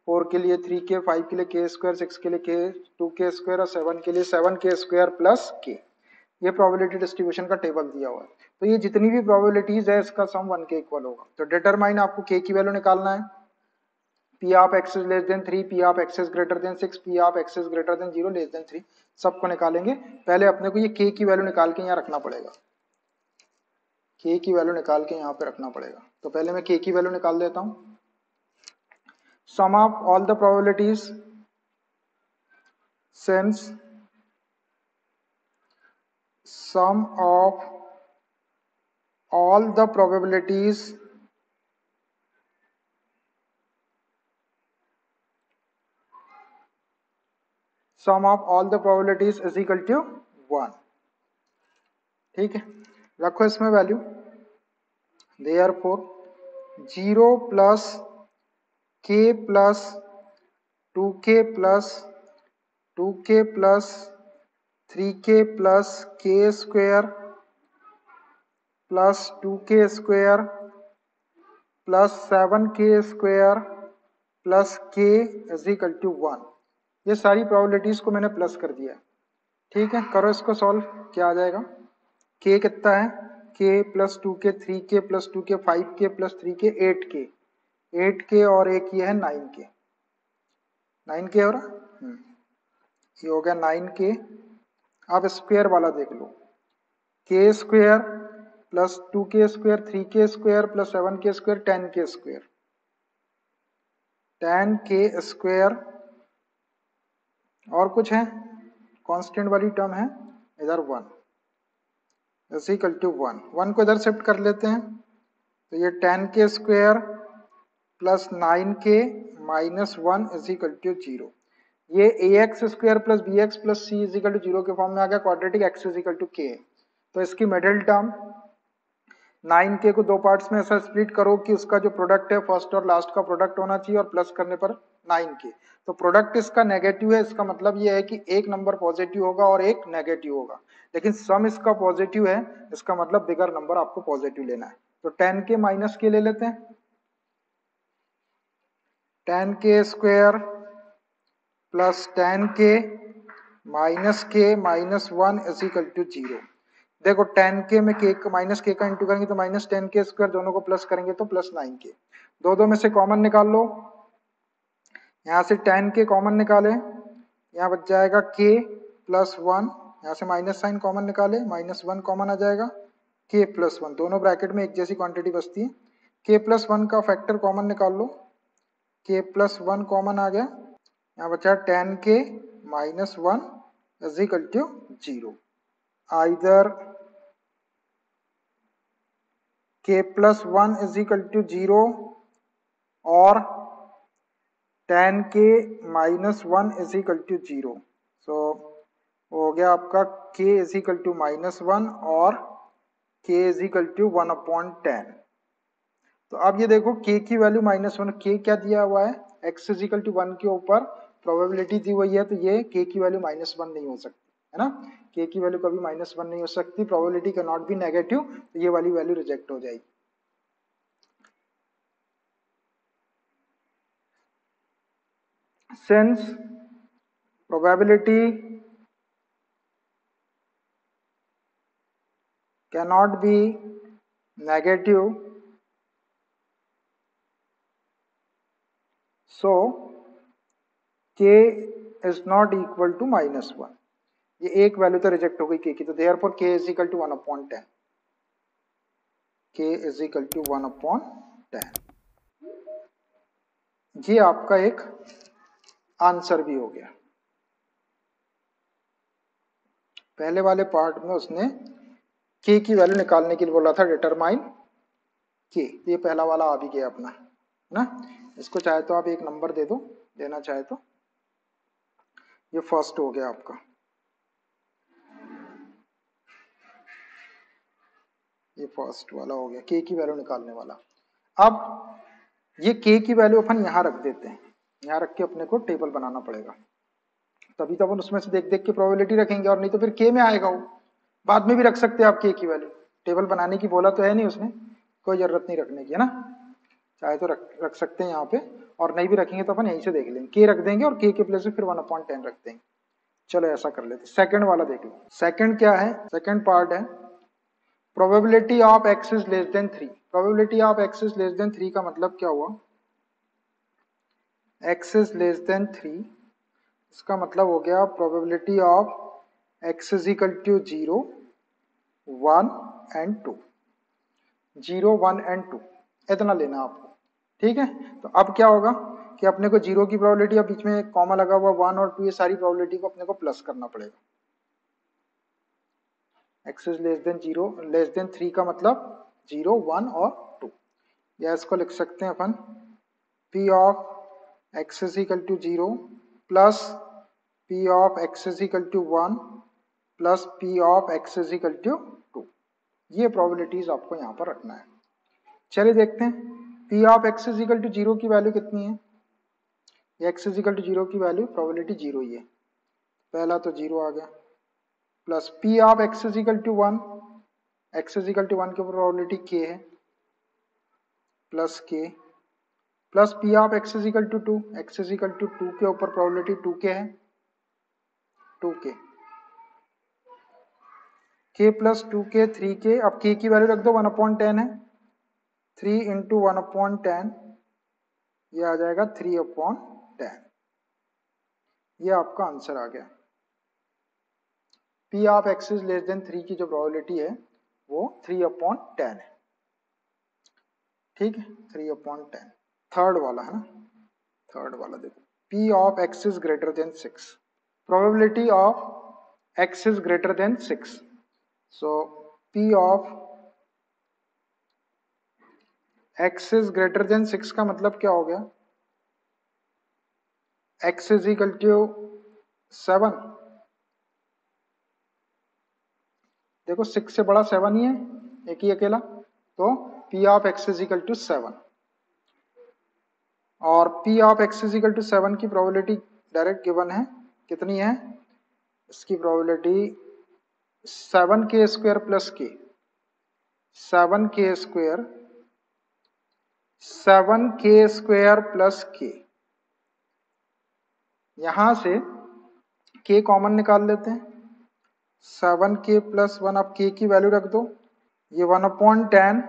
4 के लिए 3k, 5 के लिए k स्क्वायर, 6 के लिए k 2k स्क्वायर और 7 के लिए 7k स्क्वायर प्लस k। ये प्रोबेबिलिटी डिस्ट्रीब्यूशन का टेबल दिया हुआ है, तो ये जितनी भी प्रोबेबिलिटीज है इसका सम 1 के इक्वल होगा। तो डिटरमाइन आपको k की वैल्यू निकालना है, P of x is less than 3, P of x is greater then 6, P of x is greater than 0, less than 3, सबको निकालेंगे। पहले अपने को ये k की वैल्यू निकाल के यहाँ रखना पड़ेगा, k की वैल्यू निकाल के यहाँ पे रखना पड़ेगा। तो पहले मैं k की वैल्यू निकाल देता हूँ। Sum of all the probabilities since sum of all the probabilities is equal to 1। ठीक है, रखो इसमें value. therefore 0 plus k plus 2k plus 2k plus 3k plus k square plus 2k square plus 7k square plus k is equal to 1। ये सारी probabilities को मैंने plus कर दिया। ठीक है, करो इसको सॉल्व। क्या आ जाएगा? k कितना है? k plus 2k 3k plus 2k 5k plus 3k 8k, 8k और एक ये है 9k, 9k हो रहा, ये हो गया 9k। अब स्क्वायर वाला देख लो, k square plus 2k square 3k square plus 7k square 10k square, 10k square और कुछ है कांस्टेंट वाली टर्म है इधर 1 इज इक्वल टू 1 को इधर शिफ्ट कर लेते हैं। तो ये 10k square plus 9k minus 1 is equal to 0। ये ax square plus bx plus c is equal to 0 के फॉर्म में आ गया। Quadratic x is equal to k। तो इसकी मिडिल टर्म 9k को दो पार्ट्स में ऐसा स्प्लिट करो कि उसका जो प्रोडक्ट है फर्स्ट और लास्ट का प्रोडक्ट होना चाहिए और प्लस करने पर 9k। तो प्रोडक्ट इसका नेगेटिव है, इसका मतलब ये है कि एक नंबर पॉजिटिव होगा और एक नेगेटिव होगा, लेकिन सम इसका पॉजिटिव है, इसका मतलब बिगर नंबर आपको पॉजिटिव लेना है। तो 10k माइनस k ले लेते हैं, 10k square plus 10k minus k minus 1 is equal to 0। देखो 10k में k माइनस k का इंटू करेंगे तो माइनस 10k स्क्वायर, दोनों को प्लस करेंगे तो प्लस 9k। दो में से कॉमन निकाल लो, यहाँ से 10k कॉमन निकाले, यहाँ बच जाएगा k प्लस 1, यहाँ से माइनस साइन कॉमन निकाले, माइनस 1 कॉमन आ जाएगा, k प्लस 1, दोनों ब्रैकेट में एक जैसी क्वांटिटी बचती है। k प्लस 1 का फैक्टर कॉमन निकाल लो, k प्लस 1 कॉमन आ गया, यहाँ बचा 10k minus 1 is equal to 0। Either k plus 1 is equal to 0 और 10k minus 1 is equal to 0। So हो गया आपका k is equal to minus 1 और k इज इक्वल टू 1/10। तो अब ये देखो k की वैल्यू माइनस 1, k क्या दिया हुआ है, x इज इक्वल टू 1 के ऊपर प्रोबेबिलिटी दी हुई है, तो ये k की वैल्यू माइनस 1 नहीं हो सकती है ना, k की वैल्यू कभी माइनस 1 नहीं हो सकती, probability can not be negative, तो ये वाली वैल्यू रिजेक्ट हो जाएगी। Since probability cannot be negative, so k is not equal to minus 1। ये एक वैल्यू तो रिजेक्ट हो गई k की, तो therefore k is equal to 1/10, k is equal to 1/10। ये आपका एक आंसर भी हो गया। पहले वाले पार्ट में उसने k की वैल्यू निकालने के लिए बोला था, डिटरमाइन k, ये पहला वाला आ भी गया अपना, है ना। इसको चाहे तो आप एक नंबर दे दो, देना चाहे तो। ये फर्स्ट हो गया आपका, ये फर्स्ट वाला हो गया k की वैल्यू निकालने वाला। अब ये k की वैल्यू अपन यहाँ रख देते हैं, यहाँ रख के अपने को टेबल बनाना पड़ेगा, तभी तो अपन उसमें से देख देख के प्रोबेबिलिटी रखेंगे, और नहीं तो फिर k में आएगा वो। बाद में भी रख सकते हैं आप k की वैल्यू, टेबल बनाने की बोला तो है नहीं उसने, कोई जरूरत नहीं रखने की, है ना। चाहे तो रख सकते हैं यहाँ पे, और नहीं भी रखेंगे तो अपन यहीं से देख लेंगे, k रख देंगे और k के प्लेस में फिर 1/10 रख देंगे। चलो ऐसा कर लेते। सेकंड वाला देख लो, सेकंड क्या है, सेकंड पार्ट है probability of x is less than 3। Probability of x is less than 3 का मतलब क्या हुआ, x इज लेस देन 3, इसका मतलब हो गया probability of x is equal to 0, 1 and 2, 0, 1 and 2, इतना लेना आपको। ठीक है, तो अब क्या होगा कि अपने को 0 की प्रोबेबिलिटी, अब बीच में कॉमा लगा हुआ 1 और 2, ये सारी प्रोबेबिलिटी को अपने को प्लस करना पड़ेगा। x is less then 0, less than 3 का मतलब 0, 1 और 2, या इसको लिख सकते हैं अपन p of x is equal to 0 plus p of x is equal to 1 plus p of x is equal to 2। ये प्रोबेबिलिटीज आपको यहाँ पर रखना है। चलिए देखते हैं p of x is equal to 0 की वैल्यू कितनी है। x इज इक्वल टू 0 की वैल्यू प्रोबेबिलिटी 0 ही है, पहला तो 0 आ गया, plus p of x is equal to 1, x is equal to 1 की प्रोबेबिलिटी k है, plus k, plus p of x is equal to 2, x is equal to 2 के ऊपर प्रोबेबिलिटी 2k है, 2k, k plus 2k 3k, अब k की value रख दो 1/10 है, 3 इंटू 1/10, ये आ जाएगा 3/10, ये आपका आंसर आ गया। p of x is less than 3 की जो प्रोबेबिलिटी है वो 3/10 है। ठीक है, 3/10, थर्ड वाला है ना, थर्ड वाला देखो, p of x is greater then 6, probability of x is greater then 6, so p of x is greater then 6 का मतलब क्या हो गया, x इज इक्वल टू 7, देखो 6 से बड़ा 7 ही है, एक ही अकेला, तो p of x is equal to 7, और p of x is equal to 7 की प्रोबेबिलिटी डायरेक्ट गिवन है, कितनी है, इसकी probability 7k square plus k, 7k square, 7k square plus k, यहां से k कॉमन निकाल लेते हैं, 7k प्लस 1, अब k की वैल्यू रख दो, ये 1/10,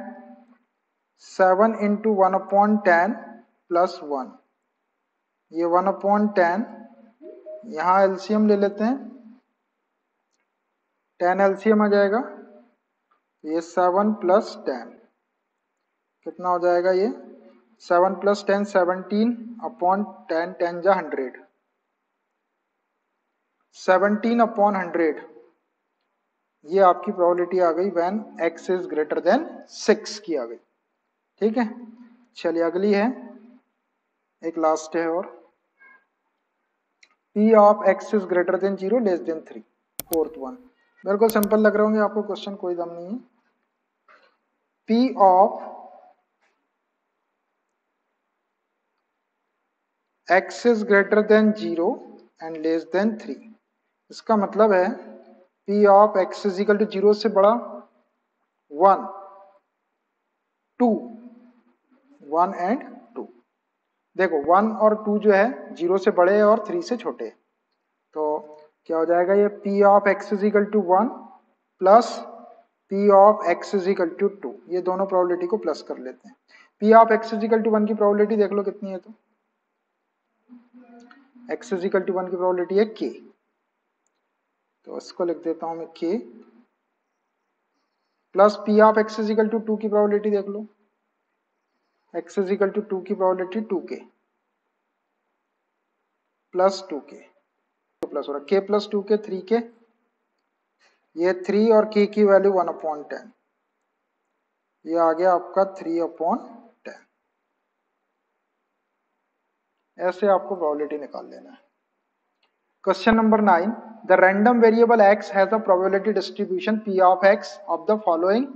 7 इंटू 1/10 प्लस 1, ये 1/10, यहाँ एलसीएम ले लेते हैं, 10 एलसीएम आ जाएगा, ये 7 प्लस 10 कितना हो जाएगा, ये 7 प्लस 10 17/10, 10 जा 100, 17/100, ये आपकी प्रोबेबिलिटी आ गई when x is greater then 6 की आ गई। ठीक है, चलिए अगली है, एक लास्ट है और, p of x is greater than 0 less than 3, fourth one, बिल्कुल सिंपल लग रहे होंगे आपको क्वेश्चन, कोई दम नहीं है। p of x is greater than 0 and less than 3, इसका मतलब है p of x is equal to 0 से बड़ा 1, 2, 1 एंड 2, देखो 1 और 2 जो है 0 से बड़े हैं और 3 से छोटे हैं, तो क्या हो जाएगा, ये p of x is equal to 1 plus p of x is equal to 2, ये दोनों प्रोबेबिलिटी को प्लस कर लेते हैं। p of x is equal to 1 की प्रोबेबिलिटी देख लो कितनी है, तो x इज इक्वल टू 1 की प्रोबेबिलिटी है k, तो इसको लिख देता हूं मैं k, plus p of x is equal to 2 की प्रोबेबिलिटी देख लो, x इज इक्वल टू 2 की probability 2k plus 2k, plus हो रहा k प्लस 2k 3k, ये 3 और k की वैल्यू 1/10, ये आ गया आपका 3/10, ऐसे आपको प्रोबेबिलिटी निकाल लेना है। Question number 9, the random variable x has a probability distribution p of x of the following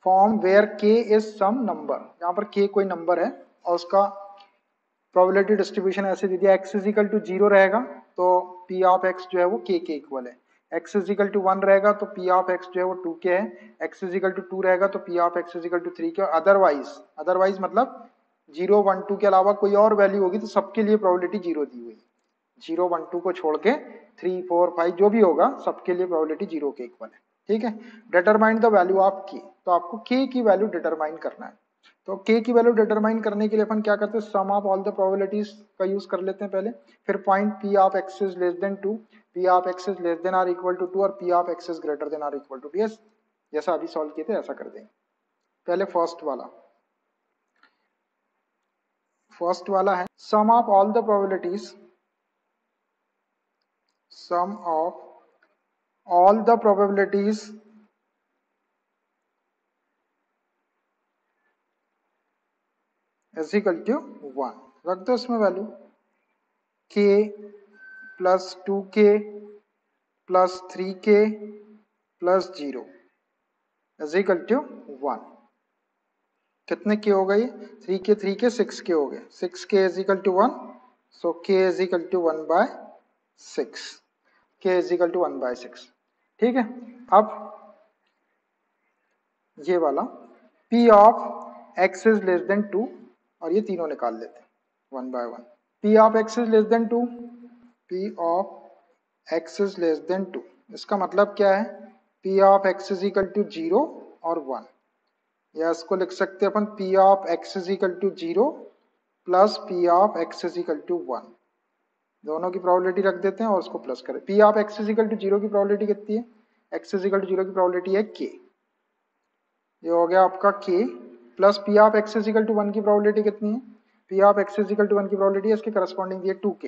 form where k is some number, यहाँ पर k कोई नंबर है और उसका प्रोबेबिलिटी डिस्ट्रीब्यूशन ऐसे दे दिया, x इज इक्वल टू 0 रहेगा तो p ऑफ x जो है वो k के इक्वल है, x इज इक्वल टू 1 रहेगा तो p ऑफ x जो है वो 2k है, x इज इक्वल टू 2 रहेगा तो p of x is equal to 3k, otherwise मतलब 0, 1, 2 के अलावा कोई और वैल्यू होगी तो सबके लिए प्रोबेबिलिटी 0 दी हुई है, 0, 1, 2 को छोड़ के 3, 4, 5 जो भी होगा सबके लिए प्रोबेबिलिटी 0 के इक्वल है। ठीक है, determine the value of k, तो आपको k की वैल्यू डिटरमाइन करना है। तो k की वैल्यू डिटरमाइन करने के लिए अपन क्या करते हैं, sum of all the probabilities का यूज कर लेते हैं पहले, फिर point p of x is less than 2, p of x is less than or equal to 2 और p of x is greater than or equal to 2। जैसा अभी solve किए थे ऐसा कर देंगे। पहले फर्स्ट वाला है sum of all the probabilities, sum of all the probabilities is equal to 1। रख दो इसमें value k plus 2k plus 3k plus 0 is equal to 1। कितने k हो गए, 3k 6k हो गए, 6k is equal to 1, so k is equal to 1/6, k is equal to 1/6। ठीक है, अब ये वाला p of x is less than 2 और ये तीनों निकाल लेते हैं 1 by 1। p of x is less than 2, p of x is less than 2, इसका मतलब क्या है, p of x is equal to 0 और 1, या इसको लिख सकते हैं अपन p of x is equal to 0 plus p of x is equal to 1। दोनों की प्रोबेबिलिटी रख देते हैं और उसको प्लस करें। p of x is equal to 0 की प्रोबेबिलिटी कितनी है, x इज इक्वल टू 0 की प्रोबेबिलिटी है k, ये हो गया आपका k, plus p of x is equal to 1 की प्रोबेबिलिटी कितनी है, p of x is equal to 1 की प्रोबेबिलिटी है इसके करस्पॉन्डिंग दी है 2k,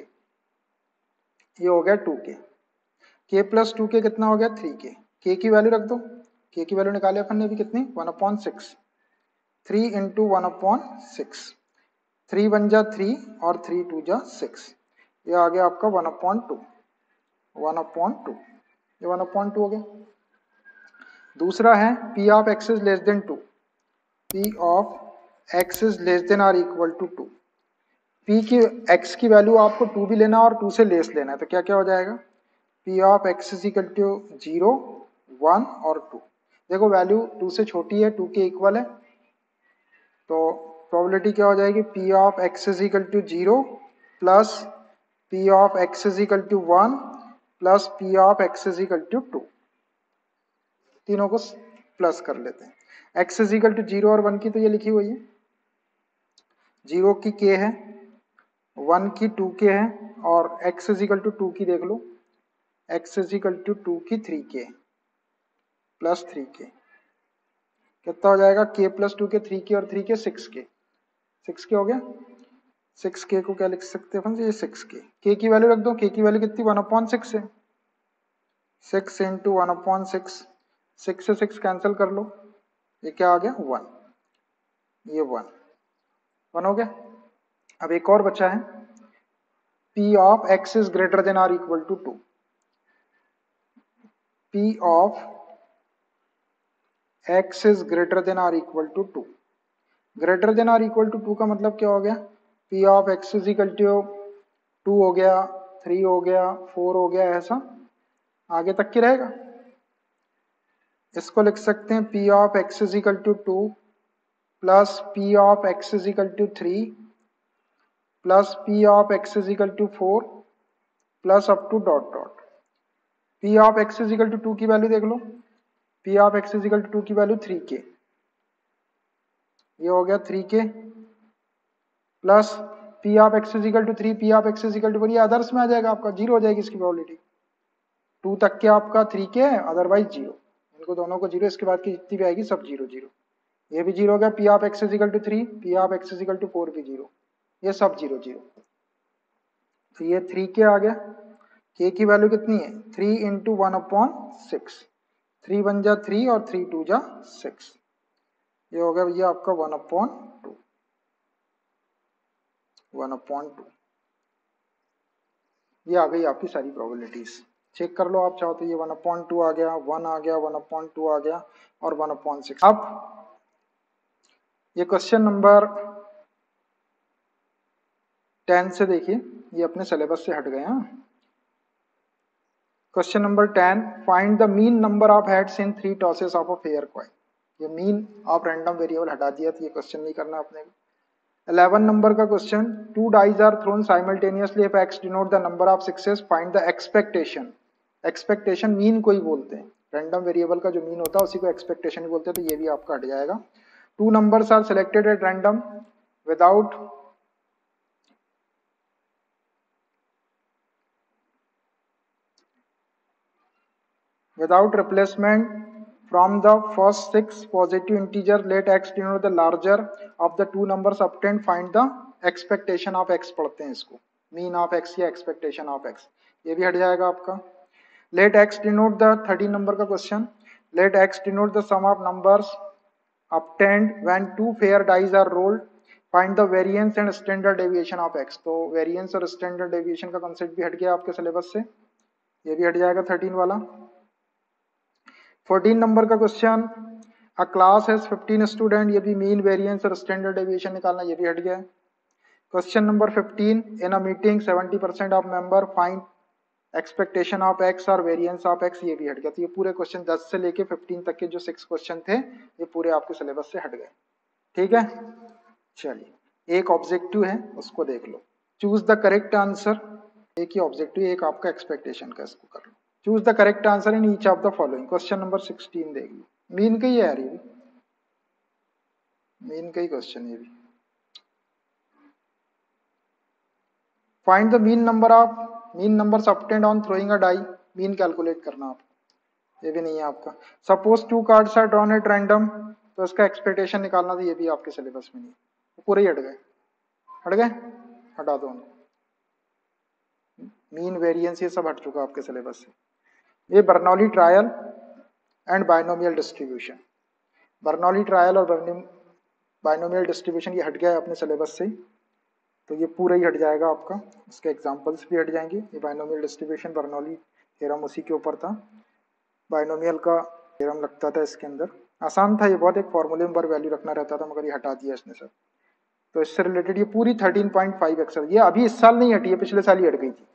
ये हो गया 2k, k प्लस 2k कितना हो गया 3k, k की वैल्यू रख दो, k की वैल्यू निकाले अपन ने भी कितनी 1/6, 3 इंटू 1/6, 3 1 जा 3 और 3 2 जा 6, ये आ गया आपका 1/2, 1/2, ये 1/2 हो गया। दूसरा है p of x is less than 2, p of x is less than or equal to 2, p की x की वैल्यू आपको 2 भी लेना और 2 से लेस लेना है, तो क्या क्या हो जाएगा, p of x is equal to 0, 1 और 2। देखो वैल्यू 2 से छोटी है, 2 के इक्वल है, तो प्रोबेबिलिटी क्या हो जाएगी, p of x is equal to 0 plus p of x is equal to 1 plus p of x is equal to 2, तीनों को प्लस कर लेते हैं। x इज इक्वल टू 0 और 1 की तो ये लिखी हुई है, 0 की k है, 1 की 2k है, और x इज इक्वल टू 2 की देख लो, x इज इक्वल टू 2 की 3k प्लस 3k, कितना हो जाएगा, k प्लस 2k 3k और 3k 6k, 6k हो गया, 6k को क्या लिख सकते हैं अपन, ये 6k, k की वैल्यू रख दो, k की वैल्यू कितनी 1/6 है, 6 इंटू 1/6, 6 से 6 कैंसिल कर लो, ये क्या आ गया 1, ये 1 हो गया। अब एक और बचा है p of x is greater than or equal to 2, p of x is greater than or equal to 2, greater than or equal to 2 का मतलब क्या हो गया, p of x is equal to 2 हो गया, 3 हो गया, 4 हो गया, ऐसा आगे तक की रहेगा। इसको लिख सकते हैं p of x is equal to 2 plus p of x is equal to 3 plus p of x is equal to 4 plus up to dot dot. p of x is equal to 2 की value देख लो, p of x is equal to 2 की value 3k, ये हो गया 3k plus p of x is equal to 3, p of x is equal to 4, ये others में आ जाएगा आपका, जीरो हो जाएगी इसकी प्रोबेबिलिटी, 2 तक के आपका 3k है, अदरवाइज जीरो, इनको दोनों को जीरो, इसके बाद की जितनी भी आएगी सब जीरो जीरो, ये भी जीरो हो गया, p of x is equal to 3, p of x is equal to 4 भी जीरो, ये सब जीरो जीरो, तो ये 3k आ गया, k की वैल्यू कितनी है 3 इंटू 1/6, 3 1 जा 3 और 3 2 जा 6, ये हो गया ये आपका 1/2, 1/2, ये आ गई आपकी सारी प्रोबेबिलिटीज, चेक कर लो आप चाहो तो, ये 1/2 आ गया, 1 आ गया, 1/2 आ गया और 1/6। अब ये क्वेश्चन नंबर 10 से देखिए, ये अपने सिलेबस से हट गए हैं। Question number 10, find the mean number of heads in 3 tosses of a fair coin. ये मीन ऑफ रैंडम वेरिएबल हटा दिया, तो ये क्वेश्चन नहीं करना अपने को। 11 नंबर का question, 2 dies are thrown simultaneously if x denote the number of success, find the expectation. Expectation mean को ही बोलते हैं, रैंडम वेरिएबल का जो मीन होता है उसी को एक्सपेक्टेशन ही बोलते हैं, तो ये भी आपका हट जाएगा। 2 numbers are selected at random without replacement from the first 6 positive integers. Let x denote the larger of the 2 numbers obtained. Find the expectation of x पढ़ते हैं इसको, मीन ऑफ x या एक्सपेक्टेशन ऑफ x, ये भी हट जाएगा आपका. Let x denote the 13 number का question. Let x denote the sum of numbers obtained when 2 fair dice are rolled. Find the variance and standard deviation of x. तो variance और standard deviation का concept भी हट गया आपके syllabus से, ये भी हट जाएगा 13 वाला. 14 नंबर का question, a class has 15 student, ये भी मीन वेरिएंस और स्टैंडर्ड डेविएशन निकालना, ये भी हट गया. Question number 15, in a meeting 70% of member find expectation of x और वेरिएंस ऑफ एक्स, ये भी हट गया. तो ये पूरे क्वेश्चन 10 से लेके 15 तक के जो 6 क्वेश्चन थे ये पूरे आपके सिलेबस से हट गए. ठीक है, चलिए एक ऑब्जेक्टिव है उसको देख लो. Choose the correct answer. एक ही ऑब्जेक्टिव, एक आपका एक्सपेक्टेशन का, इसको कर लो. Choose the correct answer in each of the following. Question number 16 देख लो, मीन का ही है यार, ये मीन का ही क्वेश्चन ये भी. Find the mean numbers obtained on throwing a die. Mean calculate करना आपको, ये भी नहीं है आपका. Suppose 2 cards are drawn at random, तो इसका एक्सपेक्टेशन निकालना, तो ये भी आपके सिलेबस में नहीं है, पूरे ही हट गए. हटा दो उनको. मीन वेरिएंस ये सब हट चुका आपके सिलेबस से. ये Bernoulli trial and binomial distribution. Bernoulli trial और बाइनोमियल डिस्ट्रीब्यूशन ये हट गया है अपने सिलेबस से, तो ये पूरा ही हट जाएगा आपका. इसके एग्जांपल्स भी हट जाएंगे. ये बाइनोमियल डिस्ट्रीब्यूशन, बर्नौली थ्योरम उसी के ऊपर था. बाइनोमियल का थ्योरम लगता था इसके अंदर, आसान था ये बहुत. एक फॉर्मूले पर वैल्यू रखना रहता था, मगर ये हटा दिया इसने सर. तो इससे रिलेटेड ये पूरी 13.5 एक्सरसाइज, ये अभी इस साल नहीं हटी है, पिछले साल ही हट गई थी.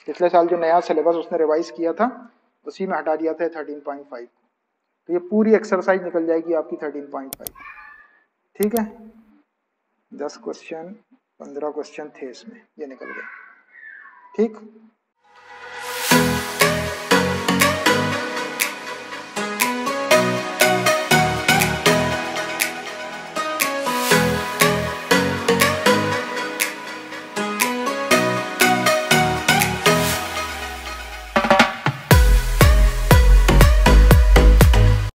पिछले साल जो नया सिलेबस उसने रिवाइज किया था उसी में हटा दिया था 13.5. तो ये पूरी एक्सरसाइज निकल जाएगी आपकी 13.5. ठीक है, 10 क्वेश्चन 15 क्वेश्चन थे इसमें, ये निकल गए. ठीक.